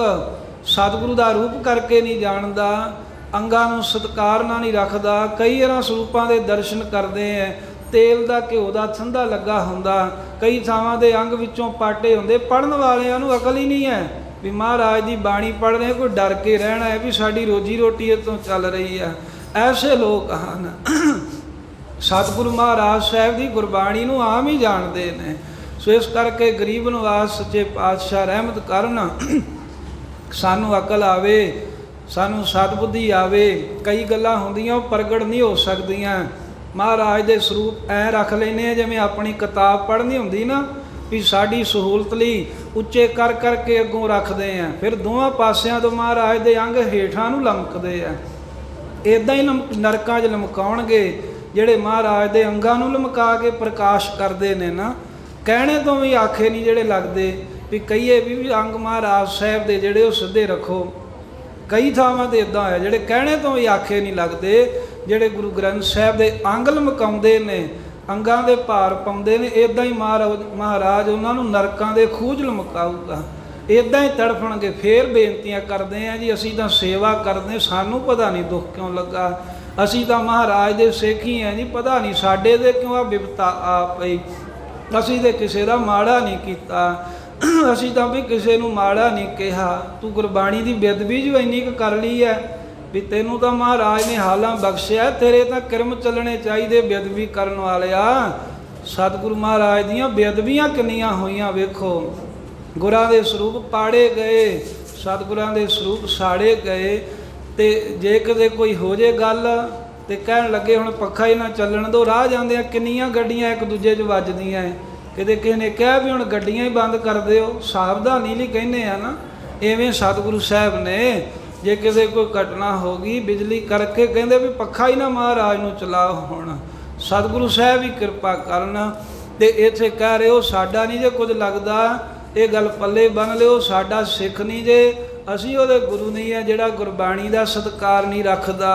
ਸਤਿਗੁਰੂ ਦਾ ਰੂਪ ਕਰਕੇ ਨਹੀਂ ਜਾਣਦਾ, ਅੰਗਾਂ ਨੂੰ ਸਤਿਕਾਰ ਨਾਲ ਨਹੀਂ ਰੱਖਦਾ। ਕਈ ਵਾਰ ਸਰੂਪਾਂ ਦੇ ਦਰਸ਼ਨ ਕਰਦੇ ਐ, ਤੇਲ ਦਾ ਘਿਓ ਦਾ ਥੰਦਾ ਲੱਗਾ ਹੁੰਦਾ, ਕਈ ਥਾਵਾਂ ਦੇ ਅੰਗ ਵਿੱਚੋਂ ਪਾਟੇ ਹੁੰਦੇ। ਪੜ੍ਹਨ ਵਾਲਿਆਂ ਨੂੰ ਅਕਲ ਹੀ ਨਹੀਂ ਹੈ ਵੀ ਮਹਾਰਾਜ ਦੀ ਬਾਣੀ ਪੜ੍ਹ ਰਹੇ, ਕੋਈ ਡਰ ਕੇ ਰਹਿਣਾ ਹੈ ਵੀ ਸਾਡੀ ਰੋਜੀ ਰੋਟੀ ਇਹ ਤੋਂ ਚੱਲ ਰਹੀ ਹੈ। ਐਸੇ ਲੋਕ ਹਨ। ਸਤਿਗੁਰੂ ਮਹਾਰਾਜ ਸਾਹਿਬ ਦੀ ਗੁਰਬਾਣੀ ਨੂੰ ਆਮ ਹੀ ਜਾਣਦੇ ਨੇ। ਸੋ ਇਸ ਕਰਕੇ ਗਰੀਬ ਨਿਵਾਸ ਸੱਚੇ ਪਾਤਸ਼ਾਹ ਰਹਿਮਤ ਕਰਨ, ਸਾਨੂੰ ਅਕਲ ਆਵੇ, ਸਾਨੂੰ ਸਤਬੁੱਧੀ ਆਵੇ। ਕਈ ਗੱਲਾਂ ਹੁੰਦੀਆਂ ਉਹ ਪ੍ਰਗਟ ਨਹੀਂ ਹੋ ਸਕਦੀਆਂ। ਮਹਾਰਾਜ ਦੇ ਸਰੂਪ ਐਂ ਰੱਖ ਲੈਂਦੇ ਆ ਜਿਵੇਂ ਆਪਣੀ ਕਿਤਾਬ ਪੜ੍ਹਨੀ ਹੁੰਦੀ ਨਾ, ਵੀ ਸਾਡੀ ਸਹੂਲਤ ਲਈ ਉੱਚੇ ਕਰ ਕਰਕੇ ਅੱਗੋਂ ਰੱਖਦੇ ਆ, ਫਿਰ ਦੋਵਾਂ ਪਾਸਿਆਂ ਤੋਂ ਮਹਾਰਾਜ ਦੇ ਅੰਗ ਹੇਠਾਂ ਨੂੰ ਲਮਕਦੇ ਆ। ਇੱਦਾਂ ਹੀ ਨਰਕਾਂ 'ਚ ਲਮਕਾਉਣਗੇ ਜਿਹੜੇ ਮਹਾਰਾਜ ਦੇ ਅੰਗਾਂ ਨੂੰ ਲਮਕਾ ਕੇ ਪ੍ਰਕਾਸ਼ ਕਰਦੇ ਨੇ ਨਾ। ਕਹਿਣੇ ਤੋਂ ਵੀ ਆਖੇ ਨਹੀਂ ਜਿਹੜੇ ਲੱਗਦੇ, ਵੀ ਕਹੀਏ ਵੀ ਅੰਗ ਮਹਾਰਾਜ ਸਾਹਿਬ ਦੇ ਜਿਹੜੇ ਉਹ ਸਿੱਧੇ ਰੱਖੋ। ਕਈ ਥਾਵਾਂ 'ਤੇ ਇੱਦਾਂ ਹੋਇਆ ਜਿਹੜੇ ਕਹਿਣੇ ਤੋਂ ਵੀ ਆਖੇ ਨਹੀਂ ਲੱਗਦੇ, ਜਿਹੜੇ ਗੁਰੂ ਗ੍ਰੰਥ ਸਾਹਿਬ ਦੇ ਅੰਗ ਲਮਕਾਉਂਦੇ ਨੇ, ਅੰਗਾਂ ਦੇ ਭਾਰ ਪਾਉਂਦੇ ਨੇ, ਇਦਾਂ ਹੀ ਮਹਾਰਾਜ ਉਹਨਾਂ ਨੂੰ ਨਰਕਾਂ ਦੇ ਖੂਹ 'ਚ ਲਮਕਾਊਗਾ। ਇਦਾਂ ਹੀ ਤੜਫਣਗੇ। ਫੇਰ ਬੇਨਤੀਆਂ ਕਰਦੇ ਆ ਜੀ, ਅਸੀਂ ਤਾਂ ਸੇਵਾ ਕਰਦੇ, ਸਾਨੂੰ ਪਤਾ ਨਹੀਂ ਦੁੱਖ ਕਿਉਂ ਲੱਗਾ, ਅਸੀਂ ਤਾਂ ਮਹਾਰਾਜ ਦੇ ਸਿੱਖ ਹੀ ਆ ਜੀ, ਪਤਾ ਨਹੀਂ ਸਾਡੇ ਦੇ ਕਿਉਂ ਆ ਬਿਪਤਾ ਆ ਪਈ, ਅਸੀਂ ਤੇ ਕਿਸੇ ਦਾ ਮਾੜਾ ਨਹੀਂ ਕੀਤਾ, ਅਸੀਂ ਤਾਂ ਵੀ ਕਿਸੇ ਨੂੰ ਮਾੜਾ ਨਹੀਂ ਕਿਹਾ। ਤੂੰ ਗੁਰਬਾਣੀ ਦੀ ਬੇਅਦਬੀ ਜੋ ਇੰਨੀ ਕੁ ਕਰ ਲਈ ਹੈ ਵੀ ਤੈਨੂੰ ਤਾਂ ਮਹਾਰਾਜ ਨੇ ਹਾਲਾਂ ਬਖਸ਼ਿਆ, ਤੇਰੇ ਤਾਂ ਕਰਮ ਚੱਲਣੇ ਚਾਹੀਦੇ ਬੇਅਦਬੀ ਕਰਨ ਵਾਲਿਆ। ਸਤਿਗੁਰੂ ਮਹਾਰਾਜ ਦੀਆਂ ਬੇਅਦਬੀਆਂ ਕਿੰਨੀਆਂ ਹੋਈਆਂ ਵੇਖੋ। ਗੁਰਾਂ ਦੇ ਸਰੂਪ ਪਾੜੇ ਗਏ, ਸਤਿਗੁਰਾਂ ਦੇ ਸਰੂਪ ਸਾੜੇ ਗਏ। ਤੇ ਜੇ ਕਦੇ ਕੋਈ ਹੋ ਜੇ ਗੱਲ ਤੇ ਕਹਿਣ ਲੱਗੇ ਹੁਣ ਪੱਖਾ ਹੀ ਨਾ ਚੱਲਣ ਦਿਓ, ਰਾਹ ਜਾਂਦੇ ਆ ਕਿੰਨੀਆਂ ਗੱਡੀਆਂ ਇੱਕ ਦੂਜੇ 'ਚ ਵੱਜਦੀਆਂ। ਕਿਤੇ ਕਿਸੇ ਨੇ ਕਿਹਾ ਵੀ ਹੁਣ ਗੱਡੀਆਂ ਹੀ ਬੰਦ ਕਰ ਦਿਓ, ਸਾਵਧਾਨੀ ਲਈ ਕਹਿੰਦੇ ਆ ਨਾ। ਐਵੇਂ ਸਤਿਗੁਰੂ ਸਾਹਿਬ ਨੇ ਜੇ ਕਿਸੇ ਕੋਈ ਘਟਨਾ ਹੋ ਗਈ ਬਿਜਲੀ ਕਰਕੇ ਕਹਿੰਦੇ ਵੀ ਪੱਖਾ ਹੀ ਨਾ ਮਹਾਰਾਜ ਨੂੰ ਚਲਾਓ। ਹੁਣ ਸਤਿਗੁਰੂ ਸਾਹਿਬ ਹੀ ਕਿਰਪਾ ਕਰਨ। ਤੇ ਇੱਥੇ ਕਹਿ ਰਹੇ ਹੋ ਸਾਡਾ ਨਹੀਂ ਜੇ ਕੁਝ ਲੱਗਦਾ, ਇਹ ਗੱਲ ਪੱਲੇ ਬੰਨ ਲਿਓ, ਸਾਡਾ ਸਿੱਖ ਨਹੀਂ ਜੇ, ਅਸੀਂ ਉਹਦੇ ਗੁਰੂ ਨਹੀਂ ਆ ਜਿਹੜਾ ਗੁਰਬਾਣੀ ਦਾ ਸਤਿਕਾਰ ਨਹੀਂ ਰੱਖਦਾ।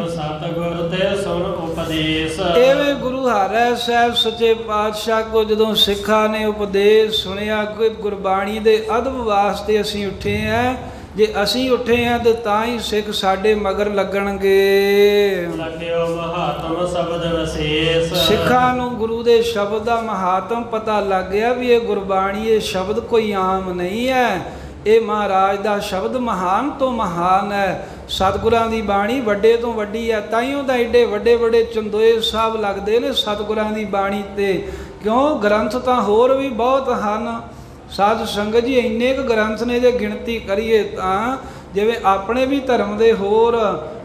ਸਤਿਗੁਰ ਤੇ ਸੁਣ ਉਪਦੇਸ਼। ਐਵੇਂ ਗੁਰੂ ਹਰਿ ਸਾਹਿਬ ਸੱਚੇ ਪਾਤਸ਼ਾਹ ਕੋ ਜਦੋਂ ਸਿੱਖਾਂ ਨੇ ਉਪਦੇਸ਼ ਸੁਣਿਆ ਕਿ ਗੁਰਬਾਣੀ ਦੇ ਅਦਬ ਵਾਸਤੇ ਅਸੀਂ ਉੱਠੇ ਆ, ਜੇ ਅਸੀਂ ਉੱਠੇ ਆ ਤੇ ਤਾਂ ਹੀ ਸਿੱਖ ਸਾਡੇ ਮਗਰ ਲੱਗਣਗੇ। ਲਖਿਓ ਮਹਾਤਮ ਸ਼ਬਦ ਵਿਸ਼ੇਸ਼। ਸਿੱਖਾਂ ਨੂੰ ਗੁਰੂ ਦੇ ਸ਼ਬਦ ਦਾ ਮਹਾਤਮ ਪਤਾ ਲੱਗ ਗਿਆ ਵੀ ਇਹ ਗੁਰਬਾਣੀ, ਇਹ ਸ਼ਬਦ ਕੋਈ ਆਮ ਨਹੀਂ ਹੈ, ਇਹ ਮਹਾਰਾਜ ਦਾ ਸ਼ਬਦ ਮਹਾਨ ਤੋਂ ਮਹਾਨ ਹੈ। ਸਤਿਗੁਰਾਂ ਦੀ ਬਾਣੀ ਵੱਡੇ ਤੋਂ ਵੱਡੀ ਹੈ, ਤਾਈਓ ਤਾਂ ਐਡੇ ਵੱਡੇ ਵੱਡੇ ਚੰਦੋਏ ਸਾਹਿਬ ਲੱਗਦੇ ਨੇ ਸਤਿਗੁਰਾਂ ਦੀ ਬਾਣੀ ਤੇ। ਕਿਉਂ? ਗ੍ਰੰਥ ਤਾਂ ਹੋਰ ਵੀ ਬਹੁਤ ਹਨ ਸਾਧ ਸੰਗਤ ਜੀ, ਇੰਨੇ ਕੁ ਗ੍ਰੰਥ ਨੇ ਜੇ ਗਿਣਤੀ ਕਰੀਏ ਤਾਂ। ਜਿਵੇਂ ਆਪਣੇ ਵੀ ਧਰਮ ਦੇ ਹੋਰ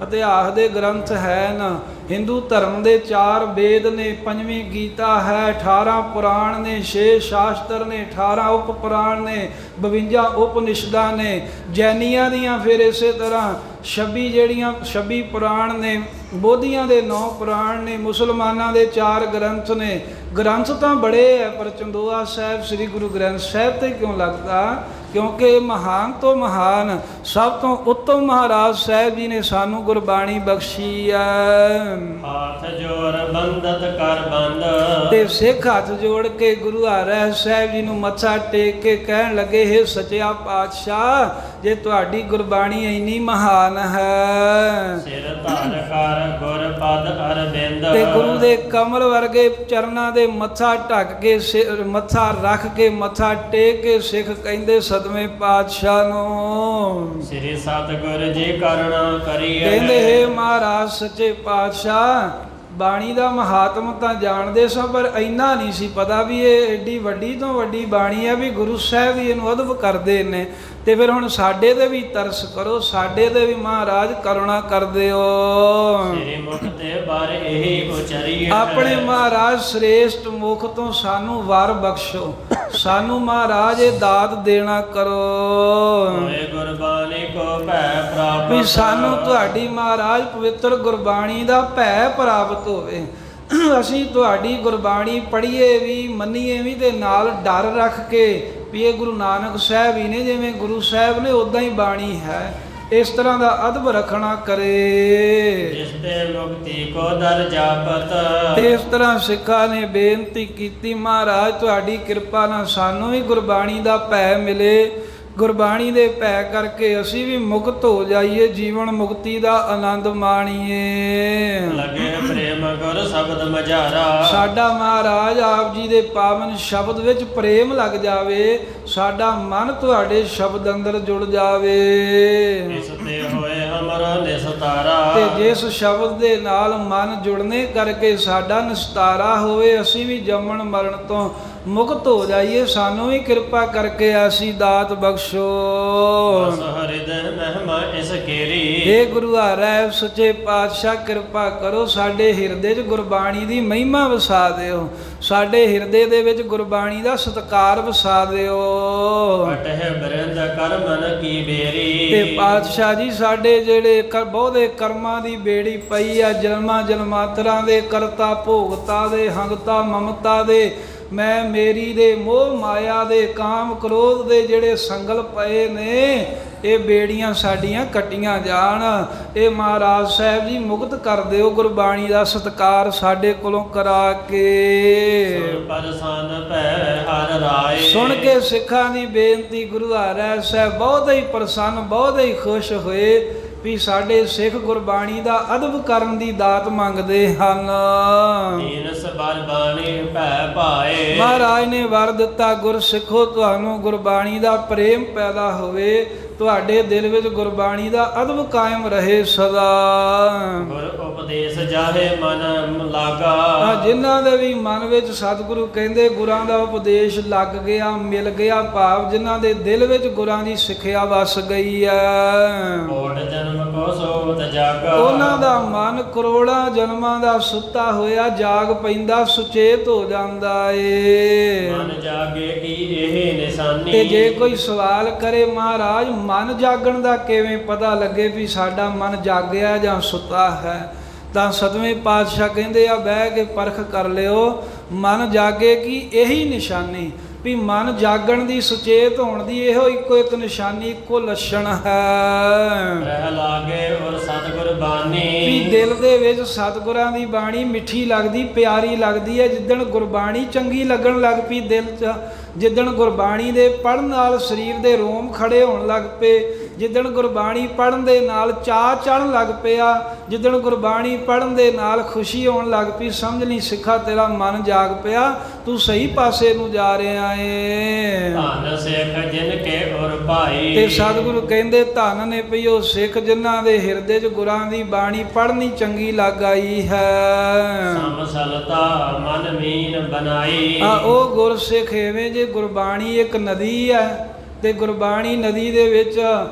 ਇਤਿਹਾਸ ਦੇ ਗ੍ਰੰਥ ਹਨ। ਹਿੰਦੂ ਧਰਮ ਦੇ 4 ਵੇਦ ਨੇ, 5ਵੀਂ ਗੀਤਾ ਹੈ, 18 ਪੁਰਾਣ ਨੇ, 6 ਸ਼ਾਸਤਰ ਨੇ, 18 ਉਪ ਪੁਰਾਣ ਨੇ, 52 ਉਪਨਿਸ਼ਦਾਂ ਨੇ। ਜੈਨੀਆਂ ਦੀਆਂ ਫਿਰ ਇਸੇ ਤਰ੍ਹਾਂ 26 ਪੁਰਾਣ ਨੇ, ਬੋਧੀਆਂ ਦੇ 9 ਪੁਰਾਣ ਨੇ, ਮੁਸਲਮਾਨਾਂ ਦੇ 4 ਗ੍ਰੰਥ ਨੇ। ਗ੍ਰੰਥ ਤਾਂ ਬੜੇ ਹੈ ਪਰ ਚੰਦੋਆ ਸਾਹਿਬ ਸ੍ਰੀ ਗੁਰੂ ਗ੍ਰੰਥ ਸਾਹਿਬ ਤੇ ਕਿਉਂ ਲੱਗਦਾ? ਕਿਉਂਕਿ ਮਹਾਨ ਤੋਂ ਮਹਾਨ, ਸਭ ਤੋਂ ਉੱਤਮ ਮਹਾਰਾਜ ਸਾਹਿਬ ਜੀ ਨੇ ਸਾਨੂੰ ਗੁਰਬਾਣੀ ਬਖਸ਼ੀ ਹੈ। ਹੱਥ ਜੋੜ ਬੰਦਤ ਕਰ ਬੰਦ। ਤੇ ਸਿੱਖ ਹੱਥ ਜੋੜ ਕੇ ਗੁਰੂ ਹਰਿ ਸਾਹਿਬ ਜੀ ਨੂੰ ਮੱਥਾ ਟੇਕ ਕੇ ਕਹਿਣ ਲੱਗੇ, ਹੇ ਸੱਚਿਆ ਪਾਤਸ਼ਾਹ, ਜੇ ਤੁਹਾਡੀ ਗੁਰਬਾਣੀ ਇੰਨੀ ਮਹਾਨ ਹੈ, ਸਿਰ ਧਾਰ ਕਰ ਗੁਰ ਪਦ ਅਰਬਿੰਦ। ਤੇ ਗੁਰੂ ਦੇ ਕਮਲ ਵਰਗੇ ਚਰਨਾਂ ਦੇ ਮੱਥਾ ਢੱਕ ਕੇ, ਮੱਥਾ ਰੱਖ ਕੇ, ਮੱਥਾ ਟੇਕ ਕੇ ਸਿੱਖ ਕਹਿੰਦੇ ਸਤਵੇਂ ਪਾਤਸ਼ਾਹ ਨੂੰ, ਸ੍ਰੀ ਸਤਿਗੁਰ ਜੀ ਕਰੁਣਾ ਕਰੀਏ। ਕਹਿੰਦੇ ਹੇ ਮਹਾਰਾਜ ਸੱਚੇ ਪਾਤਸ਼ਾਹ, ਬਾਣੀ ਦਾ ਮਹਾਤਮ ਤਾਂ ਜਾਣਦੇ ਸਾਂ ਪਰ ਇੰਨਾ ਨਹੀਂ ਸੀ ਪਤਾ ਵੀ ਇਹ ਐਡੀ ਵੱਡੀ ਤੋਂ ਵੱਡੀ ਬਾਣੀ ਹੈ, ਵੀ ਗੁਰੂ ਸਾਹਿਬ ਵੀ ਇਹਨੂੰ ਅਦਬ ਕਰਦੇ ਨੇ। ਤੇ ਫਿਰ ਹੁਣ ਸਾਡੇ ਤੇ ਵੀ ਤਰਸ ਕਰੋ, ਸਾਡੇ ਤੇ ਵੀ ਮਹਾਰਾਜ ਕਰੁਣਾ ਕਰ ਦਿਓ। ਸ੍ਰੀ ਮੁਖ ਤੇ ਬਾਰੇ ਇਹੀ ਉਚਰੀਏ। ਆਪਣੇ ਮਹਾਰਾਜ ਸ੍ਰੇਸ਼ਟ ਮੁਖ ਤੋਂ ਸਾਨੂੰ ਵਰ ਬਖਸ਼ੋ, ਸਾਨੂੰ ਮਹਾਰਾਜ ਇਹ ਦਾਤ ਦੇਣਾ ਕਰੋ। ਹੋਏ ਗੁਰਬਾਣੀ ਕੋ ਭੈ ਪ੍ਰਾਪਤ। ਵੀ ਸਾਨੂੰ ਤੁਹਾਡੀ ਮਹਾਰਾਜ ਪਵਿੱਤਰ ਗੁਰਬਾਣੀ ਦਾ ਭੈ ਪ੍ਰਾਪਤ ਹੋਵੇ। ਅਸੀਂ ਤੁਹਾਡੀ ਗੁਰਬਾਣੀ ਪੜ੍ਹੀਏ ਵੀ, ਮੰਨੀਏ ਵੀ, ਤੇ ਨਾਲ ਡਰ ਰੱਖ ਕੇ ਵੀ ਇਹ ਗੁਰੂ ਨਾਨਕ ਸਾਹਿਬ ਹੀ ਨੇ, ਜਿਵੇਂ ਗੁਰੂ ਸਾਹਿਬ ਨੇ ਉੱਦਾਂ ਹੀ ਬਾਣੀ ਹੈ, ਇਸ ਤਰ੍ਹਾਂ ਦਾ ਅਦਬ ਰੱਖਣਾ ਕਰੇ। ਜਿਸ ਤੇ ਮੁਕਤੀ ਕੋ ਦਰ ਜਾਪਤ। ਤੇ ਇਸ ਤਰ੍ਹਾਂ ਸਿੱਖਾਂ ਨੇ ਬੇਨਤੀ ਕੀਤੀ, ਮਹਾਰਾਜ ਤੁਹਾਡੀ ਕਿਰਪਾ ਨਾਲ ਸਾਨੂੰ ਵੀ ਗੁਰਬਾਣੀ ਦਾ ਭੈ ਮਿਲੇ, ਗੁਰਬਾਣੀ ਦੇ ਭੈ ਕਰਕੇ ਅਸੀਂ ਵੀ ਮੁਕਤ ਹੋ ਜਾਈਏ, ਜੀਵਨ ਮੁਕਤੀ ਦਾ ਆਨੰਦ ਮਾਣੀਏ। ਲਗੇ ਪ੍ਰੇਮ ਗੁਰ ਸ਼ਬਦ ਮਝਾਰਾ। ਸਾਡਾ ਮਹਾਰਾਜ ਆਪ ਜੀ ਦੇ ਪਾਵਨ ਸ਼ਬਦ ਵਿੱਚ ਪ੍ਰੇਮ ਲੱਗ ਜਾਵੇ, ਸਾਡਾ ਮਨ ਤੁਹਾਡੇ ਸ਼ਬਦ ਅੰਦਰ ਜੁੜ ਜਾਵੇ। ਇਸ ਤੇ ਹੋਏ ਹਮਾਰਾ ਨਿਸਤਾਰਾ। ਤੇ ਜਿਸ ਸ਼ਬਦ ਦੇ ਨਾਲ ਮਨ ਜੁੜਨੇ ਕਰਕੇ ਸਾਡਾ ਨਿਸਤਾਰਾ ਹੋਵੇ, ਅਸੀਂ ਵੀ ਜੰਮਣ ਮਰਨ ਤੋਂ ਮੁਕਤ ਹੋ ਜਾਈਏ, ਸਾਨੂੰ ਵੀ ਕਿਰਪਾ ਕਰਕੇ ਐਸੀ ਦਾਤ ਬਖਸ਼ੋ। ਬਸ ਹਿਰਦੈ ਮਹਿਮਾ ਇਸ ਕੇਰੀ। हे ਗੁਰੂ ਹਰਿ ਸੱਚੇ ਪਾਤਸ਼ਾਹ, ਕਿਰਪਾ ਕਰੋ ਸਾਡੇ ਹਿਰਦੇ 'ਚ ਗੁਰਬਾਣੀ ਦੀ ਮਹਿਮਾ ਵਸਾ ਦਿਓ, ਸਾਡੇ ਹਿਰਦੇ ਦੇ ਵਿੱਚ ਗੁਰਬਾਣੀ ਦਾ ਸਤਿਕਾਰ ਵਸਾ ਦਿਓ। ਅਟਹਿ ਬਰਿੰਦ ਕਰ ਮਨ ਕੀ ਬੇਰੀ। ਤੇ ਪਾਤਸ਼ਾਹ ਜੀ ਸਾਡੇ ਜਿਹੜੇ ਬਹੁਤੇ ਕਰਮਾਂ ਦੀ ਬੇੜੀ ਪਈ ਆ, ਜਨਮਾਂ ਜਨਮਾਂਤਰਾਂ ਦੇ, ਕਰਤਾ ਭੋਗਤਾ ਦੇ, ਹੰਗਤਾ ਮਮਤਾ ਦੇ, ਮੈਂ ਮੇਰੀ ਦੇ, ਮੋਹ ਮਾਇਆ ਦੇ, ਕਾਮ ਕ੍ਰੋਧ ਦੇ ਜਿਹੜੇ ਸੰਗਲ ਪਏ ਨੇ, ਇਹ ਬੇੜੀਆਂ ਸਾਡੀਆਂ ਕੱਟੀਆਂ ਜਾਣ। ਇਹ ਮਹਾਰਾਜ ਸਾਹਿਬ ਜੀ ਮੁਕਤ ਕਰ ਦਿਓ, ਗੁਰਬਾਣੀ ਦਾ ਸਤਿਕਾਰ ਸਾਡੇ ਕੋਲੋਂ ਕਰਾ ਕੇ। ਪ੍ਰਸੰਨ ਭੈ ਹਰਿ ਰਾਏ। ਸੁਣ ਕੇ ਸਿੱਖਾਂ ਦੀ ਬੇਨਤੀ ਗੁਰੂ ਹਰਿ ਸਾਹਿਬ ਬਹੁਤ ਹੀ ਪ੍ਰਸੰਨ, ਬਹੁਤ ਹੀ ਖੁਸ਼ ਹੋਏ ਵੀ ਸਾਡੇ ਸਿੱਖ ਗੁਰਬਾਣੀ ਦਾ ਅਦਬ ਕਰਨ ਦੀ ਦਾਤ ਮੰਗਦੇ ਹਨ। ਦੀਨ ਸਬਰ ਬਾਣੀ ਭੈ ਭਾਏ। ਮਹਾਰਾਜ ਨੇ ਵਰ ਦਿੱਤਾ, ਗੁਰ ਸਿੱਖੋ ਤੁਹਾਨੂੰ ਗੁਰਬਾਣੀ ਦਾ ਪ੍ਰੇਮ ਪੈਦਾ ਹੋਵੇ, ਤੁਹਾਡੇ ਦਿਲ ਵਿੱਚ ਗੁਰਬਾਣੀ ਦਾ ਅਦਬ ਕਾਇਮ ਰਹੇ ਸਦਾ। ਗੁਰ ਉਪਦੇਸ਼ ਜਾਹੇ ਮਨ ਲਾਗਾ। ਜਿਨ੍ਹਾਂ ਦੇ ਵੀ ਮਨ ਵਿੱਚ ਸਤਿਗੁਰੂ ਕਹਿੰਦੇ ਗੁਰਾਂ ਦਾ ਉਪਦੇਸ਼ ਲੱਗ ਗਿਆ, ਮਿਲ ਗਿਆ, ਭਾਵ ਜਿਨ੍ਹਾਂ ਦੇ ਦਿਲ ਵਿੱਚ ਗੁਰਾਂ ਦੀ ਸਿੱਖਿਆ ਵਸ ਗਈ ਹੈ, ਕੋਟ ਜਨਮ ਕੋ ਸੋਤ ਜਾਗਾ। ਉਹਨਾਂ ਦਾ ਮਨ ਕਰੋੜਾਂ ਜਨਮਾਂ ਦਾ ਸੁੱਤਾ ਹੋਇਆ ਜਾਗ ਪੈਂਦਾ, ਸੁਚੇਤ ਹੋ ਜਾਂਦਾ ਏ। ਮਨ ਜਾਗੇ ਕੀ ਇਹ ਨਿਸ਼ਾਨੀ। ਤੇ ਜੇ ਕੋਈ ਸਵਾਲ ਕਰੇ ਮਹਾਰਾਜ ਮਨ ਜਾਗਣ ਦਾ ਕਿਵੇਂ ਪਤਾ ਲੱਗੇ ਵੀ ਸਾਡਾ ਮਨ ਜਾਗਿਆ ਜਾਂ ਸੁੱਤਾ ਹੈ, ਤਾਂ ਸਤਵੇਂ ਪਾਤਸ਼ਾਹ ਕਹਿੰਦੇ ਆ ਬਹਿ ਕੇ ਪਰਖ ਕਰ ਲਿਓ। ਮਨ ਜਾਗੇ ਕੀ ਇਹੀ ਨਿਸ਼ਾਨੀ ਵੀ ਮਨ ਜਾਗਣ ਦੀ, ਸੁਚੇਤ ਹੋਣ ਦੀ ਇਹੋ ਇੱਕੋ ਇੱਕ ਨਿਸ਼ਾਨੀ, ਇੱਕੋ ਲੱਛਣ ਹੈ। ਰਹਿ ਲਾਗੇ ਔਰ ਸਤਿਗੁਰ ਬਾਣੀ। ਵੀ ਦਿਲ ਦੇ ਵਿੱਚ ਸਤਿਗੁਰਾਂ ਦੀ ਬਾਣੀ ਮਿੱਠੀ ਲੱਗਦੀ, ਪਿਆਰੀ ਲੱਗਦੀ ਹੈ। ਜਿੱਦਣ ਗੁਰਬਾਣੀ ਚੰਗੀ ਲੱਗਣ ਲੱਗ ਪਈ ਦਿਲ 'ਚ, ਜਿੱਦਣ ਗੁਰਬਾਣੀ ਦੇ ਪੜ੍ਹਨ ਨਾਲ ਸਰੀਰ ਦੇ ਰੋਮ ਖੜੇ ਹੋਣ ਲੱਗ ਪਏ, ਜਿੱਦਣ ਗੁਰਬਾਣੀ ਪੜ੍ਹਨ ਦੇ ਨਾਲ ਚਾਅ ਚੜ੍ਹਨ ਲੱਗ ਪਿਆ, ਜਿੱਦਣ ਗੁਰਬਾਣੀ ਪੜ੍ਹਨ ਦੇ ਨਾਲ ਖੁਸ਼ੀ ਆਉਣ ਲੱਗ ਪਈ, ਸਮਝ ਲਈ ਸਿੱਖਾ ਤੇਰਾ ਮਨ ਜਾਗ ਪਿਆ, ਤੂੰ ਸਹੀ ਪਾਸੇ ਨੂੰ ਜਾ ਰਿਹਾ ਏ। ਧੰਨ ਸਿੱਖ ਜਿਨ ਕੇ ਉਰ ਭਾਈ। ਤੇ ਸਤਿਗੁਰੂ ਕਹਿੰਦੇ ਧੰਨ ਨੇ ਪਈ ਉਹ ਸਿੱਖ ਜਿਨ੍ਹਾਂ ਦੇ ਹਿਰਦੇ 'ਚ ਗੁਰਾਂ ਦੀ ਬਾਣੀ ਪੜ੍ਹਨੀ ਚੰਗੀ ਲੱਗ ਆਈ ਹੈ। ਸਮਸਲਤਾ ਮਨ ਮੀਨ ਬਣਾਈ। ਉਹ ਗੁਰਸਿੱਖ ਐਵੇਂ ਜੇ ਗੁਰਬਾਣੀ ਇੱਕ ਨਦੀ ਹੈ, ਤੇ ਗੁਰਬਾਣੀ ਨਦੀ ਦੇ ਵਿੱਚ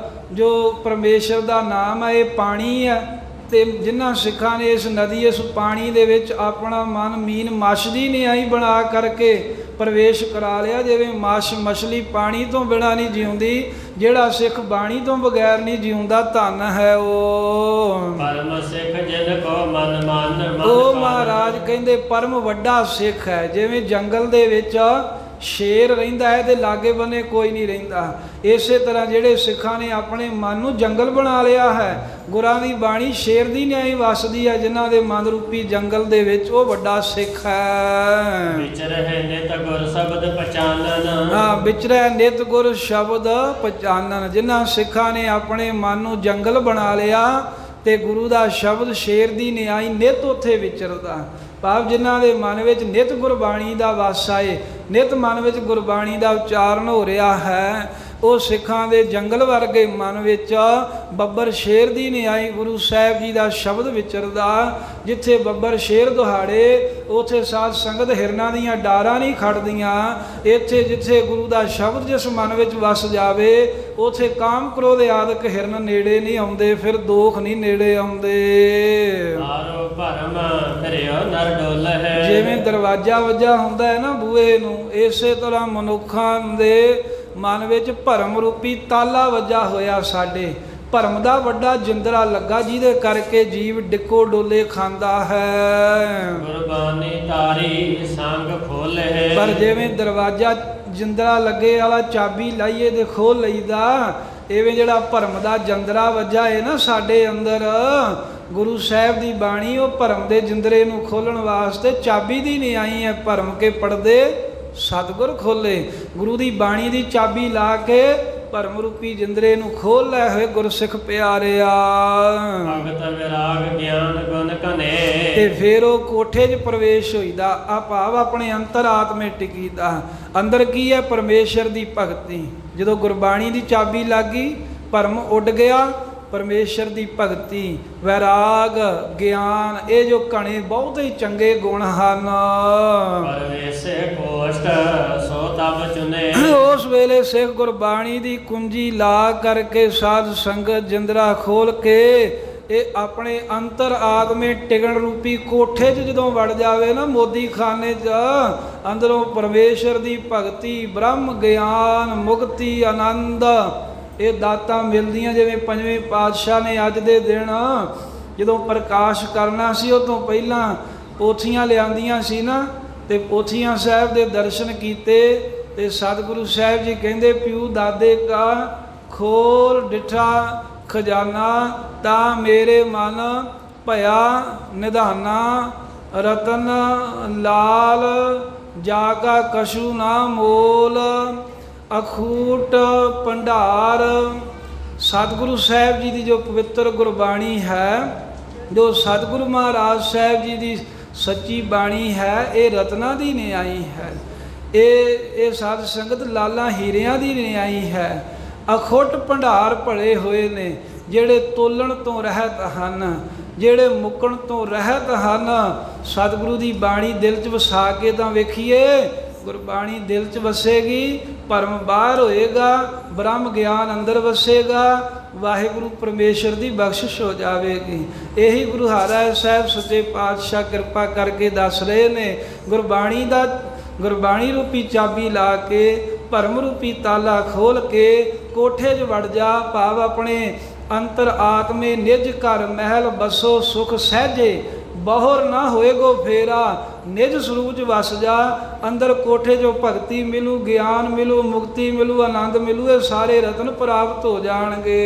ਜੋ ਪਰਮੇਸ਼ਰ ਦਾ ਨਾਮ ਹੈ ਇਹ ਪਾਣੀ ਹੈ, ਤੇ ਜਿਨ੍ਹਾਂ ਸਿੱਖਾਂ ਨੇ ਇਸ ਨਦੀ, ਇਸ ਪਾਣੀ ਦੇ ਵਿੱਚ ਆਪਣਾ ਮਨ ਮੀਨ ਮਛਲੀ ਨਿਆਈ ਬਣਾ ਕਰਕੇ ਪ੍ਰਵੇਸ਼ ਕਰਾ ਲਿਆ। ਜਿਵੇਂ ਮਛਲੀ ਪਾਣੀ ਤੋਂ ਬਿਨਾਂ ਨਹੀਂ ਜਿਉਂਦੀ, ਜਿਹੜਾ ਸਿੱਖ ਬਾਣੀ ਤੋਂ ਬਗੈਰ ਨਹੀਂ ਜਿਉਂਦਾ, ਧੰਨ ਹੈ ਉਹ। ਪਰਮ ਸਿੱਖ ਜਿਨ ਕੋ ਮਨ ਮਨ। ਉਹ ਮਹਾਰਾਜ ਕਹਿੰਦੇ ਪਰਮ ਵੱਡਾ ਸਿੱਖ ਹੈ। ਜਿਵੇਂ ਜੰਗਲ ਦੇ ਵਿੱਚ ਸ਼ੇਰ ਰਹਿੰਦਾ ਹੈ ਤੇ ਲਾਗੇ ਬੰਨੇ ਕੋਈ ਨਹੀਂ ਰਹਿੰਦਾ, ਇਸੇ ਤਰ੍ਹਾਂ ਜਿਹੜੇ ਸਿੱਖਾਂ ਨੇ ਆਪਣੇ ਮਨ ਨੂੰ ਜੰਗਲ ਬਣਾ ਲਿਆ ਹੈ, ਗੁਰਾਂ ਦੀ ਬਾਣੀ ਸ਼ੇਰ ਦੀ ਨਿਆਈ ਵਸਦੀ ਹੈ ਜਿਨ੍ਹਾਂ ਦੇ ਮਨ ਰੂਪੀ ਜੰਗਲ ਦੇ ਵਿੱਚ, ਉਹ ਵੱਡਾ ਸਿੱਖ ਹੈ। ਵਿਚਰਹਿ ਨਿਤ ਗੁਰ ਸ਼ਬਦ ਪਛਾਨਨ। ਹਾਂ, ਵਿਚਰਹਿ ਨਿਤ ਗੁਰ ਸ਼ਬਦ ਪਛਾਨਨ। ਜਿਨ੍ਹਾਂ ਸਿੱਖਾਂ ਨੇ ਆਪਣੇ ਮਨ ਨੂੰ ਜੰਗਲ ਬਣਾ ਲਿਆ ਤੇ ਗੁਰੂ ਦਾ ਸ਼ਬਦ ਸ਼ੇਰ ਦੀ ਨਿਆਈ ਨਿਤ ਉੱਥੇ ਵਿਚਰਦਾ, ਭਾਵ ਜਿਨ੍ਹਾਂ ਦੇ ਮਨ ਵਿੱਚ ਨਿਤ ਗੁਰਬਾਣੀ ਦਾ ਵਾਸ ਆਏ, ਨਿਤ ਮਨ ਵਿੱਚ ਗੁਰਬਾਣੀ ਦਾ ਉਚਾਰਨ ਹੋ ਰਿਹਾ ਹੈ, ਉਹ ਸਿੱਖਾਂ ਦੇ ਜੰਗਲ ਵਰਗੇ ਮਨ ਵਿੱਚ ਬੱਬਰ ਸ਼ੇਰ ਦੀ ਨਿਆਈ ਗੁਰੂ ਸਾਹਿਬ ਜੀ ਦਾ ਸ਼ਬਦ ਵਿਚਰਦਾ। ਜਿੱਥੇ ਬੱਬਰ ਸ਼ੇਰ ਦੁਹਾੜੇ ਉੱਥੇ ਸਾਧ ਸੰਗਤ ਹਿਰਨਾਂ ਦੀਆਂ ਡਾਰਾਂ ਨਹੀਂ ਖੜਦੀਆਂ। ਇੱਥੇ ਜਿੱਥੇ ਗੁਰੂ ਦਾ ਸ਼ਬਦ ਜਿਸ ਮਨ ਵਿੱਚ ਵਸ ਜਾਵੇ ਉੱਥੇ ਕਾਮ ਕ੍ਰੋਧ ਆਦਿਕ ਹਿਰਨ ਨੇੜੇ ਨਹੀਂ ਆਉਂਦੇ, ਫਿਰ ਦੋਖ ਨਹੀਂ ਨੇੜੇ ਆਉਂਦੇ। ਆਰੋ ਭਰਮ ਧਰਿਓ ਨਰ ਡੋਲ ਹੈ। ਜਿਵੇਂ ਦਰਵਾਜ਼ਾ ਵੱਜਾ ਹੁੰਦਾ ਹੈ ਨਾ ਬੂਹੇ ਨੂੰ, ਇਸੇ ਤਰ੍ਹਾਂ ਮਨੁੱਖਾਂ ਦੇ ਮਨ ਵਿੱਚ ਭਰਮ ਰੂਪੀ ਤਾਲਾ ਵੱਜਾ ਹੋਇਆ। ਸਾਡੇ ਭਰਮ ਦਾ ਵੱਡਾ ਜਿੰਦਰਾ ਲੱਗਾ, ਜਿਹਦੇ ਕਰਕੇ ਜੀਵ ਡਿੱਕੋ ਡੋਲੇ ਖਾਂਦਾ ਹੈ। ਗੁਰਬਾਣੀ ਤਾਰੀ ਸੰਗ ਖੋਲੇ। ਪਰ ਜਿਵੇਂ ਦਰਵਾਜ਼ਾ ਜਿੰਦਰਾ ਲੱਗੇ ਵਾਲਾ ਚਾਬੀ ਲਾਈਏ ਤੇ ਖੋਲ ਲਈਦਾ, ਇਵੇਂ ਜਿਹੜਾ ਭਰਮ ਦਾ ਜੰਦਰਾ ਵੱਜਾ ਹੈ ਨਾ ਸਾਡੇ ਅੰਦਰ, ਗੁਰੂ ਸਾਹਿਬ ਦੀ ਬਾਣੀ ਉਹ ਭਰਮ ਦੇ ਜਿੰਦਰੇ ਨੂੰ ਖੋਲਣ ਵਾਸਤੇ ਚਾਬੀ ਦੀ ਨਹੀਂ ਆਈ ਹੈ। ਭਰਮ ਕੇ ਪੜਦੇ ਸਤਿਗੁਰ ਖੋਲੇ। ਗੁਰੂ ਦੀ ਬਾਣੀ ਦੀ ਚਾਬੀ ਲਾ ਕੇ ਭਰਮ ਰੂਪੀ ਜਿੰਦਰੇ ਨੂੰ ਖੋਲ ਲੈ ਹੋਏ ਗੁਰਸਿੱਖ ਪਿਆਰਿਆ। ਭਗਤ ਵਿਰਾਗ ਗਿਆਨ ਗੁਣ ਕਨੇ। ਤੇ ਫਿਰ ਉਹ ਕੋਠੇ 'ਚ ਪ੍ਰਵੇਸ਼ ਹੋਈਦਾ, ਆ ਭਾਵ ਆਪਣੇ ਅੰਤਰ ਆਤਮੇ ਟਿਕੀਦਾ। ਅੰਦਰ ਕੀ ਹੈ? ਪਰਮੇਸ਼ਰ ਦੀ ਭਗਤੀ। ਜਦੋਂ ਗੁਰਬਾਣੀ ਦੀ ਚਾਬੀ ਲੱਗ ਗਈ ਭਰਮ ਉੱਡ ਗਿਆ, ਪਰਮੇਸ਼ਰ ਦੀ ਭਗਤੀ, ਵੈਰਾਗ, ਗਿਆਨ, ਇਹ ਜੋ ਘਣੇ ਬਹੁਤ ਹੀ ਚੰਗੇ ਗੁਣ ਹਨ। ਪਰਵੇਸੇ ਕੋਸ਼ਟ ਸੋ ਤਬ ਚੁਨੇ। ਉਸ ਵੇਲੇ ਸਿੱਖ ਗੁਰਬਾਣੀ ਦੀ ਕੁੰਜੀ ਲਾ ਕਰਕੇ ਸਾਧ ਸੰਗਤ ਜਿੰਦਰਾ ਖੋਲ ਕੇ ਇਹ ਆਪਣੇ ਅੰਤਰ ਆਤਮੇ ਟਿਕਣ ਰੂਪੀ ਕੋਠੇ 'ਚ ਜਦੋਂ ਵੜ ਜਾਵੇ ਨਾ, ਮੋਦੀ ਖਾਨੇ 'ਚ, ਅੰਦਰੋਂ ਪਰਮੇਸ਼ਰ ਦੀ ਭਗਤੀ, ਬ੍ਰਹਮ ਗਿਆਨ, ਮੁਕਤੀ, ਆਨੰਦ, ਇਹ ਦਾਤਾਂ ਮਿਲਦੀਆਂ। ਜਿਵੇਂ ਪੰਜਵੇਂ ਪਾਤਸ਼ਾਹ ਨੇ ਅੱਜ ਦੇ ਦਿਨ ਜਦੋਂ ਪ੍ਰਕਾਸ਼ ਕਰਨਾ ਸੀ, ਉਹ ਤੋਂ ਪਹਿਲਾਂ ਪੋਥੀਆਂ ਲਿਆਂਦੀਆਂ ਸੀ ਨਾ, ਤੇ ਪੋਥੀਆਂ ਸਾਹਿਬ ਦੇ ਦਰਸ਼ਨ ਕੀਤੇ ਤੇ ਸਤਿਗੁਰੂ ਸਾਹਿਬ ਜੀ ਕਹਿੰਦੇ ਪਿਓ ਦਾਦੇ ਕਾ ਖੋਲ ਡਿਠਾ ਖਜ਼ਾਨਾ, ਤਾਂ ਮੇਰੇ ਮਨ ਭਇਆ ਨਿਧਾਨਾ। ਰਤਨ ਲਾਲ ਜਾ ਕਾ ਕਛੂ ਨਾ ਮੋਲ, ਅਖੂਟ ਭੰਡਾਰ। ਸਤਿਗੁਰੂ ਸਾਹਿਬ ਜੀ ਦੀ ਜੋ ਪਵਿੱਤਰ ਗੁਰਬਾਣੀ ਹੈ, ਜੋ ਸਤਿਗੁਰੂ ਮਹਾਰਾਜ ਸਾਹਿਬ ਜੀ ਦੀ ਸੱਚੀ ਬਾਣੀ ਹੈ, ਇਹ ਰਤਨਾਂ ਦੀ ਨਿਆਈ ਹੈ। ਇਹ ਸਾਧ ਸੰਗਤ ਲਾਲਾਂ ਹੀਰਿਆਂ ਦੀ ਨਿਆਈ ਹੈ। ਅਖੁੱਟ ਭੰਡਾਰ ਭਰੇ ਹੋਏ ਨੇ, ਜਿਹੜੇ ਤੋਲਣ ਤੋਂ ਰਹਿਤ ਹਨ, ਜਿਹੜੇ ਮੁੱਕਣ ਤੋਂ ਰਹਿਤ ਹਨ। ਸਤਿਗੁਰੂ ਦੀ ਬਾਣੀ ਦਿਲ 'ਚ ਵਸਾ ਕੇ ਤਾਂ ਵੇਖੀਏ, ਗੁਰਬਾਣੀ ਦਿਲ 'ਚ ਵਸੇਗੀ, ਭਰਮ ਬਾਹਰ ਹੋਏਗਾ, ਬ੍ਰਹਮ ਗਿਆਨ ਅੰਦਰ ਵਸੇਗਾ, ਵਾਹਿਗੁਰੂ ਪਰਮੇਸ਼ਰ ਦੀ ਬਖਸ਼ਿਸ਼ ਹੋ ਜਾਵੇਗੀ। ਇਹੀ ਗੁਰੂ ਹਰਿ ਸਾਹਿਬ ਸੱਚੇ ਪਾਤਸ਼ਾਹ ਕਿਰਪਾ ਕਰਕੇ ਦੱਸ ਰਹੇ ਨੇ। ਗੁਰਬਾਣੀ ਰੂਪੀ ਚਾਬੀ ਲਾ ਕੇ, ਭਰਮ ਰੂਪੀ ਤਾਲਾ ਖੋਲ ਕੇ ਕੋਠੇ 'ਚ ਵੜ ਜਾ, ਭਾਵ ਆਪਣੇ ਅੰਤਰ ਆਤਮੇ ਨਿਜ ਘਰ ਮਹਿਲ ਬਸੋ, ਸੁਖ ਸਹਿਜੇ ਬਹੁਰ ਨਾ ਹੋਏਗੋ ਫੇਰਾ। ਨਿਜ ਸਰੂਪ 'ਚ ਵਸ ਜਾ, ਅੰਦਰ ਕੋਠੇ 'ਚੋਂ ਭਗਤੀ ਮਿਲੂ, ਗਿਆਨ ਮਿਲੂ, ਮੁਕਤੀ ਮਿਲੂ, ਆਨੰਦ ਮਿਲੂ, ਇਹ ਸਾਰੇ ਰਤਨ ਪ੍ਰਾਪਤ ਹੋ ਜਾਣਗੇ।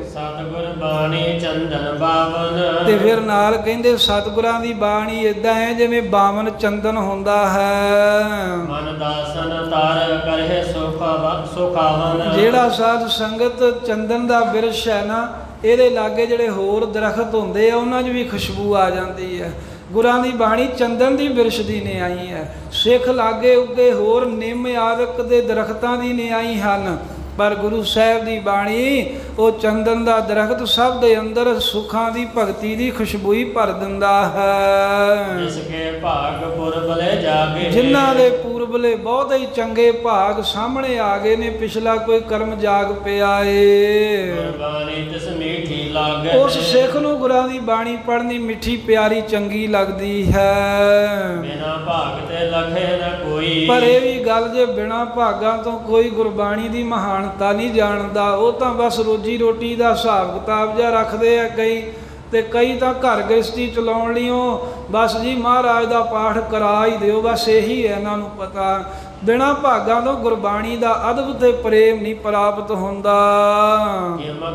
ਸਤਿਗੁਰ ਬਾਣੀ ਚੰਦਨ ਬਾਵਨ। ਤੇ ਫਿਰ ਨਾਲ ਕਹਿੰਦੇ ਸਤਿਗੁਰਾਂ ਦੀ ਬਾਣੀ ਇਦਾਂ ਹੈ ਜਿਵੇਂ ਬਾਵਨ ਚੰਦਨ ਹੁੰਦਾ ਹੈ। ਮਨ ਦਾਸਨ ਤਰ ਕਰੇ ਸੁਖਾਵਨ। ਜਿਹੜਾ ਸਾਧ ਸੰਗਤ ਚੰਦਨ ਦਾ ਬਿਰਸ਼ ਹੈ ਨਾ, ਇਹਦੇ ਲਾਗੇ ਜਿਹੜੇ ਹੋਰ ਦਰਖਤ ਹੁੰਦੇ ਆ, ਉਹਨਾਂ 'ਚ ਵੀ ਖੁਸ਼ਬੂ ਆ ਜਾਂਦੀ ਹੈ। ਗੁਰਾਂ ਦੀ ਬਾਣੀ ਚੰਦਨ ਦੀ ਬਿਰਸ਼ ਦੀ ਨਿਆਈ ਹੈ। ਸਿੱਖ ਲਾਗੇ ਉੱਗੇ ਹੋਰ ਨਿੰਮ ਆਦਿਕ ਦੇ ਦਰਖਤਾਂ ਦੀ ਨਿਆਈ ਹਨ, ਪਰ ਗੁਰੂ ਸਾਹਿਬ ਦੀ ਬਾਣੀ ਉਹ ਚੰਦਨ ਦਾ ਦਰਖਤ ਸਭ ਦੇ ਅੰਦਰ ਸੁੱਖਾਂ ਦੀ ਭਗਤੀ ਦੀ ਖੁਸ਼ਬੂ ਹੀ ਭਰ ਦਿੰਦਾ ਹੈ। ਜਿਸ ਕੇ ਭਾਗ ਪੁਰਬਲੇ ਜਾਗੇ। ਜਿਨ੍ਹਾਂ ਦੇ ਪੂਰਬਲੇ ਬਹੁਤ ਹੀ ਚੰਗੇ ਭਾਗ ਸਾਹਮਣੇ ਆ ਗਏ ਨੇ, ਪਿਛਲਾ ਕੋਈ ਕਰਮ ਜਾਗ ਪਿਆ ਏ। ਗੁਰਬਾਣੀ ਤਿਸ ਮੀਠੀ ਲਾਗੇ। ਉਸ ਸਿੱਖ ਨੂੰ ਗੁਰਾਂ ਦੀ ਬਾਣੀ ਪੜ੍ਹਨੀ ਮਿੱਠੀ ਪਿਆਰੀ ਚੰਗੀ ਲੱਗਦੀ ਹੈ। ਬਿਨਾ ਭਾਗ ਤੇ ਲਖੇ ਨਾ ਕੋਈ। ਪਰ ਇਹ ਵੀ ਗੱਲ, ਜੇ ਬਿਨਾ ਭਾਗਾਂ ਤੋਂ ਕੋਈ ਗੁਰਬਾਣੀ ਦੀ ਮਹਾਨਤਾ ਨਹੀਂ ਜਾਣਦਾ, ਉਹ ਤਾਂ ਬਸ ਰੋਜੀ ਰੋਟੀ ਦਾ ਹਿਸਾਬ ਕਿਤਾਬ ਜਿਹਾ ਰੱਖਦੇ ਆ ਕਈ, ਤੇ ਕਈ ਤਾਂ ਘਰ ਗ੍ਰਸਤੀ ਚਲਾਉਣ ਲਈਓ ਬਸ ਜੀ ਮਹਾਰਾਜ ਦਾ ਪਾਠ ਕਰਾ ਹੀ ਦਿਓ, ਬਸ ਇਹੀ ਹੈ ਇਹਨਾਂ ਨੂੰ ਪਤਾ। ਬਿਨਾਂ ਭਾਗਾਂ ਤੋਂ ਗੁਰਬਾਣੀ ਦਾ ਅਦਬ ਤੇ ਪ੍ਰੇਮ ਨਹੀਂ ਪ੍ਰਾਪਤ ਹੁੰਦਾ।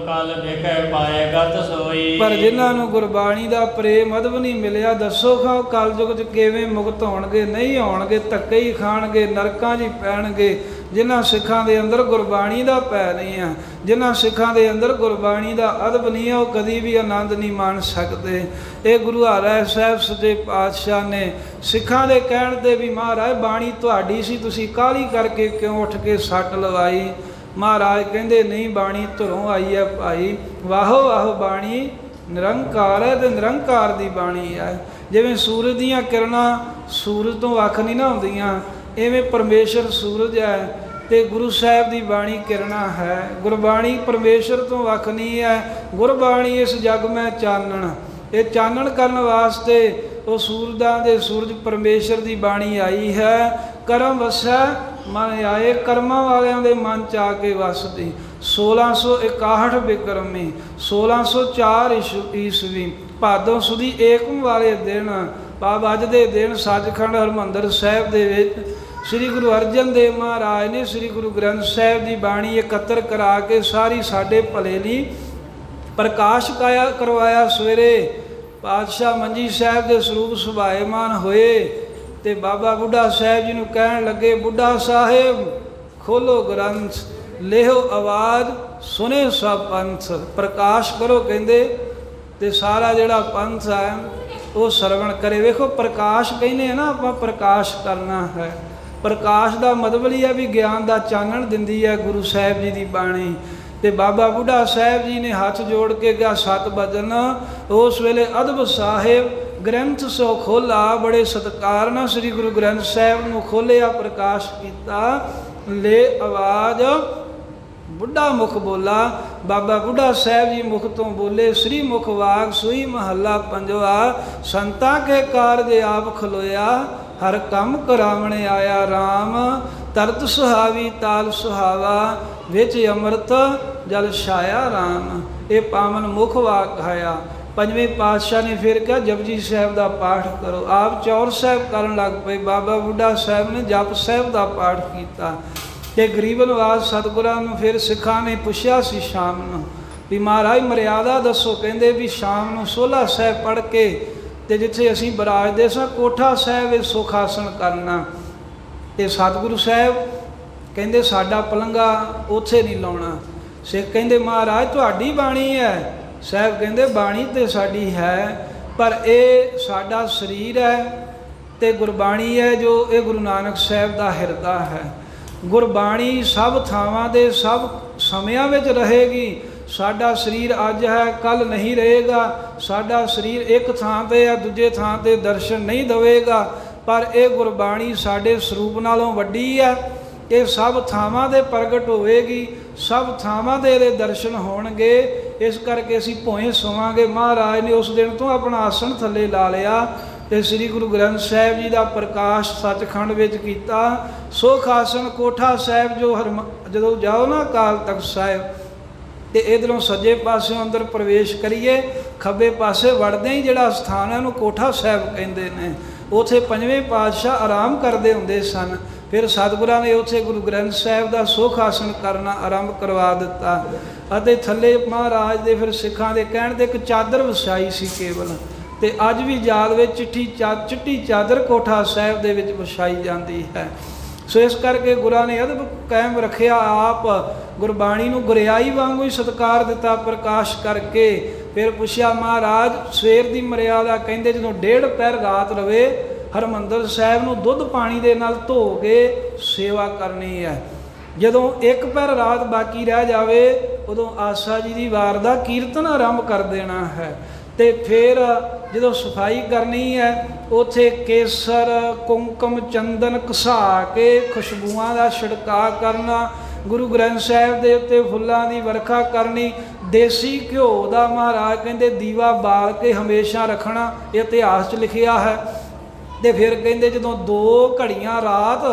ਕਲ ਵਿਖੇ ਪਾਏਗਾ ਤਸੋਈ। ਪਰ ਜਿਨ੍ਹਾਂ ਨੂੰ ਗੁਰਬਾਣੀ ਦਾ ਪ੍ਰੇਮ ਅਦਬ ਨਹੀਂ ਮਿਲਿਆ, ਦੱਸੋ ਖਾਓ ਕਲਯੁਗ 'ਚ ਕਿਵੇਂ ਮੁਕਤ ਹੋਣਗੇ? ਨਹੀਂ ਹੋਣਗੇ, ਧੱਕੇ ਹੀ ਖਾਣਗੇ, ਨਰਕਾਂ 'ਚ ਹੀ ਪੈਣਗੇ। ਜਿਨ੍ਹਾਂ ਸਿੱਖਾਂ ਦੇ ਅੰਦਰ ਗੁਰਬਾਣੀ ਦਾ ਭੈ ਨਹੀਂ ਆ, ਜਿਨ੍ਹਾਂ ਸਿੱਖਾਂ ਦੇ ਅੰਦਰ ਗੁਰਬਾਣੀ ਦਾ ਅਦਬ ਨਹੀਂ ਆ, ਉਹ ਕਦੀ ਵੀ ਆਨੰਦ ਨਹੀਂ ਮਾਣ ਸਕਦੇ। ਇਹ ਗੁਰੂ ਹਰਿ ਸਾਹਿਬ ਸੱਚੇ ਪਾਤਸ਼ਾਹ ਨੇ ਸਿੱਖਾਂ ਦੇ ਕਹਿਣ 'ਤੇ ਵੀ, ਮਹਾਰਾਜ ਬਾਣੀ ਤੁਹਾਡੀ ਸੀ, ਤੁਸੀਂ ਕਾਹਲੀ ਕਰਕੇ ਕਿਉਂ ਉੱਠ ਕੇ ਸੱਟ ਲਵਾਈ? ਮਹਾਰਾਜ ਕਹਿੰਦੇ ਨਹੀਂ, ਬਾਣੀ ਧੁਰੋਂ ਆਈ ਹੈ ਭਾਈ। ਵਾਹੋ ਵਾਹੋ, ਬਾਣੀ ਨਿਰੰਕਾਰ ਹੈ ਤੇ ਨਿਰੰਕਾਰ ਦੀ ਬਾਣੀ ਹੈ। ਜਿਵੇਂ ਸੂਰਜ ਦੀਆਂ ਕਿਰਨਾਂ ਸੂਰਜ ਤੋਂ ਵੱਖ ਨਹੀਂ ਨਾ ਹੁੰਦੀਆਂ, ਇਵੇਂ ਪਰਮੇਸ਼ਰ ਸੂਰਜ ਹੈ ਤੇ ਗੁਰੂ ਸਾਹਿਬ ਦੀ ਬਾਣੀ ਕਿਰਨਾਂ ਹੈ। ਗੁਰਬਾਣੀ ਪਰਮੇਸ਼ਰ ਤੋਂ ਵੱਖ ਨਹੀਂ ਹੈ। ਗੁਰਬਾਣੀ ਇਸ ਜਗ ਮੈਂ ਚਾਨਣ, ਇਹ ਚਾਨਣ ਕਰਨ ਵਾਸਤੇ ਉਹ ਸੂਰਜਾਂ ਦੇ ਸੂਰਜ ਪਰਮੇਸ਼ਰ ਦੀ ਬਾਣੀ ਆਈ ਹੈ। ਕਰਮ ਵਸੈ ਮਨ ਆਏ, ਕਰਮਾਂ ਵਾਲਿਆਂ ਦੇ ਮਨ 'ਚ ਆ ਕੇ ਵਸਦੀ। 1661 ਬਿਕਰਮੀ 1604 ਈਸਵੀ ਭਾਦੋਂ ਸੁਦੀ ਏਕਮ ਵਾਲੇ ਦਿਨ, ਭਾਵ ਅੱਜ ਦੇ ਦਿਨ ਸੱਚਖੰਡ ਹਰਿਮੰਦਰ ਸਾਹਿਬ ਦੇ ਵਿੱਚ ਸ੍ਰੀ ਗੁਰੂ ਅਰਜਨ ਦੇਵ ਮਹਾਰਾਜ ਨੇ ਸ੍ਰੀ ਗੁਰੂ ਗ੍ਰੰਥ ਸਾਹਿਬ ਦੀ ਬਾਣੀ ਇਕੱਤਰ ਕਰਾ ਕੇ ਸਾਰੀ ਸਾਡੇ ਭਲੇ ਲਈ ਪ੍ਰਕਾਸ਼ ਕਰਵਾਇਆ। ਸਵੇਰੇ ਪਾਤਸ਼ਾਹ ਮੰਜੀ ਸਾਹਿਬ ਦੇ ਸਰੂਪ ਸੁਭਾਏਮਾਨ ਹੋਏ ਤੇ ਬਾਬਾ ਬੁੱਢਾ ਸਾਹਿਬ ਜੀ ਨੂੰ ਕਹਿਣ ਲੱਗੇ, ਬੁੱਢਾ ਸਾਹਿਬ ਖੋਲੋ ਗ੍ਰੰਥ, ਲਿਓ ਆਵਾਜ਼, ਸੁਨੇ ਸਭ ਪੰਥ। ਪ੍ਰਕਾਸ਼ ਕਰੋ ਕਹਿੰਦੇ, ਤੇ ਸਾਰਾ ਜਿਹੜਾ ਪੰਥ ਹੈ ਉਹ ਸਰਵਣ ਕਰੇ। ਵੇਖੋ ਪ੍ਰਕਾਸ਼ ਕਹਿੰਦੇ ਆ ਨਾ ਆਪਾਂ, ਪ੍ਰਕਾਸ਼ ਕਰਨਾ ਹੈ। ਪ੍ਰਕਾਸ਼ ਦਾ ਮਤਲਬ ਹੀ ਹੈ ਵੀ ਗਿਆਨ ਦਾ ਚਾਨਣ ਦਿੰਦੀ ਹੈ ਗੁਰੂ ਸਾਹਿਬ ਜੀ ਦੀ ਬਾਣੀ। ਤੇ ਬਾਬਾ ਬੁੱਢਾ ਸਾਹਿਬ ਜੀ ਨੇ ਹੱਥ ਜੋੜ ਕੇ ਕਿਹਾ, 7 ਵਜਨ। ਉਸ ਵੇਲੇ ਅਦਬ ਸਾਹਿਬ ਗ੍ਰੰਥ ਸੋ ਖੋਲਾ, ਬੜੇ ਸਤਿਕਾਰ ਨਾਲ ਸ੍ਰੀ ਗੁਰੂ ਗ੍ਰੰਥ ਸਾਹਿਬ ਨੂੰ ਖੋਲਿਆ, ਪ੍ਰਕਾਸ਼ ਕੀਤਾ। ਲੈ ਆਵਾਜ਼, ਬੁੱਢਾ ਮੁਖ ਬੋਲਾ। ਬਾਬਾ ਬੁੱਢਾ ਸਾਹਿਬ ਜੀ ਮੁਖ ਤੋਂ ਬੋਲੇ, ਸ੍ਰੀ ਮੁਖ ਵਾਗ ਸੂਈ ਮਹੱਲਾ ਪੰਜਵਾ। ਸੰਤਾਂ ਕੇ ਕਾਰਜ ਆਪ ਖਲੋਇਆ, ਹਰ ਕੰਮ ਕਰਾਵਣ ਆਇਆ ਰਾਮ। ਤਰਤ ਸੁਹਾਵੀ ਤਾਲ ਸੁਹਾਵਾ, ਵਿੱਚ ਅੰਮ੍ਰਿਤ ਜਲ ਛਾਇਆ ਰਾਮ। ਇਹ ਪਾਵਨ ਮੁਖ ਵਾਕ ਕਹਾਇਆ। ਪੰਜਵੇਂ ਪਾਤਸ਼ਾਹ ਨੇ ਫਿਰ ਕਿਹਾ, ਜਪਜੀ ਸਾਹਿਬ ਦਾ ਪਾਠ ਕਰੋ। ਆਪ ਚੌਰ ਸਾਹਿਬ ਕਰਨ ਲੱਗ ਪਏ। ਬਾਬਾ ਬੁੱਢਾ ਸਾਹਿਬ ਨੇ ਜਪ ਸਾਹਿਬ ਦਾ ਪਾਠ ਕੀਤਾ। ਤੇ ਗਰੀਬ ਨਿਵਾਜ ਸਤਿਗੁਰਾਂ ਨੂੰ ਫਿਰ ਸਿੱਖਾਂ ਨੇ ਪੁੱਛਿਆ ਸੀ ਸ਼ਾਮ ਨੂੰ ਵੀ ਮਹਾਰਾਜ ਮਰਿਆਦਾ ਦੱਸੋ। ਕਹਿੰਦੇ ਵੀ ਸ਼ਾਮ ਨੂੰ ਸੋਹਲਾ ਸਾਹਿਬ ਪੜ੍ਹ ਕੇ ਤੇ ਜਿੱਥੇ ਅਸੀਂ ਬਰਾਜਦੇ ਸਾਂ ਕੋਠਾ ਸਾਹਿਬ ਵਿੱਚ ਸੁਖ ਆਸਣ ਕਰਨਾ। ਤੇ ਸਤਿਗੁਰੂ ਸਾਹਿਬ ਕਹਿੰਦੇ ਸਾਡਾ ਪਲੰਗਾ ਉੱਥੇ ਨਹੀਂ ਲਾਉਣਾ। ਸਿੱਖ ਕਹਿੰਦੇ ਮਹਾਰਾਜ ਤੁਹਾਡੀ ਬਾਣੀ ਹੈ। ਸਾਹਿਬ ਕਹਿੰਦੇ ਬਾਣੀ ਤੇ ਸਾਡੀ ਹੈ, ਪਰ ਇਹ ਸਾਡਾ ਸਰੀਰ ਹੈ ਤੇ ਗੁਰਬਾਣੀ ਹੈ ਜੋ ਇਹ ਗੁਰੂ ਨਾਨਕ ਸਾਹਿਬ ਦਾ ਹਿਰਦਾ ਹੈ। ਗੁਰਬਾਣੀ ਸਭ ਥਾਵਾਂ ਦੇ ਸਭ ਸਮਿਆਂ ਵਿੱਚ ਰਹੇਗੀ। ਸਾਡਾ ਸਰੀਰ ਅੱਜ ਹੈ, ਕੱਲ ਨਹੀਂ ਰਹੇਗਾ। ਸਾਡਾ ਸਰੀਰ ਇੱਕ ਥਾਂ ਤੇ ਹੈ, ਦੂਜੇ ਥਾਂ ਤੇ ਦਰਸ਼ਨ ਨਹੀਂ ਦੇਵੇਗਾ, ਪਰ ਇਹ ਗੁਰਬਾਣੀ ਸਾਡੇ ਸਰੂਪ ਨਾਲੋਂ ਵੱਡੀ ਹੈ। ਇਹ ਸਭ ਥਾਵਾਂ ਦੇ ਪ੍ਰਗਟ ਹੋਵੇਗੀ, ਸਭ ਥਾਵਾਂ ਦੇ ਇਹਦੇ ਦਰਸ਼ਨ ਹੋਣਗੇ। ਇਸ ਕਰਕੇ ਅਸੀਂ ਭੋਏ ਸੋਵਾਂਗੇ। ਮਹਾਰਾਜ ਨੇ ਉਸ ਦਿਨ ਤੋਂ ਆਪਣਾ ਆਸਣ ਥੱਲੇ ਲਾ ਲਿਆ ਤੇ ਸ੍ਰੀ ਗੁਰੂ ਗ੍ਰੰਥ ਸਾਹਿਬ ਜੀ ਦਾ ਪ੍ਰਕਾਸ਼ ਸੱਚਖੰਡ ਵਿੱਚ ਕੀਤਾ। ਸੁਖ ਆਸਣ ਕੋਠਾ ਸਾਹਿਬ ਜੋ ਜਦੋਂ ਜਾਓ ਨਾ ਅਕਾਲ ਤਖਤ ਸਾਹਿਬ ਤੇ ਇਧਰੋਂ ਸੱਜੇ ਪਾਸਿਓਂ ਅੰਦਰ ਪ੍ਰਵੇਸ਼ ਕਰੀਏ, ਖੱਬੇ ਪਾਸੇ ਵੜਦੇ ਹੀ ਜਿਹੜਾ ਸਥਾਨ ਹੈ ਉਹਨੂੰ ਕੋਠਾ ਸਾਹਿਬ ਕਹਿੰਦੇ ਨੇ। ਉੱਥੇ ਪੰਜਵੇਂ ਪਾਤਸ਼ਾਹ ਆਰਾਮ ਕਰਦੇ ਹੁੰਦੇ ਸਨ। ਫਿਰ ਸਤਿਗੁਰਾਂ ਨੇ ਉੱਥੇ ਗੁਰੂ ਗ੍ਰੰਥ ਸਾਹਿਬ ਦਾ ਸੁਖ ਆਸਣ ਕਰਨਾ ਆਰੰਭ ਕਰਵਾ ਦਿੱਤਾ ਅਤੇ ਥੱਲੇ ਮਹਾਰਾਜ ਦੇ ਫਿਰ ਸਿੱਖਾਂ ਦੇ ਕਹਿਣ 'ਤੇ ਇੱਕ ਚਾਦਰ ਵਿਛਾਈ ਸੀ ਕੇਵਲ। ਤੇ ਅੱਜ ਵੀ ਯਾਦ ਵਿੱਚ ਚਿੱਟੀ ਚਾਦਰ ਕੋਠਾ ਸਾਹਿਬ ਦੇ ਵਿੱਚ ਵਿਛਾਈ ਜਾਂਦੀ ਹੈ। ਸੋ ਇਸ ਕਰਕੇ ਗੁਰਾਂ ਨੇ ਅਦਬ ਕਾਇਮ ਰੱਖਿਆ। ਆਪ ਗੁਰਬਾਣੀ ਨੂੰ ਗੁਰਿਆਈ ਵਾਂਗੂ ਹੀ ਸਤਿਕਾਰ ਦਿੱਤਾ ਪ੍ਰਕਾਸ਼ ਕਰਕੇ। ਫਿਰ ਪੁੱਛਿਆ ਮਹਾਰਾਜ ਸਵੇਰ ਦੀ ਮਰਿਆਦਾ ਕਹਿੰਦੇ ਜਦੋਂ 1.5 ਪਹਿਰ ਰਾਤ ਰਵੇ ਹਰਿਮੰਦਰ ਸਾਹਿਬ ਨੂੰ ਦੁੱਧ ਪਾਣੀ ਦੇ ਨਾਲ ਧੋ ਕੇ ਸੇਵਾ ਕਰਨੀ ਹੈ। ਜਦੋਂ 1 ਪਹਿਰ ਰਾਤ ਬਾਕੀ ਰਹਿ ਜਾਵੇ ਉਦੋਂ ਆਸਾ ਜੀ ਦੀ ਵਾਰ ਦਾ ਕੀਰਤਨ ਆਰੰਭ ਕਰ ਦੇਣਾ ਹੈ। ਤੇ ਫਿਰ ਜਦੋਂ ਸਫਾਈ ਕਰਨੀ ਹੈ ਉੱਥੇ ਕੇਸਰ ਕੁੰਕਮ ਚੰਦਨ ਘਸਾ ਕੇ ਖੁਸ਼ਬੂਆਂ ਦਾ ਛਿੜਕਾਅ ਕਰਨਾ। ਗੁਰੂ ਗ੍ਰੰਥ ਸਾਹਿਬ ਦੇ ਉੱਤੇ ਫੁੱਲਾਂ ਦੀ ਵਰਖਾ ਕਰਨੀ। ਦੇਸੀ ਘਿਓ ਦਾ ਮਹਾਰਾਜ ਕਹਿੰਦੇ ਦੀਵਾ ਬਾਲ ਕੇ ਹਮੇਸ਼ਾ ਰੱਖਣਾ, ਇਹ ਇਤਿਹਾਸ 'ਚ ਲਿਖਿਆ ਹੈ। ਤੇ ਫਿਰ ਕਹਿੰਦੇ ਜਦੋਂ 2 ਘੜੀਆਂ ਰਾਤ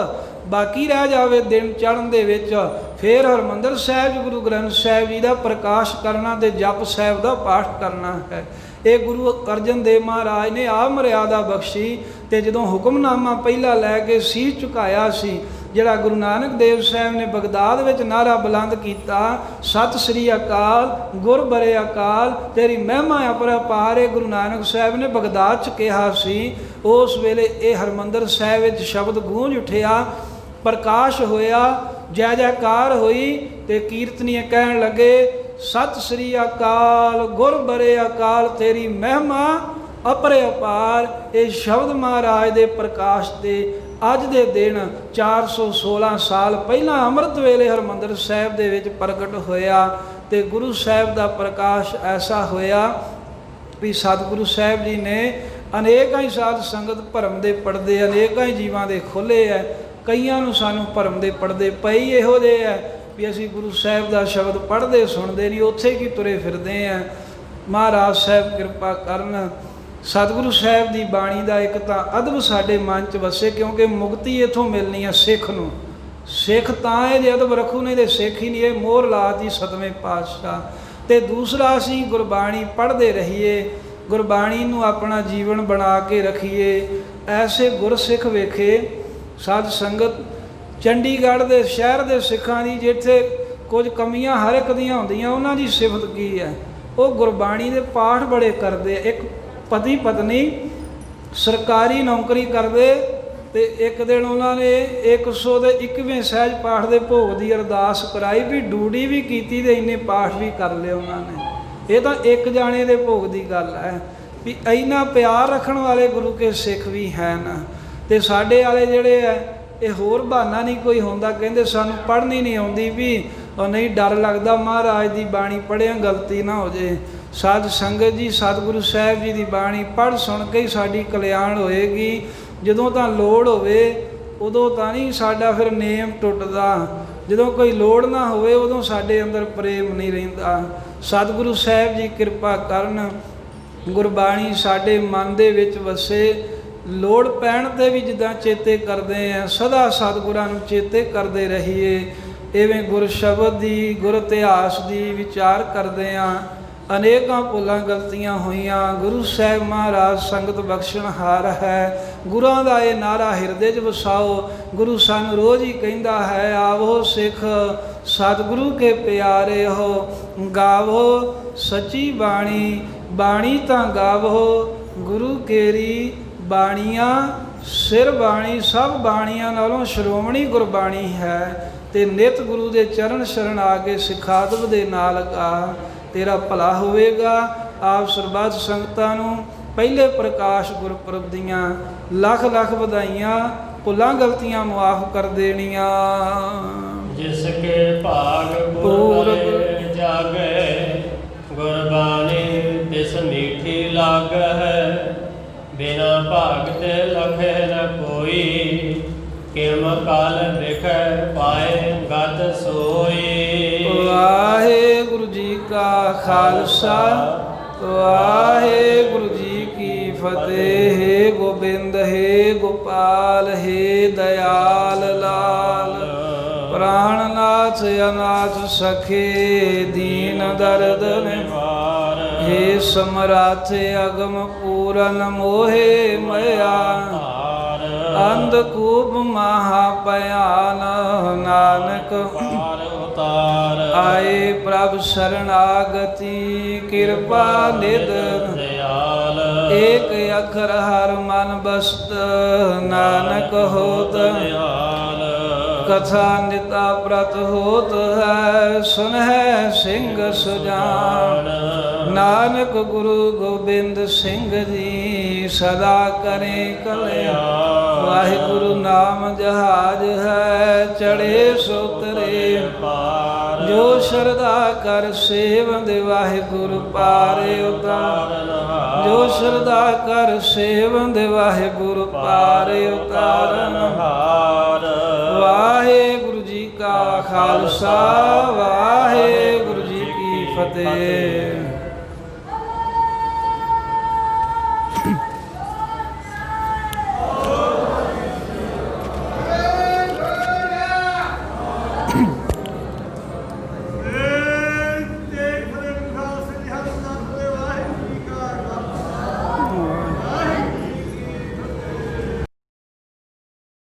ਬਾਕੀ ਰਹਿ ਜਾਵੇ ਦਿਨ ਚੜ੍ਹਨ ਦੇ ਵਿੱਚ, ਫਿਰ ਹਰਿਮੰਦਰ ਸਾਹਿਬ ਗੁਰੂ ਗ੍ਰੰਥ ਸਾਹਿਬ ਜੀ ਦਾ ਪ੍ਰਕਾਸ਼ ਕਰਨਾ ਤੇ ਜਪ ਸਾਹਿਬ ਦਾ ਪਾਠ ਕਰਨਾ ਹੈ। ਇਹ ਗੁਰੂ ਅਰਜਨ ਦੇਵ ਮਹਾਰਾਜ ਨੇ ਆਪ ਮਰਿਆਦਾ ਬਖਸ਼ੀ। ਤੇ ਜਦੋਂ ਹੁਕਮਨਾਮਾ ਪਹਿਲਾਂ ਲੈ ਕੇ ਸੀਸ ਝੁਕਾਇਆ ਸੀ, ਜਿਹੜਾ ਗੁਰੂ ਨਾਨਕ ਦੇਵ ਸਾਹਿਬ ਨੇ ਬਗਦਾਦ ਵਿੱਚ ਨਾਅਰਾ ਬੁਲੰਦ ਕੀਤਾ, ਸਤਿ ਸ੍ਰੀ ਅਕਾਲ ਗੁਰ ਬਰੇ ਅਕਾਲ ਤੇਰੀ ਮਹਿਮਾ ਅਪਰੰਪਾਰ। ਇਹ ਗੁਰੂ ਨਾਨਕ ਸਾਹਿਬ ਨੇ ਬਗਦਾਦ 'ਚ ਕਿਹਾ ਸੀ। ਉਸ ਵੇਲੇ ਇਹ ਹਰਿਮੰਦਰ ਸਾਹਿਬ ਵਿੱਚ ਸ਼ਬਦ ਗੂੰਜ ਉੱਠਿਆ, ਪ੍ਰਕਾਸ਼ ਹੋਇਆ, ਜੈ ਜੈਕਾਰ ਹੋਈ ਤੇ ਕੀਰਤਨੀਏ ਕਹਿਣ ਲੱਗੇ ਸਤਿ ਸ੍ਰੀ ਅਕਾਲ ਗੁਰ ਬਰੇ ਅਕਾਲ ਤੇਰੀ ਮਹਿਮਾ ਅਪਰੰਪਾਰ। ਇਹ ਸ਼ਬਦ ਮਹਾਰਾਜ ਦੇ ਪ੍ਰਕਾਸ਼ ਤੇ ਅੱਜ ਦੇ ਦਿਨ 416 ਸਾਲ ਪਹਿਲਾਂ ਅੰਮ੍ਰਿਤ ਵੇਲੇ ਹਰਿਮੰਦਰ ਸਾਹਿਬ ਦੇ ਵਿੱਚ ਪ੍ਰਗਟ ਹੋਇਆ। ਤੇ ਗੁਰੂ ਸਾਹਿਬ ਦਾ ਪ੍ਰਕਾਸ਼ ਐਸਾ ਹੋਇਆ ਵੀ ਸਤਿਗੁਰੂ ਸਾਹਿਬ ਜੀ ਨੇ ਅਨੇਕਾਂ ਹੀ ਸਾਧ ਸੰਗਤ ਭਰਮ ਦੇ ਪਰਦੇ ਅਨੇਕਾਂ ਹੀ ਜੀਵਾਂ ਦੇ ਖੋਲ੍ਹੇ ਹੈ। ਕਈਆਂ ਨੂੰ ਸਾਨੂੰ ਭਰਮ ਦੇ ਪਰਦੇ ਪਏ ਇਹੋ ਜਿਹੇ ਹੈ ਵੀ ਅਸੀਂ ਗੁਰੂ ਸਾਹਿਬ ਦਾ ਸ਼ਬਦ ਪੜ੍ਹਦੇ ਸੁਣਦੇ ਨਹੀਂ, ਉੱਥੇ ਕੀ ਤੁਰੇ ਫਿਰਦੇ ਆ। ਮਹਾਰਾਜ ਸਾਹਿਬ ਕਿਰਪਾ ਕਰਨ। ਸਤਿਗੁਰੂ ਸਾਹਿਬ ਦੀ ਬਾਣੀ ਦਾ ਇੱਕ ਤਾਂ ਅਦਬ ਸਾਡੇ ਮਨ 'ਚ ਵਸੇ, ਕਿਉਂਕਿ ਮੁਕਤੀ ਇੱਥੋਂ ਮਿਲਣੀ ਹੈ ਸਿੱਖ ਨੂੰ। ਸਿੱਖ ਤਾਂ ਇਹ ਜੇ ਅਦਬ ਰੱਖੂ, ਨਹੀਂ ਤੇ ਸਿੱਖ ਹੀ ਨਹੀਂ। ਇਹ ਮੋਹਰ ਲਾਤੀ 7ਵੇਂ ਪਾਤਸ਼ਾਹ। ਤੇ ਦੂਸਰਾ ਅਸੀਂ ਗੁਰਬਾਣੀ ਪੜ੍ਹਦੇ ਰਹੀਏ, ਗੁਰਬਾਣੀ ਨੂੰ ਆਪਣਾ ਜੀਵਨ ਬਣਾ ਕੇ ਰੱਖੀਏ। ਐਸੇ ਗੁਰਸਿੱਖ ਵੇਖੇ ਸਾਧ ਸੰਗਤ ਚੰਡੀਗੜ੍ਹ ਦੇ ਸ਼ਹਿਰ ਦੇ ਸਿੱਖਾਂ ਦੀ ਜਿੱਥੇ ਕੁਝ ਕਮੀਆਂ ਹਰ ਇੱਕ ਦੀਆਂ ਹੁੰਦੀਆਂ, ਉਹਨਾਂ ਦੀ ਸਿਫਤ ਕੀ ਹੈ? ਉਹ ਗੁਰਬਾਣੀ ਦੇ ਪਾਠ ਬੜੇ ਕਰਦੇ। ਇੱਕ ਪਤੀ ਪਤਨੀ ਸਰਕਾਰੀ ਨੌਕਰੀ ਕਰਦੇ ਤੇ ਇੱਕ ਦਿਨ ਉਹਨਾਂ ਨੇ 101ਵੇਂ ਸਹਿਜ ਪਾਠ ਦੇ ਭੋਗ ਦੀ ਅਰਦਾਸ ਕਰਾਈ ਵੀ ਡਿਊਟੀ ਵੀ ਕੀਤੀ ਤੇ ਇੰਨੇ ਪਾਠ ਵੀ ਕਰ ਲਏ ਉਹਨਾਂ ਨੇ। ਇਹ ਤਾਂ ਇੱਕ ਜਾਣੇ ਦੇ ਭੋਗ ਦੀ ਗੱਲ ਹੈ ਵੀ ਇੰਨਾ ਪਿਆਰ ਰੱਖਣ ਵਾਲੇ ਗੁਰੂ ਕੇ ਸਿੱਖ ਵੀ ਹਨ। ਤੇ ਸਾਡੇ ਵਾਲੇ ਜਿਹੜੇ ਹੈ ਇਹ ਹੋਰ ਬਹਾਨਾ ਨਹੀਂ ਕੋਈ ਹੁੰਦਾ, ਕਹਿੰਦੇ ਸਾਨੂੰ ਪੜ੍ਹਨੀ ਨਹੀਂ ਆਉਂਦੀ ਵੀ ਉਹ ਨਹੀਂ ਡਰ ਲੱਗਦਾ ਮਹਾਰਾਜ ਦੀ ਬਾਣੀ ਪੜ੍ਹਿਆ ਗਲਤੀ ਨਾ ਹੋ ਜੇ। ਸਾਧ ਸੰਗਤ ਜੀ ਸਤਿਗੁਰੂ ਸਾਹਿਬ ਜੀ ਦੀ ਬਾਣੀ ਪੜ੍ਹ ਸੁਣ ਕੇ ਹੀ ਸਾਡੀ ਕਲਿਆਣ ਹੋਏਗੀ। ਜਦੋਂ ਤਾਂ ਲੋੜ ਹੋਵੇ ਉਦੋਂ ਤਾਂ ਨਹੀਂ ਸਾਡਾ ਫਿਰ ਨੇਮ ਟੁੱਟਦਾ। ਜਦੋਂ ਕੋਈ ਲੋੜ ਨਾ ਹੋਵੇ ਉਦੋਂ ਸਾਡੇ ਅੰਦਰ ਪ੍ਰੇਮ ਨਹੀਂ ਰਹਿੰਦਾ। ਸਤਿਗੁਰੂ ਸਾਹਿਬ ਜੀ ਕਿਰਪਾ ਕਰਨ, ਗੁਰਬਾਣੀ ਸਾਡੇ ਮਨ ਦੇ ਵਿੱਚ ਵਸੇ। ਲੋੜ ਪੈਣ 'ਤੇ ਵੀ ਜਿੱਦਾਂ ਚੇਤੇ ਕਰਦੇ ਆ, ਸਦਾ ਸਤਿਗੁਰਾਂ ਨੂੰ ਚੇਤੇ ਕਰਦੇ ਰਹੀਏ। ਇਵੇਂ ਗੁਰ ਸ਼ਬਦ ਦੀ ਗੁਰ ਇਤਿਹਾਸ ਦੀ ਵਿਚਾਰ ਕਰਦੇ ਹਾਂ। ਅਨੇਕਾਂ ਭੁੱਲਾਂ ਗਲਤੀਆਂ ਹੋਈਆਂ, ਗੁਰੂ ਸਾਹਿਬ ਮਹਾਰਾਜ ਸੰਗਤ ਬਖਸ਼ਣਹਾਰ ਹੈ। ਗੁਰਾਂ ਦਾ ਇਹ ਨਾਰਾ ਹਿਰਦੇ 'ਚ ਵਸਾਓ। ਗੁਰੂ ਸਾਨੂੰ ਰੋਜ਼ ਹੀ ਕਹਿੰਦਾ ਹੈ, ਆਵੋ ਸਿੱਖ ਸਤਿਗੁਰੂ ਕੇ ਪਿਆਰੇ ਹੋ, ਗਾਵੋ ਸੱਚੀ ਬਾਣੀ, ਬਾਣੀ ਤਾਂ ਗਾਵੋ ਗੁਰੂ ਕੇਰੀ ਬਾਣੀਆਂ। ਸਿਰ ਬਾਣੀ ਸਭ ਬਾਣੀਆਂ ਨਾਲੋਂ ਸ਼੍ਰੋਮਣੀ ਗੁਰਬਾਣੀ ਹੈ, ਤੇ ਨਿਤ ਗੁਰੂ ਦੇ ਚਰਨ ਸ਼ਰਨ ਆ ਕੇ ਸਿਖਾਦਬ ਦੇ ਨਾਲ ਗਾ, ਤੇਰਾ ਭਲਾ ਹੋਵੇਗਾ। ਆਪ ਸਰਬੱਤ ਸੰਗਤਾਂ ਨੂੰ ਪਹਿਲੇ ਪ੍ਰਕਾਸ਼ ਗੁਰਪੁਰਬ ਦੀਆਂ ਲੱਖ ਲੱਖ ਵਧਾਈਆਂ, ਭੁੱਲਾਂ ਗਲਤੀਆਂ ਮੁਆਫ ਕਰ ਦੇਣੀਆਂ। ਜਿਸ ਕੇ ਭਾਗ ਗੁਰਪੁਰਬ ਜਾਗੈ, ਗੁਰਬਾਣੀ ਤਿਸ ਮੀਠੀ ਲਾਗੈ। ਬਿਨਾ ਭਾਗ ਤੇ ਲਖੇ ਨ ਕੋਈ, ਕਿਮ ਕਾਲ ਵਿਖੈ ਪਾਏ ਗਤ ਸੋਈ। ਵਾਹਿਗੁਰੂ ਜੀ ਕਾ ਖਾਲਸਾ, ਵਾਹਿਗੁਰੂ ਜੀ ਕੀ ਫਤਿਹ। ਹੇ ਗੋਬਿੰਦ, ਹੇ ਗੋਪਾਲ, ਹੇ ਦਇਆਲ ਲਾਲ, ਪ੍ਰਾਣਨਾਥ ਅਨਾਥ ਸਖੇ, ਦੀਨ ਦਰਦ ਨਿਵਾਰ। ਹੇ ਸਮਰਾਥ ਅਗਮ ਪੂਰਨ, ਮੋਹਿ ਮਇਆ ਅੰਧਕੂਪ ਮਹਾ ਭਿਆਨ। ਨਾਨਕ ਆਏ ਪ੍ਰਭ ਸਰਣਾਗਤੀ, ਕਿਰਪਾ ਨਿਧ ਦਇਆਲ। ਏਕ ਅਖਰ ਹਰ ਮਨ ਬਸਤ, ਨਾਨਕ ਹੋਤ ਦਇਆਲ। ਕਥਾ ਨਿਤਾ ਪ੍ਰਤ ਹੋਤ ਹੈ, ਸੁਨਹਿ ਸਿੰਘ ਸੁਜਾਨ। ਨਾਨਕ ਗੁਰੂ ਗੋਬਿੰਦ ਸਿੰਘ ਜੀ, ਸਦਾ ਕਰੇ ਕਲਿਆਣ। ਵਾਹਿਗੁਰੂ ਨਾਮ ਜਹਾਜ ਹੈ, ਚੜੇ ਸੋ ਤਰੇ ਪਾਰ। ਜੋ ਸ਼ਰਧਾ ਕਰ ਸੇਵੰਦ, ਵਾਹਿਗੁਰੂ ਪਾਰੇ ਉਤਾਰਨ। ਜੋ ਸ਼ਰਧਾ ਕਰ ਸੇਵੰਦ, ਵਾਹਿਗੁਰੂ ਪਾਰੇ ਉਤਾਰਨ ਹਾਰ। ਵਾਹਿਗੁਰੂ ਜੀ ਕਾ ਖਾਲਸਾ, ਵਾਹਿਗੁਰੂ ਜੀ ਕੀ ਫਤਿਹ।